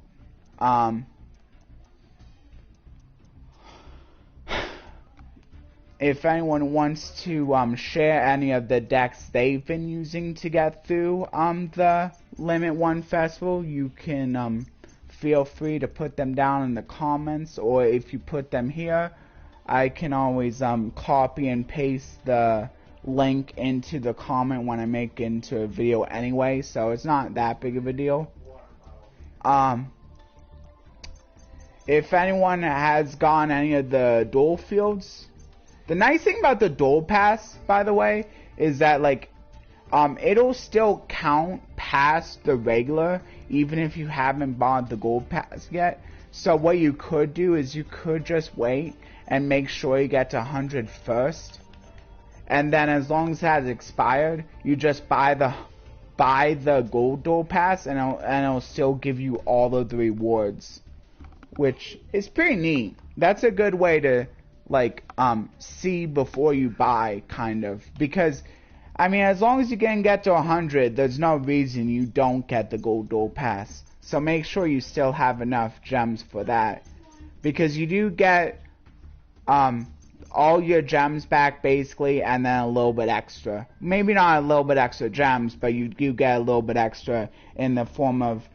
If anyone wants to share any of the decks they've been using to get through the Limit 1 Festival, you can feel free to put them down in the comments, or if you put them here, I can always copy and paste the link into the comment when I make it into a video anyway, so it's not that big of a deal. If anyone has gotten any of the duel fields, the nice thing about the duel pass, by the way, is that like it'll still count past the regular even if you haven't bought the gold pass yet. So what you could do is you could just wait and make sure you get to 100 first, and then as long as it has expired, you just buy the gold duel pass, and it'll still give you all of the rewards, which is pretty neat. That's a good way to like see before you buy, kind of, because I mean, as long as you can get to 100, there's no reason you don't get the gold duel pass. So make sure you still have enough gems for that, because you do get all your gems back basically, and then a little bit extra. Maybe not a little bit extra gems, but you do get a little bit extra in the form of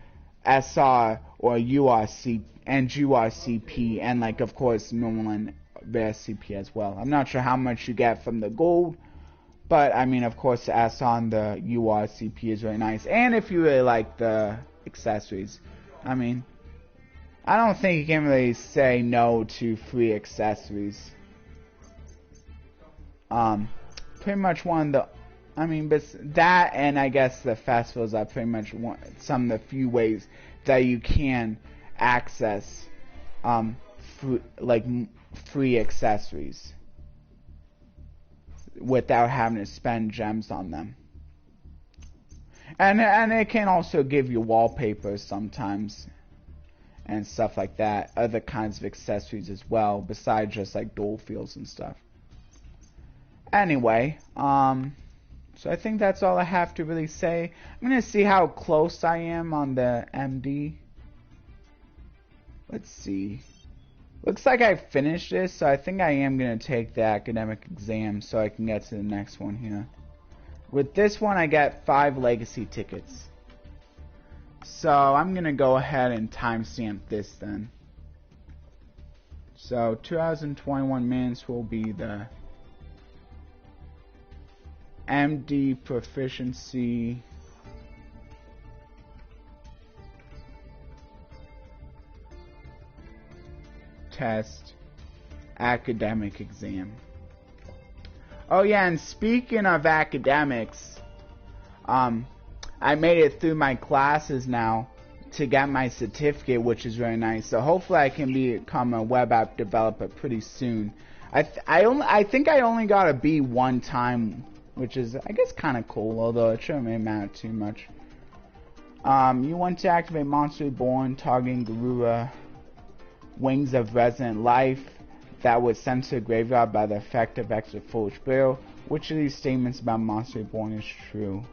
SR or URC and URCP, and like of course normal and rare CP as well. I'm not sure how much you get from the gold, but I mean, of course, as on the URCP is really nice. And if you really like the accessories, I mean, I don't think you can really say no to free accessories. Pretty much one of the, I mean, but that and I guess the festivals are pretty much some of the few ways that you can access free accessories without having to spend gems on them. And it can also give you wallpapers sometimes and stuff like that, other kinds of accessories as well, besides just like duel fields and stuff. Anyway, so I think that's all I have to really say. I'm gonna see how close I am on the MD. Let's see. Looks like I finished this, so I think I am going to take the academic exam so I can get to the next one here. With this one, I get 5 legacy tickets. So I'm going to go ahead and timestamp this then. So 2021 minutes will be the MD Proficiency test academic exam. Oh yeah, and speaking of academics, I made it through my classes now to get my certificate, which is very nice. So hopefully I can become a web app developer pretty soon. I think I only got a B one time, which is I guess kind of cool, although it shouldn't really matter too much. You want to activate Monster Reborn, targeting Garura Wings of Resident Life that was sent to the graveyard by the effect of extra foolish burial. Which of these statements about Monster Reborn is true?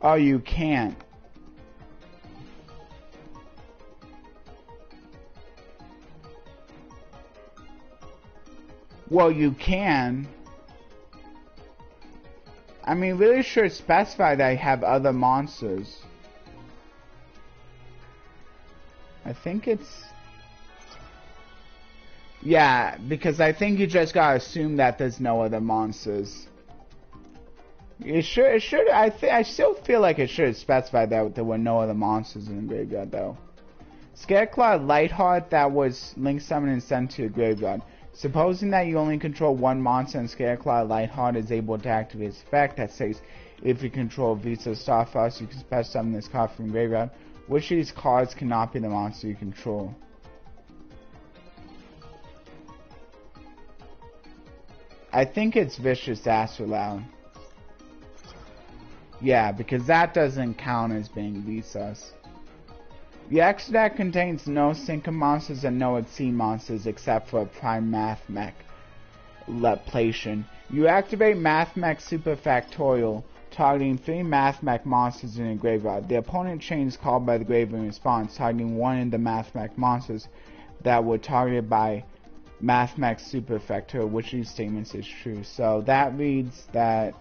Oh, you can't. Well, you can. I mean, really should specify that I have other monsters. I think it's... Yeah, because I think you just gotta assume that there's no other monsters. I still feel like it should specify that there were no other monsters in the graveyard, though. Scareclaw Lightheart that was link summoned and sent to the graveyard. Supposing that you only control one monster and Scareclaw Lightheart is able to activate its effect that says, if you control Visa Starfrost, you can special summon this card from the graveyard. Which of these cards cannot be the monster you control? I think it's Vicious Astrolabe. Yeah, because that doesn't count as being Visas. The extra deck contains no Synchro monsters and no Exceed monsters except for Prime Math Mech Leplation. You activate Math Mech Super Factorial, targeting 3 Math Mech monsters in the graveyard. The opponent chains called by the graveyard in response, targeting one of the Math Mech monsters that were targeted by Math Mech Super Factorial. Which of these statements is true? So that reads that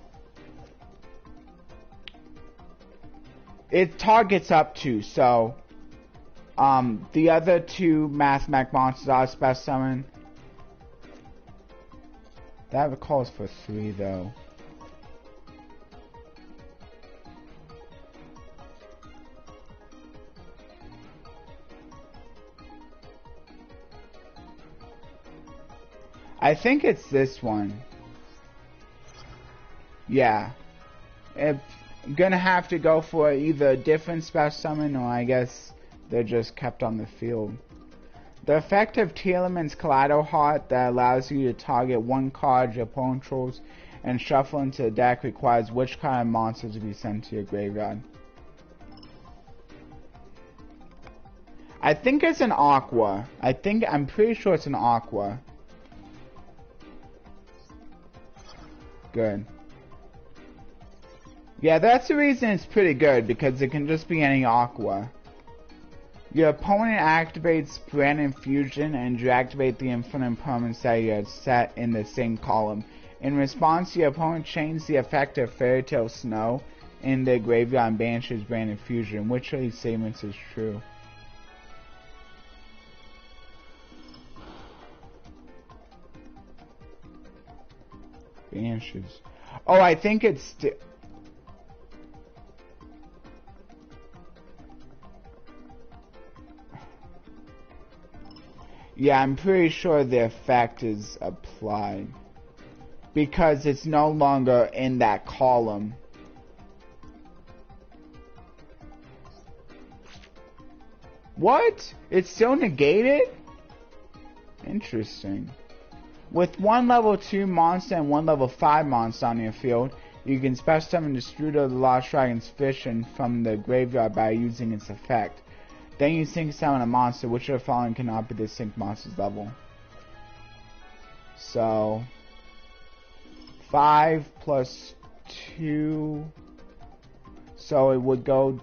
it targets up to, so the other 2 Math Mech monsters are special summon. That calls for 3 though. I think it's this one. Yeah. I'm gonna have to go for either a different special summon or I guess they're just kept on the field. The effect of Tearlaman's Kaleido Heart that allows you to target one card your opponent controls and shuffle into the deck requires which kind of monster to be sent to your graveyard? I think it's an Aqua. I'm pretty sure it's an Aqua. Good. Yeah, that's the reason it's pretty good, because it can just be any Aqua. Your opponent activates Brand Infusion, and you activate the infinite permanents that you had set in the same column. In response, your opponent changes the effect of Fairy Tale Snow in the graveyard and banishes Brand Infusion. Which of these statements is true? Banishes. Oh, I think it's... Yeah, I'm pretty sure the effect is applied. Because it's no longer in that column. What? It's still negated? Interesting. With one level 2 monster and one level 5 monster on your field, you can special summon Destrudo the Lost Dragon's Fission from the graveyard by using its effect. Then you sync summon a monster, which of the following cannot be the sync monster's level. So 5 plus 2, so it would go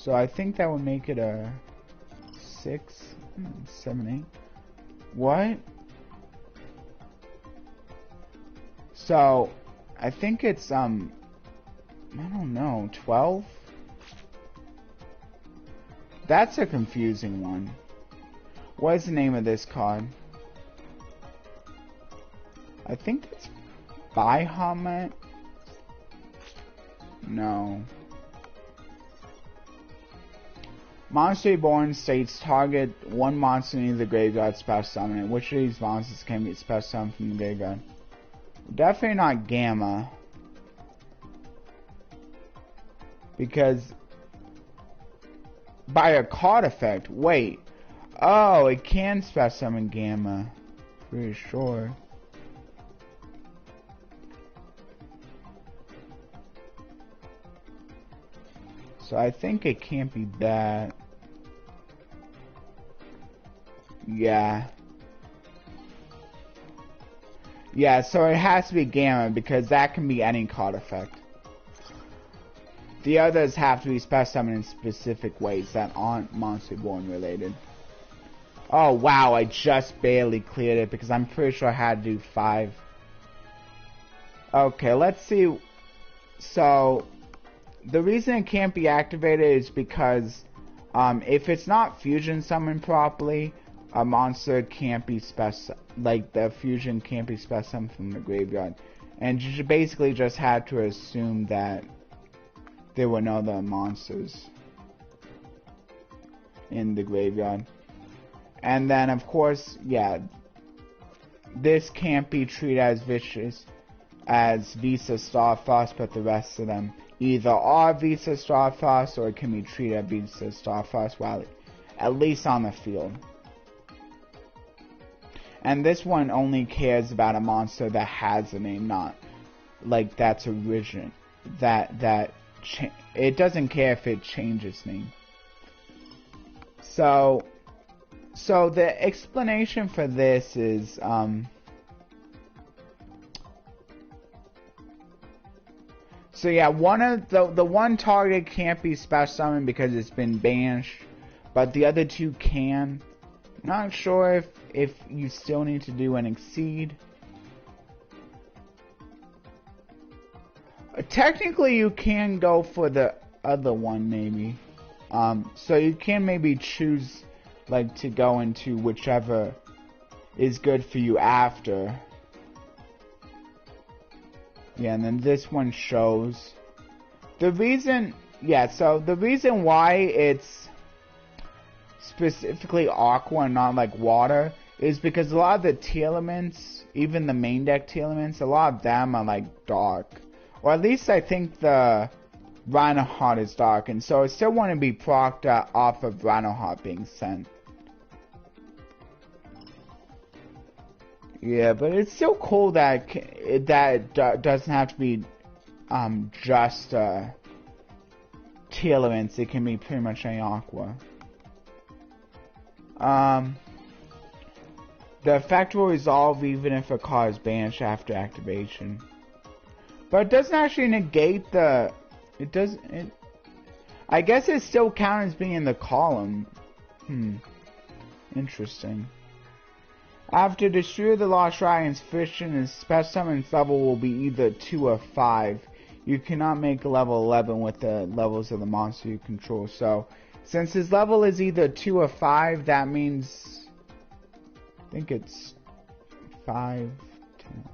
So I think that would make it a 6, 7, 8. What? So I think it's I don't know, 12? That's a confusing one. What is the name of this card? I think it's Bahamut. No. Monster Reborn states target one monster in the graveyard special summon it. Which of these monsters can be special summoned from the graveyard? Definitely not Gamma. Because by a card effect, wait. Oh, it can special summon Gamma. Pretty sure. So I think it can't be that. Yeah. Yeah, so it has to be Gamma because that can be any card effect. The others have to be special summoned in specific ways that aren't Monster Reborn related. Oh wow, I just barely cleared it because I'm pretty sure I had to do 5. Okay, let's see. So the reason it can't be activated is because if it's not fusion summoned properly, a monster can't be like the fusion can't be special summoned from the graveyard. And you basically just had to assume that there were no other monsters in the graveyard. And then of course, yeah, this can't be treated as vicious as Visa Starfrost, but the rest of them either are Visa Starfrost or it can be treated as Visa Starfrost while at least on the field. And this one only cares about a monster that has a name, not like that's origin. It doesn't care if it changes name. So the explanation for this is so yeah, one of the one target can't be special summoned because it's been banished, but the other two can. Not sure if you still need to do an exceed. Technically, you can go for the other one maybe. So you can maybe choose like to go into whichever is good for you after. Yeah, and then this one shows the reason. Yeah, so the reason why it's specifically aqua and not like water is because a lot of the T elements, even the main deck T elements, a lot of them are like dark. Or at least I think the Rhinoheart is dark, and so I still want to be procced off of Rhinoheart being sent. Yeah, but it's still cool that it doesn't have to be just T elements. It can be pretty much any aqua. The effect will resolve even if a card is banished after activation. But it doesn't actually negate the... I guess it still counts as being in the column. Interesting. After Destroy the Lost Dragon's Fission, his special summons level will be either 2 or 5. You cannot make a level 11 with the levels of the monster you control. So, since his level is either 2 or 5, that means... I think it's 5, 10...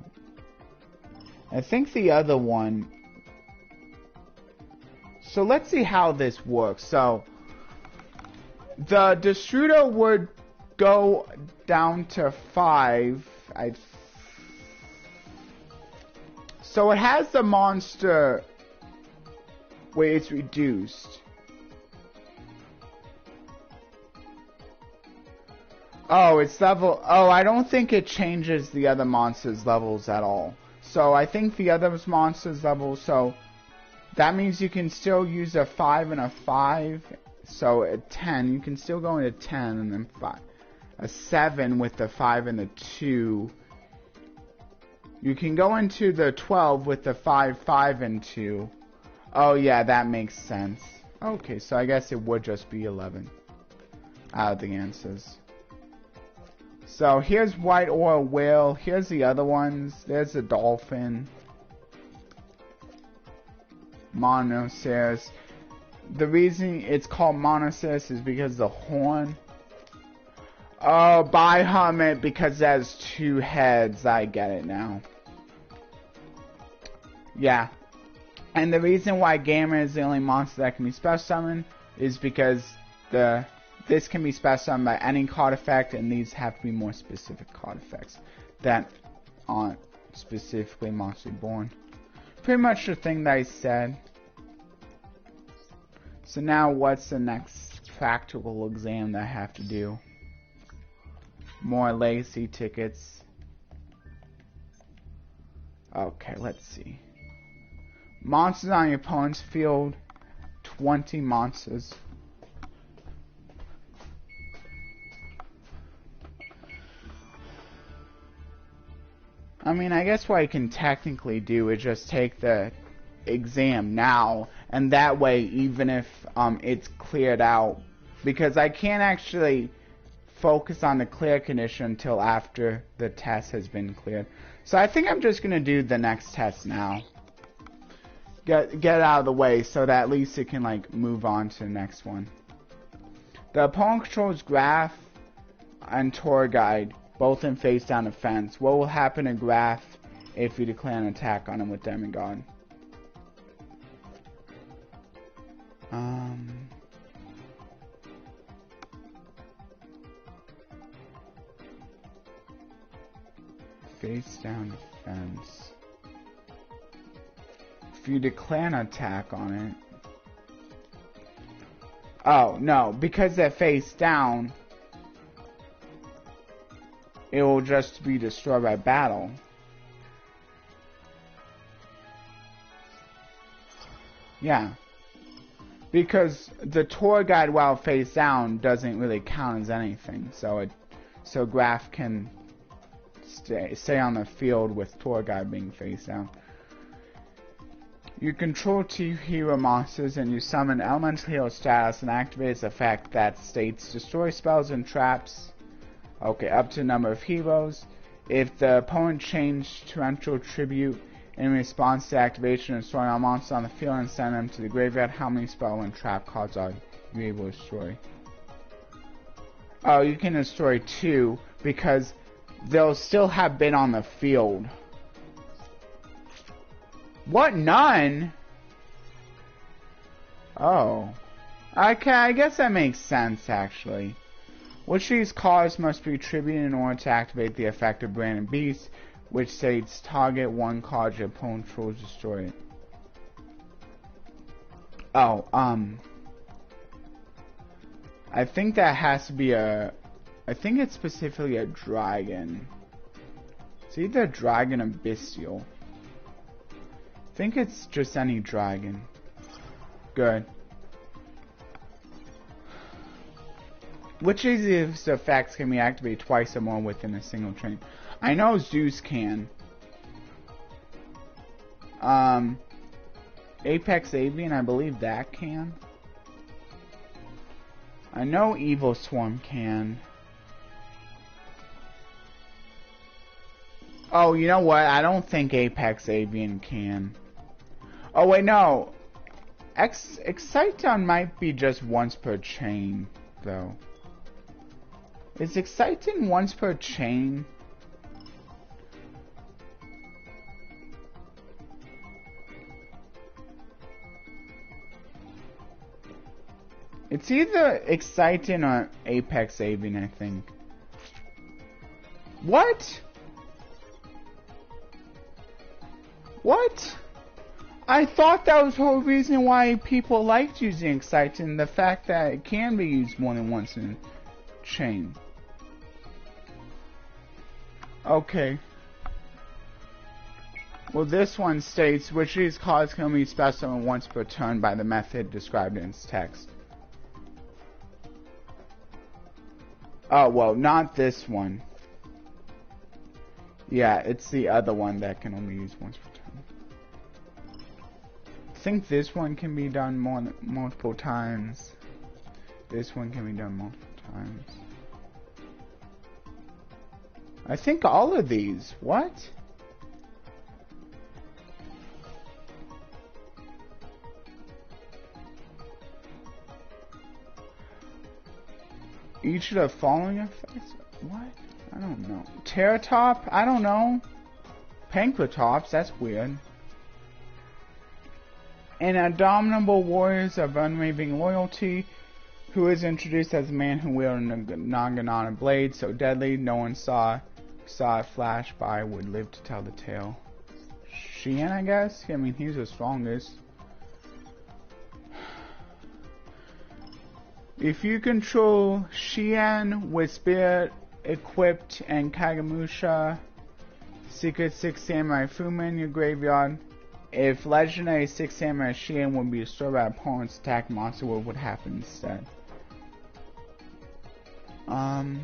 I think the other one... So let's see how this works. So, the Destrudo would go down to 5. So it has the monster... Wait, it's reduced. Oh, it's level... Oh, I don't think it changes the other monsters' levels at all. So I think the other monsters' levels... So that means you can still use a 5 and a 5. So at 10, you can still go into 10 and then 5. A 7 with the 5 and the 2. You can go into the 12 with the 5, 5 and 2. Oh yeah, that makes sense. Okay, so I guess it would just be 11 out of the answers. So here's white or whale. Here's the other ones. There's the dolphin. Monoceros. The reason it's called monoceros is because the horn. Oh, Bihummet, because it has 2 heads. I get it now. Yeah. And the reason why Gamma is the only monster that can be special summoned is because this can be special summoned by any card effect, and these have to be more specific card effects that aren't specifically monster born. Pretty much the thing that I said. So now what's the next practical exam that I have to do? More legacy tickets. Okay, let's see. Monsters on your opponent's field. 20 monsters. I mean, I guess what I can technically do is just take the exam now, and that way, even if it's cleared out, because I can't actually focus on the clear condition until after the test has been cleared. So I think I'm just gonna do the next test now. Get it out of the way so that at least it can like move on to the next one. The opponent controls Graph and Tour Guide, both in face down defense. What will happen to Graph if you declare an attack on him with Demigod? Face down defense. If you declare an attack on it. Oh, no, because they're face down, it will just be destroyed by battle. Yeah. Because the tour guide while face down doesn't really count as anything. So Graph can stay on the field with tour guide being face down. You control 2 hero monsters and you summon elemental hero status and activate its effect that states destroy spells and traps. Okay, up to a number of heroes. If the opponent changed torrential tribute in response to activation, destroying all monsters on the field and send them to the graveyard, how many spell and trap cards are you able to destroy? Oh, you can destroy 2 because they'll still have been on the field. What? None? Oh. Okay, I guess that makes sense, actually. Which of these cards must be attributed in order to activate the effect of Branded Beast, which states target 1 card your opponent controls, destroy it. Oh, I think that has to be I think it's specifically a dragon. It's either a dragon or bestial. I think it's just any dragon. Good. Which of these effects can be activated twice or more within a single train? I know Zeus can. Apex Avian, I believe that can. I know Evil Swarm can. Oh, you know what? I don't think Apex Avian can. Oh, wait, no. Exciton might be just once per chain, though. Is Exciton once per chain? It's either Exciton or Apex Avian, I think. What? What? I thought that was the whole reason why people liked using Exciton, the fact that it can be used more than once in a chain. Okay. Well, this one states which of these cards can be specified once per turn by the method described in its text. Oh, well, not this one. Yeah, it's the other one that can only use once per turn. think this one can be done multiple times. This one can be done multiple times. I think all of these. What? Each of the following effects? What? I don't know. Terratop? I don't know. Pankratops? That's weird. An indomitable warriors of unwavering loyalty, who is introduced as a man who wielded a Naginata blade so deadly no one saw it flash by would live to tell the tale. Xian, I guess? I mean, he's the strongest. If you control Xian with Spirit equipped and Kagemusha, Secret 6 Samurai Fuma in your graveyard, if Legendary 6 Samurai Xian would be destroyed by opponent's attack monster, what would happen instead? Well,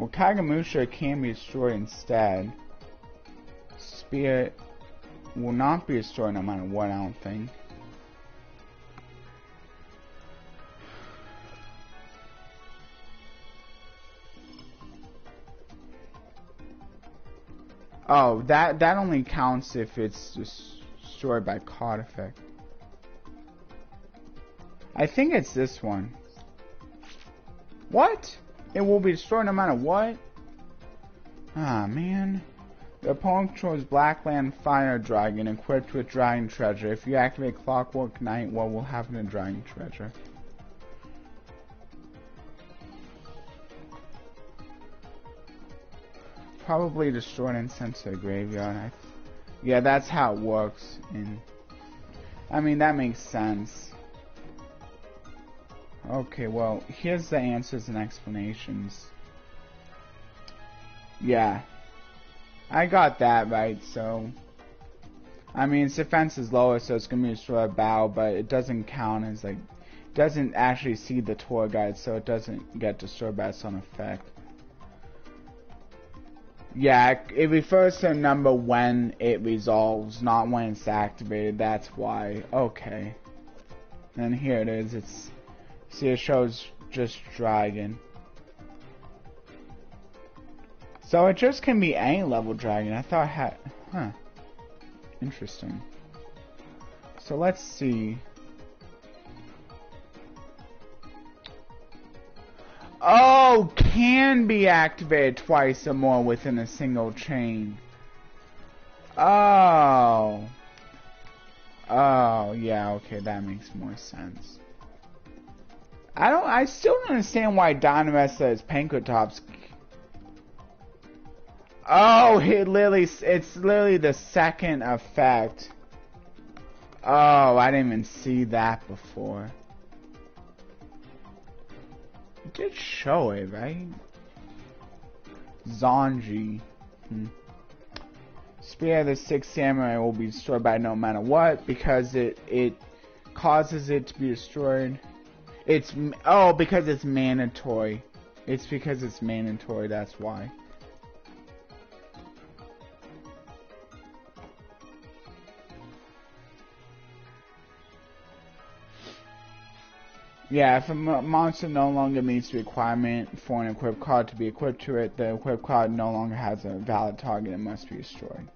Kagemusha can be destroyed instead. Spirit will not be destroyed no matter what, I don't think. Oh, that only counts if it's destroyed by card effect. I think it's this one. What? It will be destroyed no matter what? Ah, man. The opponent controls Blackland Fire Dragon equipped with Dragon Treasure. If you activate Clockwork Knight, what will happen to Dragon Treasure? Probably destroyed and sent to the graveyard. Yeah, that's how it works. I mean, that makes sense. Okay, well, here's the answers and explanations. Yeah. I got that right, so... I mean, its defense is lower, so it's gonna be destroyed by battle, but it doesn't count as, like... It doesn't actually see the tour guide, so it doesn't get destroyed by its own effect. Yeah, it refers to a number when it resolves, not when it's activated. That's why. Okay. And here it is. See, it shows just dragon. So it just can be any level dragon. I thought it had... Huh. Interesting. So let's see. Oh, can be activated twice or more within a single chain. Oh. Oh, yeah, okay, that makes more sense. I still don't understand why Dynamessa is Pankratops. Oh, it's literally the second effect. Oh, I didn't even see that before. It did show it, right? Zanji. Spear of the Sixth Samurai will be destroyed by no matter what because it causes it to be destroyed. Because it's mandatory. It's because it's mandatory, that's why. Yeah, if a monster no longer meets the requirement for an equipped card to be equipped to it, the equipped card no longer has a valid target and must be destroyed.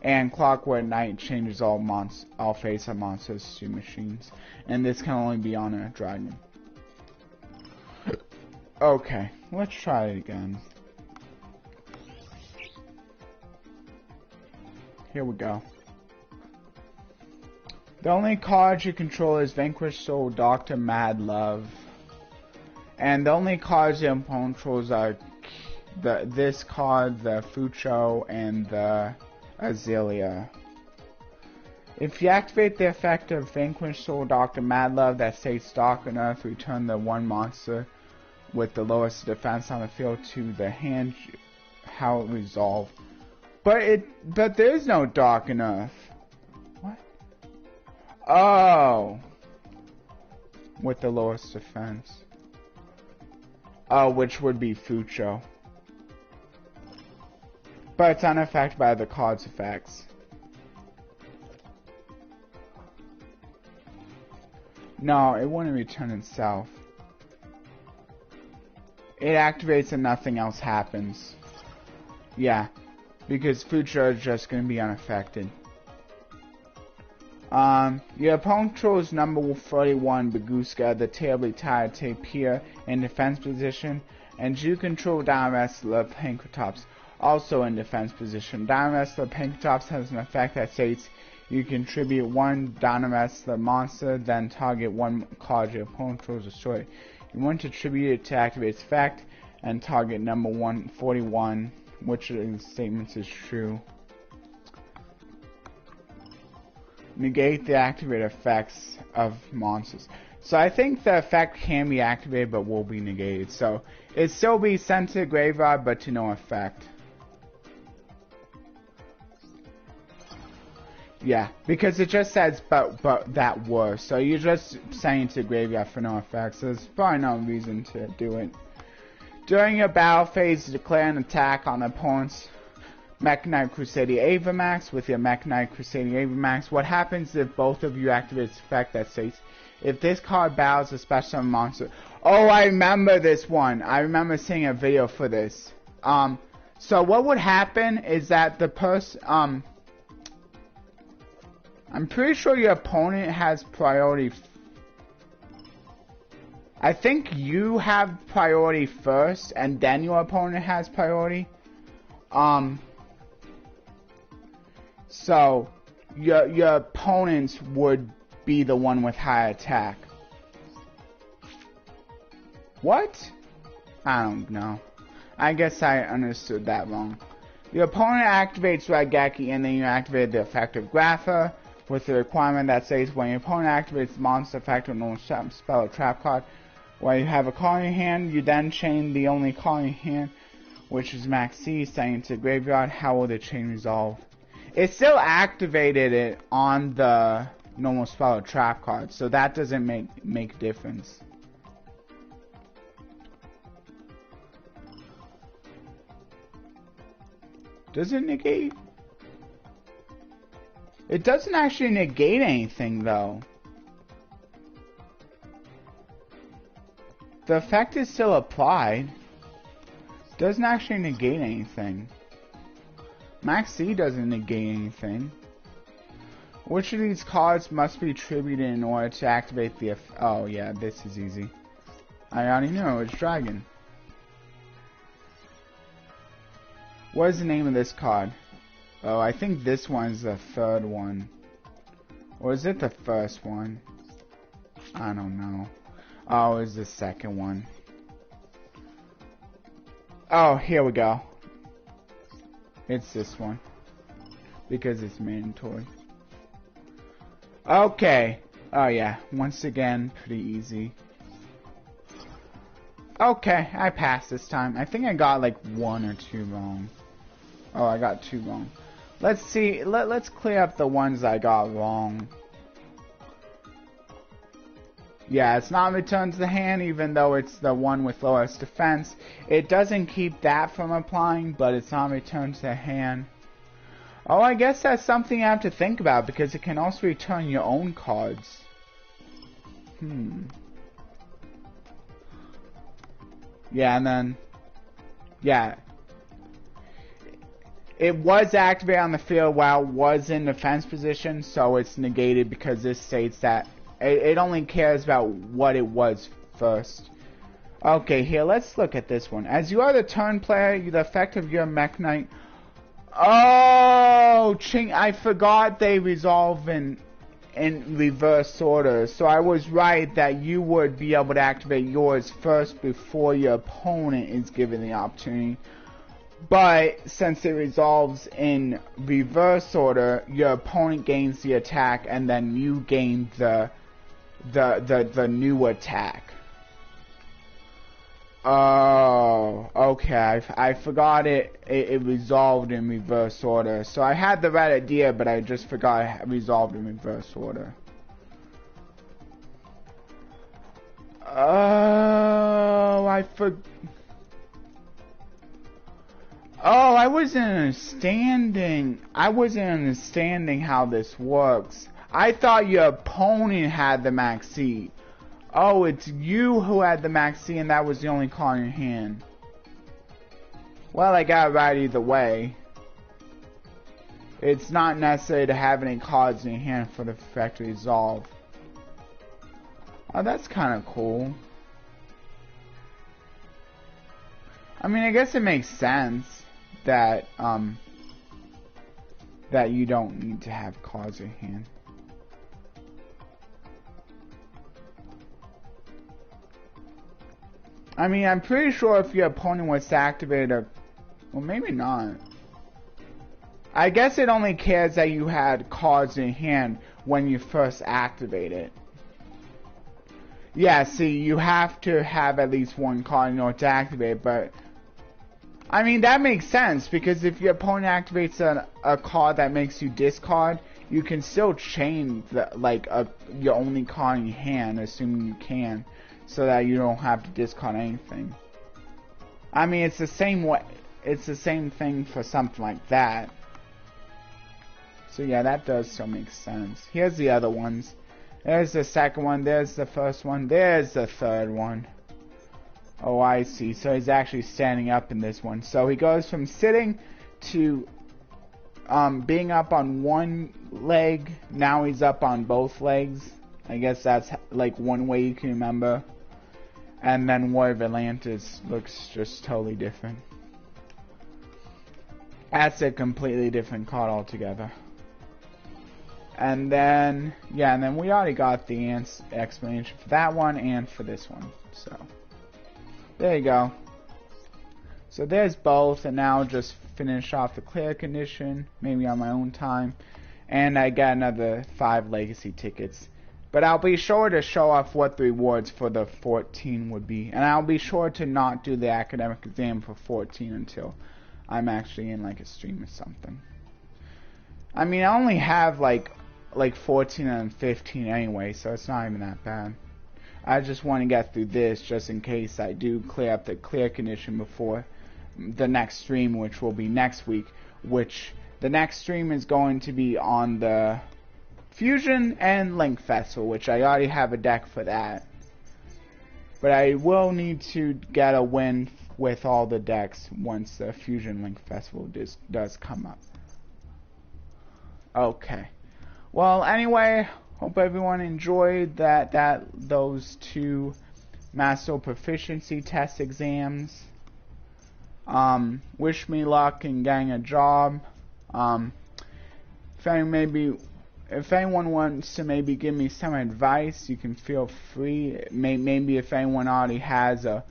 And Clockwork Knight changes all face-up monsters to machines, and this can only be on a dragon. Okay, let's try it again. Here we go. The only card you control is Vanquished Soul, Dr. Mad Love. And the only cards your opponent controls are this card, the Fucho, and the Azalea. If you activate the effect of Vanquished Soul, Dr. Mad Love that states Dark on Earth, return the one monster with the lowest defense on the field to the hand. How it resolved. But there's no Dark on Earth. Oh, with the lowest defense. Oh, which would be Fucho. But it's unaffected by the card's effects. No, it wouldn't return itself. It activates and nothing else happens. Yeah, because future is just going to be unaffected. Your opponent controls number 31 Baguska, the terribly tired tapir, in defense position, and you control Down Wrestler Pankratops, also in defense position. Down Wrestler Pankratops has an effect that states you contribute 1 Down Wrestler monster, then target 1 card your opponent controls destroy. You want to attribute it to activate its effect, and target number 141, which of the statements is true. Negate the activated effects of monsters. So I think the effect can be activated but will be negated. So it still be sent to the graveyard but to no effect. Yeah, because it just says but that were. So you're just saying to the graveyard for no effect. So there's probably no reason to do it. During your battle phase, declare an attack on the opponent's Mechanite Crusader Avamax with your Mechanite Crusader Avamax. What happens if both of you activate its effect that states, if this card battles a special monster? Oh, I remember this one. I remember seeing a video for this. So what would happen is that the person, I'm pretty sure your opponent has priority. I think you have priority first, and then your opponent has priority. So your opponents would be the one with high attack. What? I don't know. I guess I understood that wrong. Your opponent activates Raigeki, and then you activate the effect of Grapha with the requirement that says when your opponent activates the monster effect or normal spell or trap card, while you have a card in your hand, you then chain the only card in your hand, which is Max C, sending to the graveyard. How will the chain resolve? It still activated it on the normal spell or trap card, so that doesn't make a difference. Does it negate? It doesn't actually negate anything though. The effect is still applied. Doesn't actually negate anything. Max C doesn't negate anything. Which of these cards must be attributed in order to activate the oh yeah, this is easy. I already know, it's Dragon. What is the name of this card? Oh, I think this one's the third one. Or is it the first one? I don't know. Oh, it's the second one. Oh, here we go. It's this one. Because it's mandatory. Okay. Oh yeah, once again, pretty easy. Okay, I passed this time. I think I got like 1 or 2 wrong. Oh, I got 2 wrong. Let's see, let's clear up the ones I got wrong. Yeah, it's not returned to the hand, even though it's the one with lowest defense. It doesn't keep that from applying, but it's not returned to the hand. Oh, I guess that's something you have to think about, because it can also return your own cards. Yeah, and then... yeah. It was activated on the field while it was in defense position, so it's negated because this states that it only cares about what it was first. Okay, here, let's look at this one. As you are the turn player, the effect of your Mechanite... Oh, I forgot they resolve in reverse order. So I was right that you would be able to activate yours first before your opponent is given the opportunity. But since it resolves in reverse order, your opponent gains the attack and then you gain the new attack. Oh, okay. I forgot it resolved in reverse order. So I had the right idea, but I just forgot it resolved in reverse order. Oh, I wasn't understanding how this works. I thought your opponent had the max C. Oh, it's you who had the max C and that was the only card in your hand. Well, I got it right either way. It's not necessary to have any cards in your hand for the effect to resolve. Oh, that's kind of cool. I mean, I guess it makes sense that that you don't need to have cards in hand. I mean, I'm pretty sure if your opponent was to activate a... Well, maybe not. I guess it only cares that you had cards in hand when you first activate it. Yeah, see, you have to have at least one card in order to activate, but... I mean, that makes sense, because if your opponent activates a card that makes you discard, you can still chain your only card in your hand, assuming you can, so that you don't have to discard anything. I mean, it's the same way. It's the same thing for something like that. So yeah, that does still make sense. Here's the other ones. There's the second one. There's the first one. There's the third one. Oh, I see. So he's actually standing up in this one. So he goes from sitting to being up on one leg. Now he's up on both legs. I guess that's like one way you can remember. And then War of Atlantis looks just totally different. That's a completely different card altogether. And then, yeah, and then we already got the explanation for that one and for this one. So, there you go. So there's both, and now I'll just finish off the clear condition, maybe on my own time. And I got another 5 legacy tickets. But I'll be sure to show off what the rewards for the 14 would be. And I'll be sure to not do the academic exam for 14 until I'm actually in like a stream or something. I mean, I only have like 14 and 15 anyway, so it's not even that bad. I just want to get through this just in case I do clear up the clear condition before the next stream, which will be next week. Which the next stream is going to be on the Fusion and Link Festival, which I already have a deck for that. But I will need to get a win with all the decks once the Fusion Link Festival does come up. Okay. Well, anyway, hope everyone enjoyed those 2 Master Proficiency test exams. Wish me luck in getting a job. If anyone wants to maybe give me some advice, you can feel free. Maybe if anyone already has a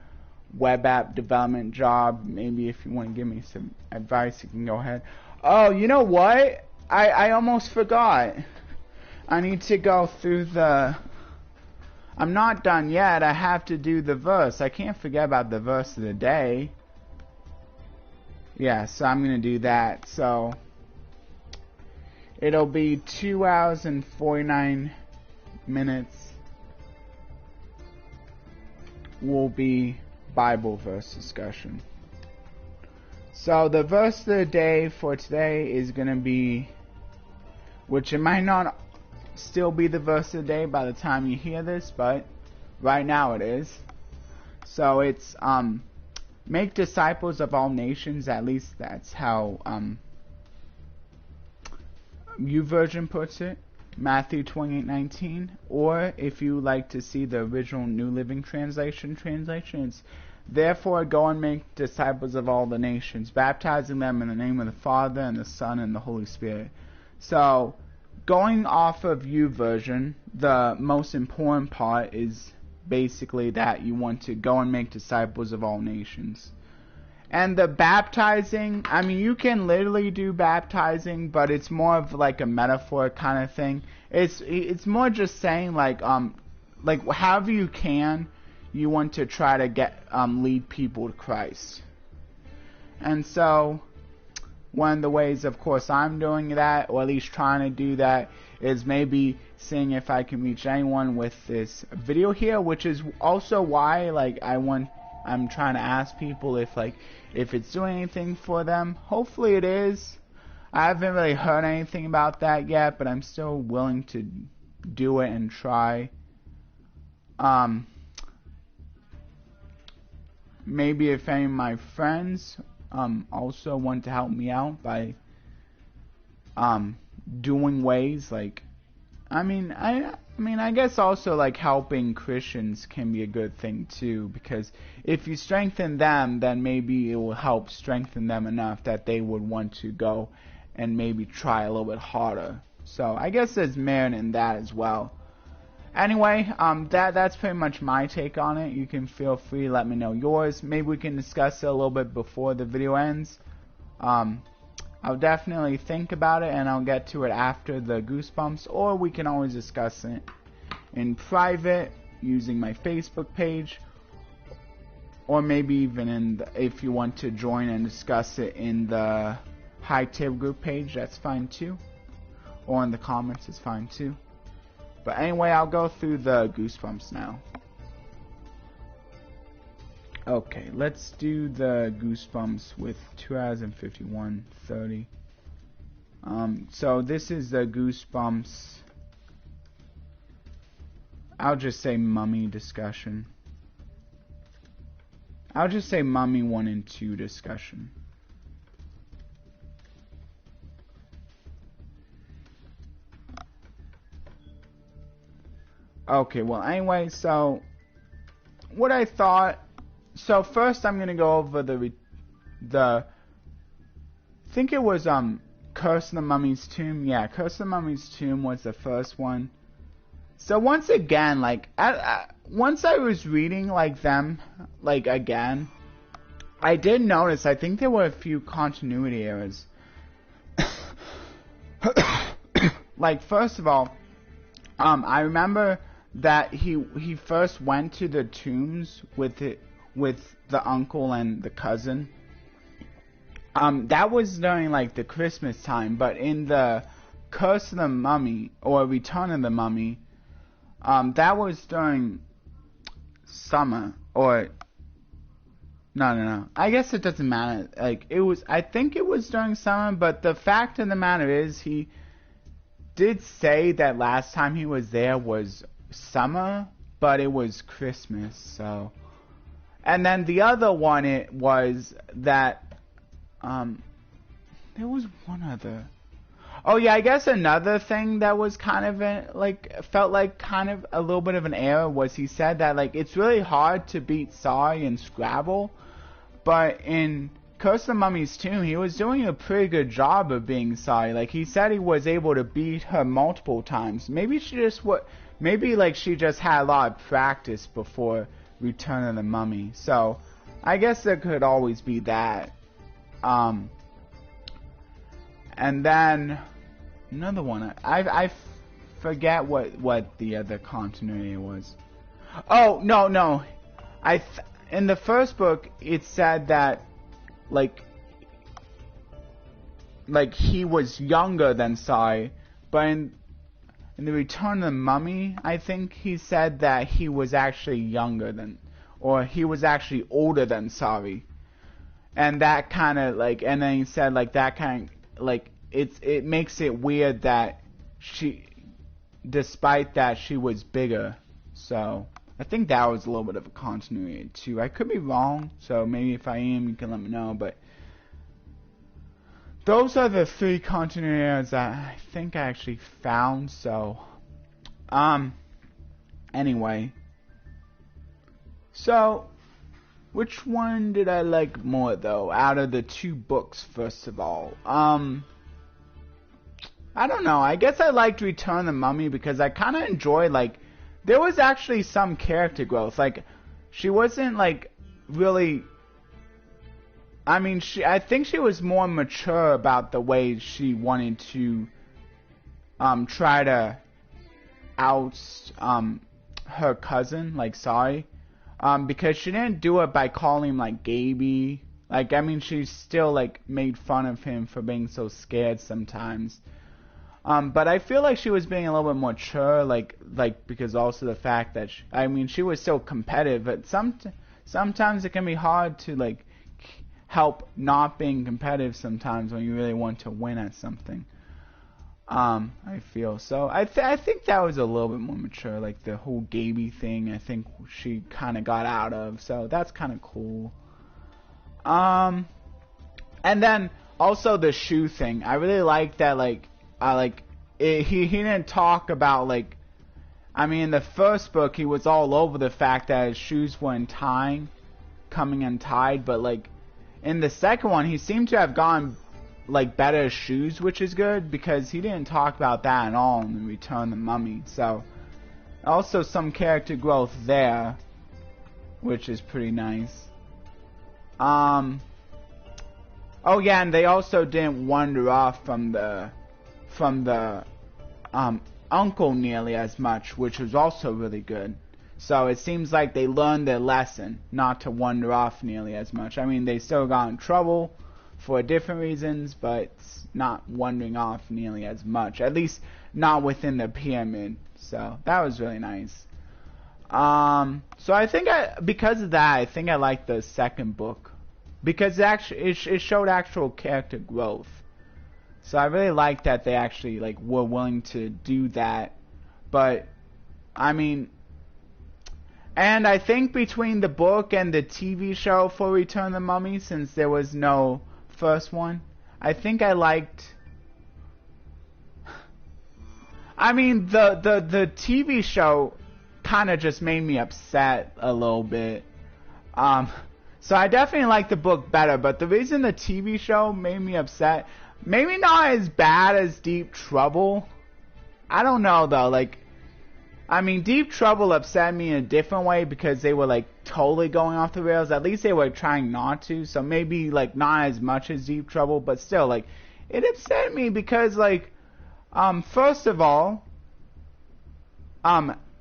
web app development job, maybe if you want to give me some advice, you can go ahead. Oh, you know what? I almost forgot. I need to go through the... I'm not done yet. I have to do the verse. I can't forget about the verse of the day. Yeah, so I'm going to do that. So it'll be 2 hours and 49 minutes. Will be Bible verse discussion. So the verse of the day for today is going to be, which it might not still be the verse of the day by the time you hear this, but right now it is. So it's make disciples of all nations. At least that's how YouVersion puts it, Matthew 28:19. Or if you like to see the original New Living Translation, it's therefore go and make disciples of all the nations, baptizing them in the name of the Father and the Son and the Holy Spirit. So going off of YouVersion, the most important part is basically that you want to go and make disciples of all nations. And the baptizing, I mean, you can literally do baptizing, but it's more of like a metaphor kind of thing. It's more just saying like however you can, you want to try to lead people to Christ. And so one of the ways, of course, I'm doing that, or at least trying to do that, is maybe seeing if I can reach anyone with this video here, which is also why I'm trying to ask people if it's doing anything for them. Hopefully it is. I haven't really heard anything about that yet, but I'm still willing to do it and try. Maybe if any of my friends also want to help me out by doing ways like, I mean I guess also like helping Christians can be a good thing too, because if you strengthen them, then maybe it will help strengthen them enough that they would want to go and maybe try a little bit harder. So I guess there's merit in that as well. Anyway, that's pretty much my take on it. You can feel free to let me know yours. Maybe we can discuss it a little bit before the video ends. I'll definitely think about it and I'll get to it after the Goosebumps, or we can always discuss it in private using my Facebook page, or maybe even if you want to join and discuss it in the High Table Group page, that's fine too, or in the comments is fine too. But anyway, I'll go through the Goosebumps now. Okay, let's do the Goosebumps with 2 hours and 51:30. So this is the Goosebumps. I'll just say Mummy discussion. I'll just say Mummy 1 and 2 discussion. Okay, well anyway, so what I thought. So first I'm gonna go over the I think it was Curse of the Mummy's Tomb. Yeah, Curse of the Mummy's Tomb was the first one. So once again, like once I was reading like them like again, I did notice I think there were a few continuity errors. Like first of all, I remember that he first went to the tombs with the uncle and the cousin. That was during like the Christmas time, but in the Curse of the Mummy or Return of the Mummy, that was during summer, or no. I guess it doesn't matter. Like I think it was during summer, but the fact of the matter is he did say that last time he was there was summer, but it was Christmas. So, and then the other one, it was that there was one other. Oh yeah, I guess another thing that was kind of felt like kind of a little bit of an error was he said that like it's really hard to beat Sorry in Scrabble, but in Curse of the Mummy's Tomb he was doing a pretty good job of being Sorry. Like he said he was able to beat her multiple times. Maybe she just she just had a lot of practice before Return of the Mummy. So I guess there could always be that. And then another one. I forget what the other continuity was. Oh no. In the first book it said that like he was younger than Sorry, but in the Return of the Mummy, I think he said that he was actually younger than, or he was actually older than Sorry. And that kind of like, and then he said like that kind of like it makes it weird that despite that she was bigger. So I think that was a little bit of a continuity too. I could be wrong, so maybe if I am, you can let me know. But those are the 3 continuity errors that I think I actually found. So, anyway, so which one did I like more though out of the 2 books? First of all, I don't know. I guess I liked Return of the Mummy because I kind of enjoyed like there was actually some character growth. Like she wasn't like really. I mean, I think she was more mature about the way she wanted to try to oust her cousin, like Sorry, because she didn't do it by calling him like Gaby. Like, I mean, she still like made fun of him for being so scared sometimes. But I feel like she was being a little bit more mature, like because also the fact that she was still competitive, but sometimes it can be hard to like help not being competitive sometimes when you really want to win at something. I feel so. I think that was a little bit more mature, like the whole Gaby thing. I think she kind of got out of, so that's kind of cool. And then also the shoe thing. I really like that. He didn't talk about like. I mean, in the first book, he was all over the fact that his shoes were coming untied, but like in the second one, he seemed to have gone like better shoes, which is good because he didn't talk about that at all in Return the Mummy. So also some character growth there, which is pretty nice. Oh yeah, and they also didn't wander off from the uncle nearly as much, which was also really good. So it seems like they learned their lesson not to wander off nearly as much. I mean, they still got in trouble for different reasons, but not wandering off nearly as much. At least not within the pyramid. So that was really nice. So I think because of that, I think I like the second book because it showed actual character growth. So I really like that they actually like were willing to do that. But I mean, and I think between the book and the TV show for Return the Mummy, since there was no first one, I think I liked. I mean, the TV show kind of just made me upset a little bit. So I definitely like the book better, but the reason the TV show made me upset, maybe not as bad as Deep Trouble. I don't know though, like, I mean, Deep Trouble upset me in a different way because they were like totally going off the rails. At least they were trying not to, so maybe like not as much as Deep Trouble, but still, like, it upset me because like, first of all,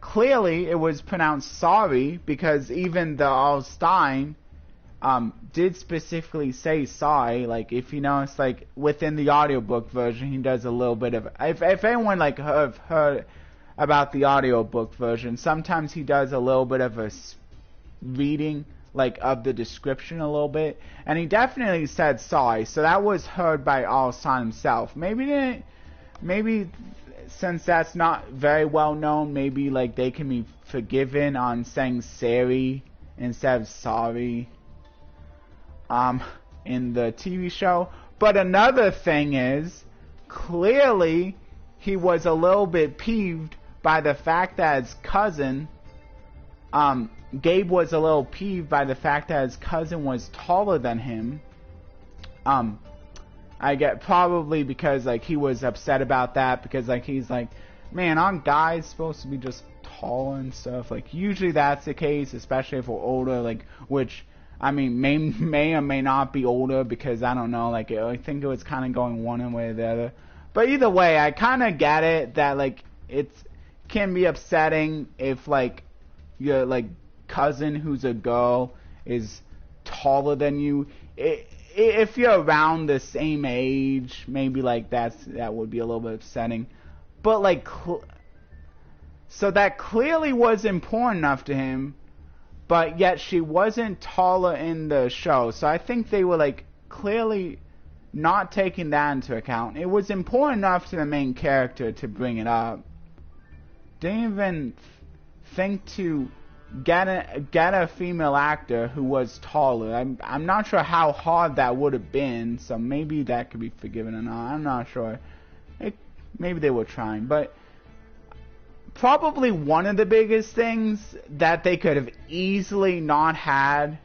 clearly it was pronounced sorry because even the Alstein did specifically say sorry. Like, if you notice, like within the audiobook version, he does a little bit of. If anyone like have heard about the audiobook version, sometimes he does a little bit of a reading, like of the description a little bit, and he definitely said sorry. So that was heard by Alstein himself. Maybe since that's not very well known, maybe like they can be forgiven on saying Sari instead of sorry. In the TV show. But another thing is, clearly he was a little bit peeved by the fact that his cousin, Gabe was a little peeved by the fact that his cousin was taller than him. I get probably because like he was upset about that because like he's like, man, aren't guys supposed to be just tall and stuff? Like usually that's the case, especially if we're older, like, which I mean, may or may not be older because I don't know, like, I think it was kind of going one way or the other. But either way, I kind of get it that, like, it can be upsetting if, like, your, like, cousin who's a girl is taller than you. If you're around the same age, maybe, like, that would be a little bit upsetting. But, like, so that clearly was important enough to him. But yet she wasn't taller in the show. So I think they were like clearly not taking that into account. It was important enough to the main character to bring it up. Didn't even think to get a female actor who was taller. I'm not sure how hard that would have been. So maybe that could be forgiven or not. I'm not sure. Maybe they were trying. But probably one of the biggest things that they could have easily not had,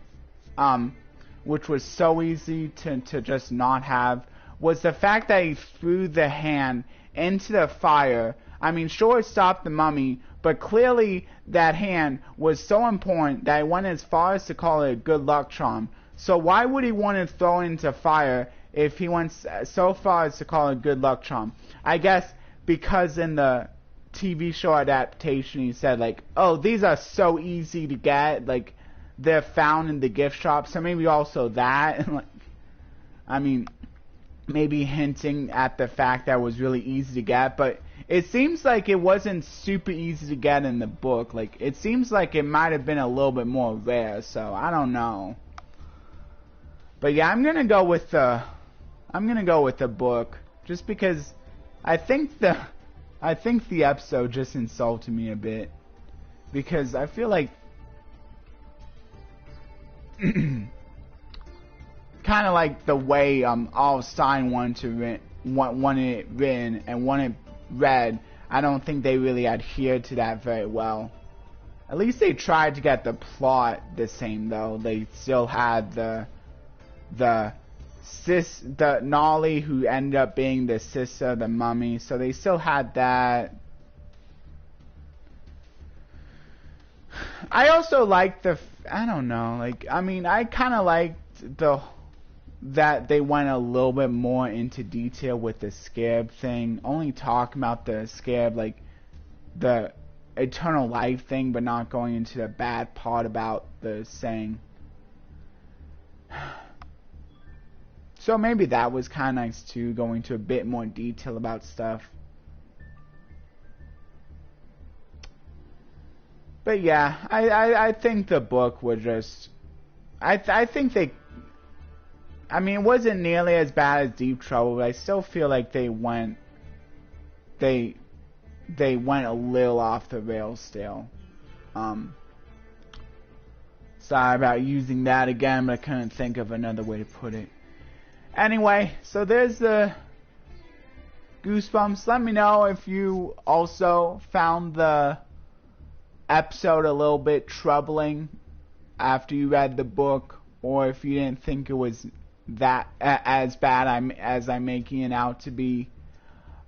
which was so easy to just not have, was the fact that he threw the hand into the fire. I mean, sure, it stopped the mummy, but clearly that hand was so important that he went as far as to call it a good luck charm. So why would he want to throw it into fire if he went so far as to call it a good luck charm? I guess because in the TV show adaptation he said like, oh, these are so easy to get, like they're found in the gift shop, so maybe also that. Like, I mean, maybe hinting at the fact that it was really easy to get, but it seems like it wasn't super easy to get in the book. Like, it seems like it might have been a little bit more rare, so I don't know. But yeah, I'm gonna go with the book, just because I think the episode just insulted me a bit, because I feel like kind of like the way all Stein wanted it written and wanted it read. I don't think they really adhered to that very well. At least they tried to get the plot the same, though. They still had the Nolly, who ended up being the sister of the mummy, so they still had that. I also liked I don't know, like, I mean, I kind of liked that they went a little bit more into detail with the scarab thing, only talking about the scarab, like the eternal life thing, but not going into the bad part about the saying. So maybe that was kind of nice too, going to a bit more detail about stuff. But yeah, I think the book was just, I think they, I mean, it wasn't nearly as bad as Deep Trouble, but I still feel like they went a little off the rails still. Sorry about using that again, but I couldn't think of another way to put it. Anyway, so there's the Goosebumps. Let me know if you also found the episode a little bit troubling after you read the book, or if you didn't think it was that as bad as I'm making it out to be.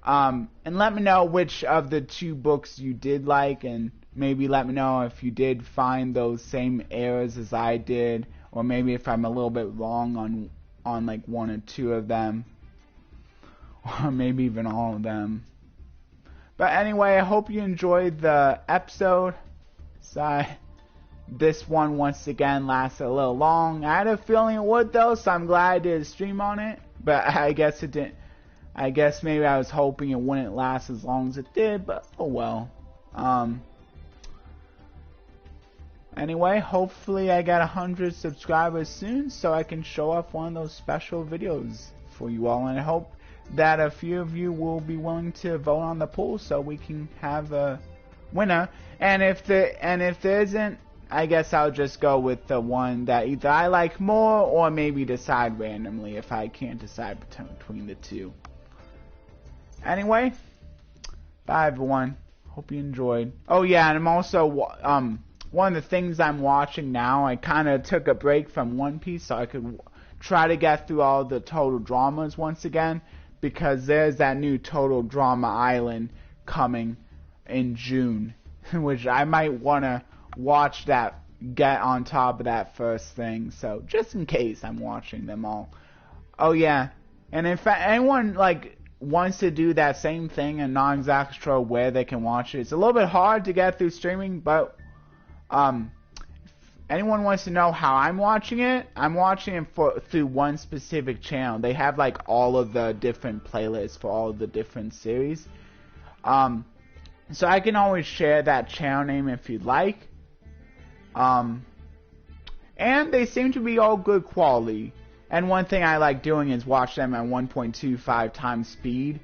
And let me know which of the two books you did like, and maybe let me know if you did find those same errors as I did, or maybe if I'm a little bit wrong on like one or two of them, or maybe even all of them. But anyway, I hope you enjoyed the episode. Sorry, this one once again lasted a little long. I had a feeling it would though, so I'm glad I did a stream on it, but I guess it didn't. I guess maybe I was hoping it wouldn't last as long as it did, but oh well. Anyway, hopefully I get 100 subscribers soon, so I can show off one of those special videos for you all, and I hope that a few of you will be willing to vote on the poll so we can have a winner. And if there isn't, I guess I'll just go with the one that either I like more, or maybe decide randomly if I can't decide between the two. Anyway, bye everyone. Hope you enjoyed. Oh yeah, and I'm also one of the things I'm watching now, I kind of took a break from One Piece so I could try to get through all the Total Dramas once again, because there's that new Total Drama Island coming in June, which I might want to watch that, get on top of that first thing, so just in case I'm watching them all. Oh yeah, and if anyone like wants to do that same thing and not exactly sure where they can watch it, it's a little bit hard to get through streaming, but if anyone wants to know how I'm watching it through one specific channel. They have like all of the different playlists for all of the different series. So I can always share that channel name if you'd like. And they seem to be all good quality. And one thing I like doing is watch them at 1.25 times speed.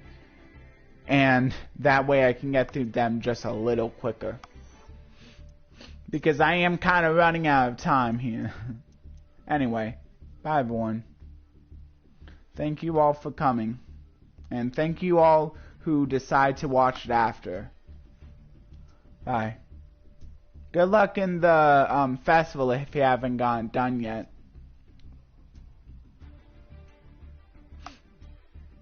And that way I can get through them just a little quicker. Because I am kind of running out of time here. Anyway, bye everyone. Thank you all for coming. And thank you all who decide to watch it after. Bye. Good luck in the festival if you haven't gotten done yet.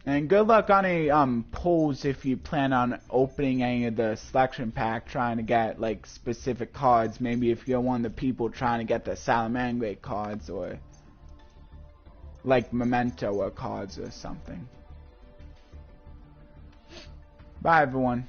And good luck on any polls if you plan on opening any of the selection pack, trying to get like specific cards. Maybe if you're one of the people trying to get the Salamangre cards, or like Memento or cards or something. Bye everyone.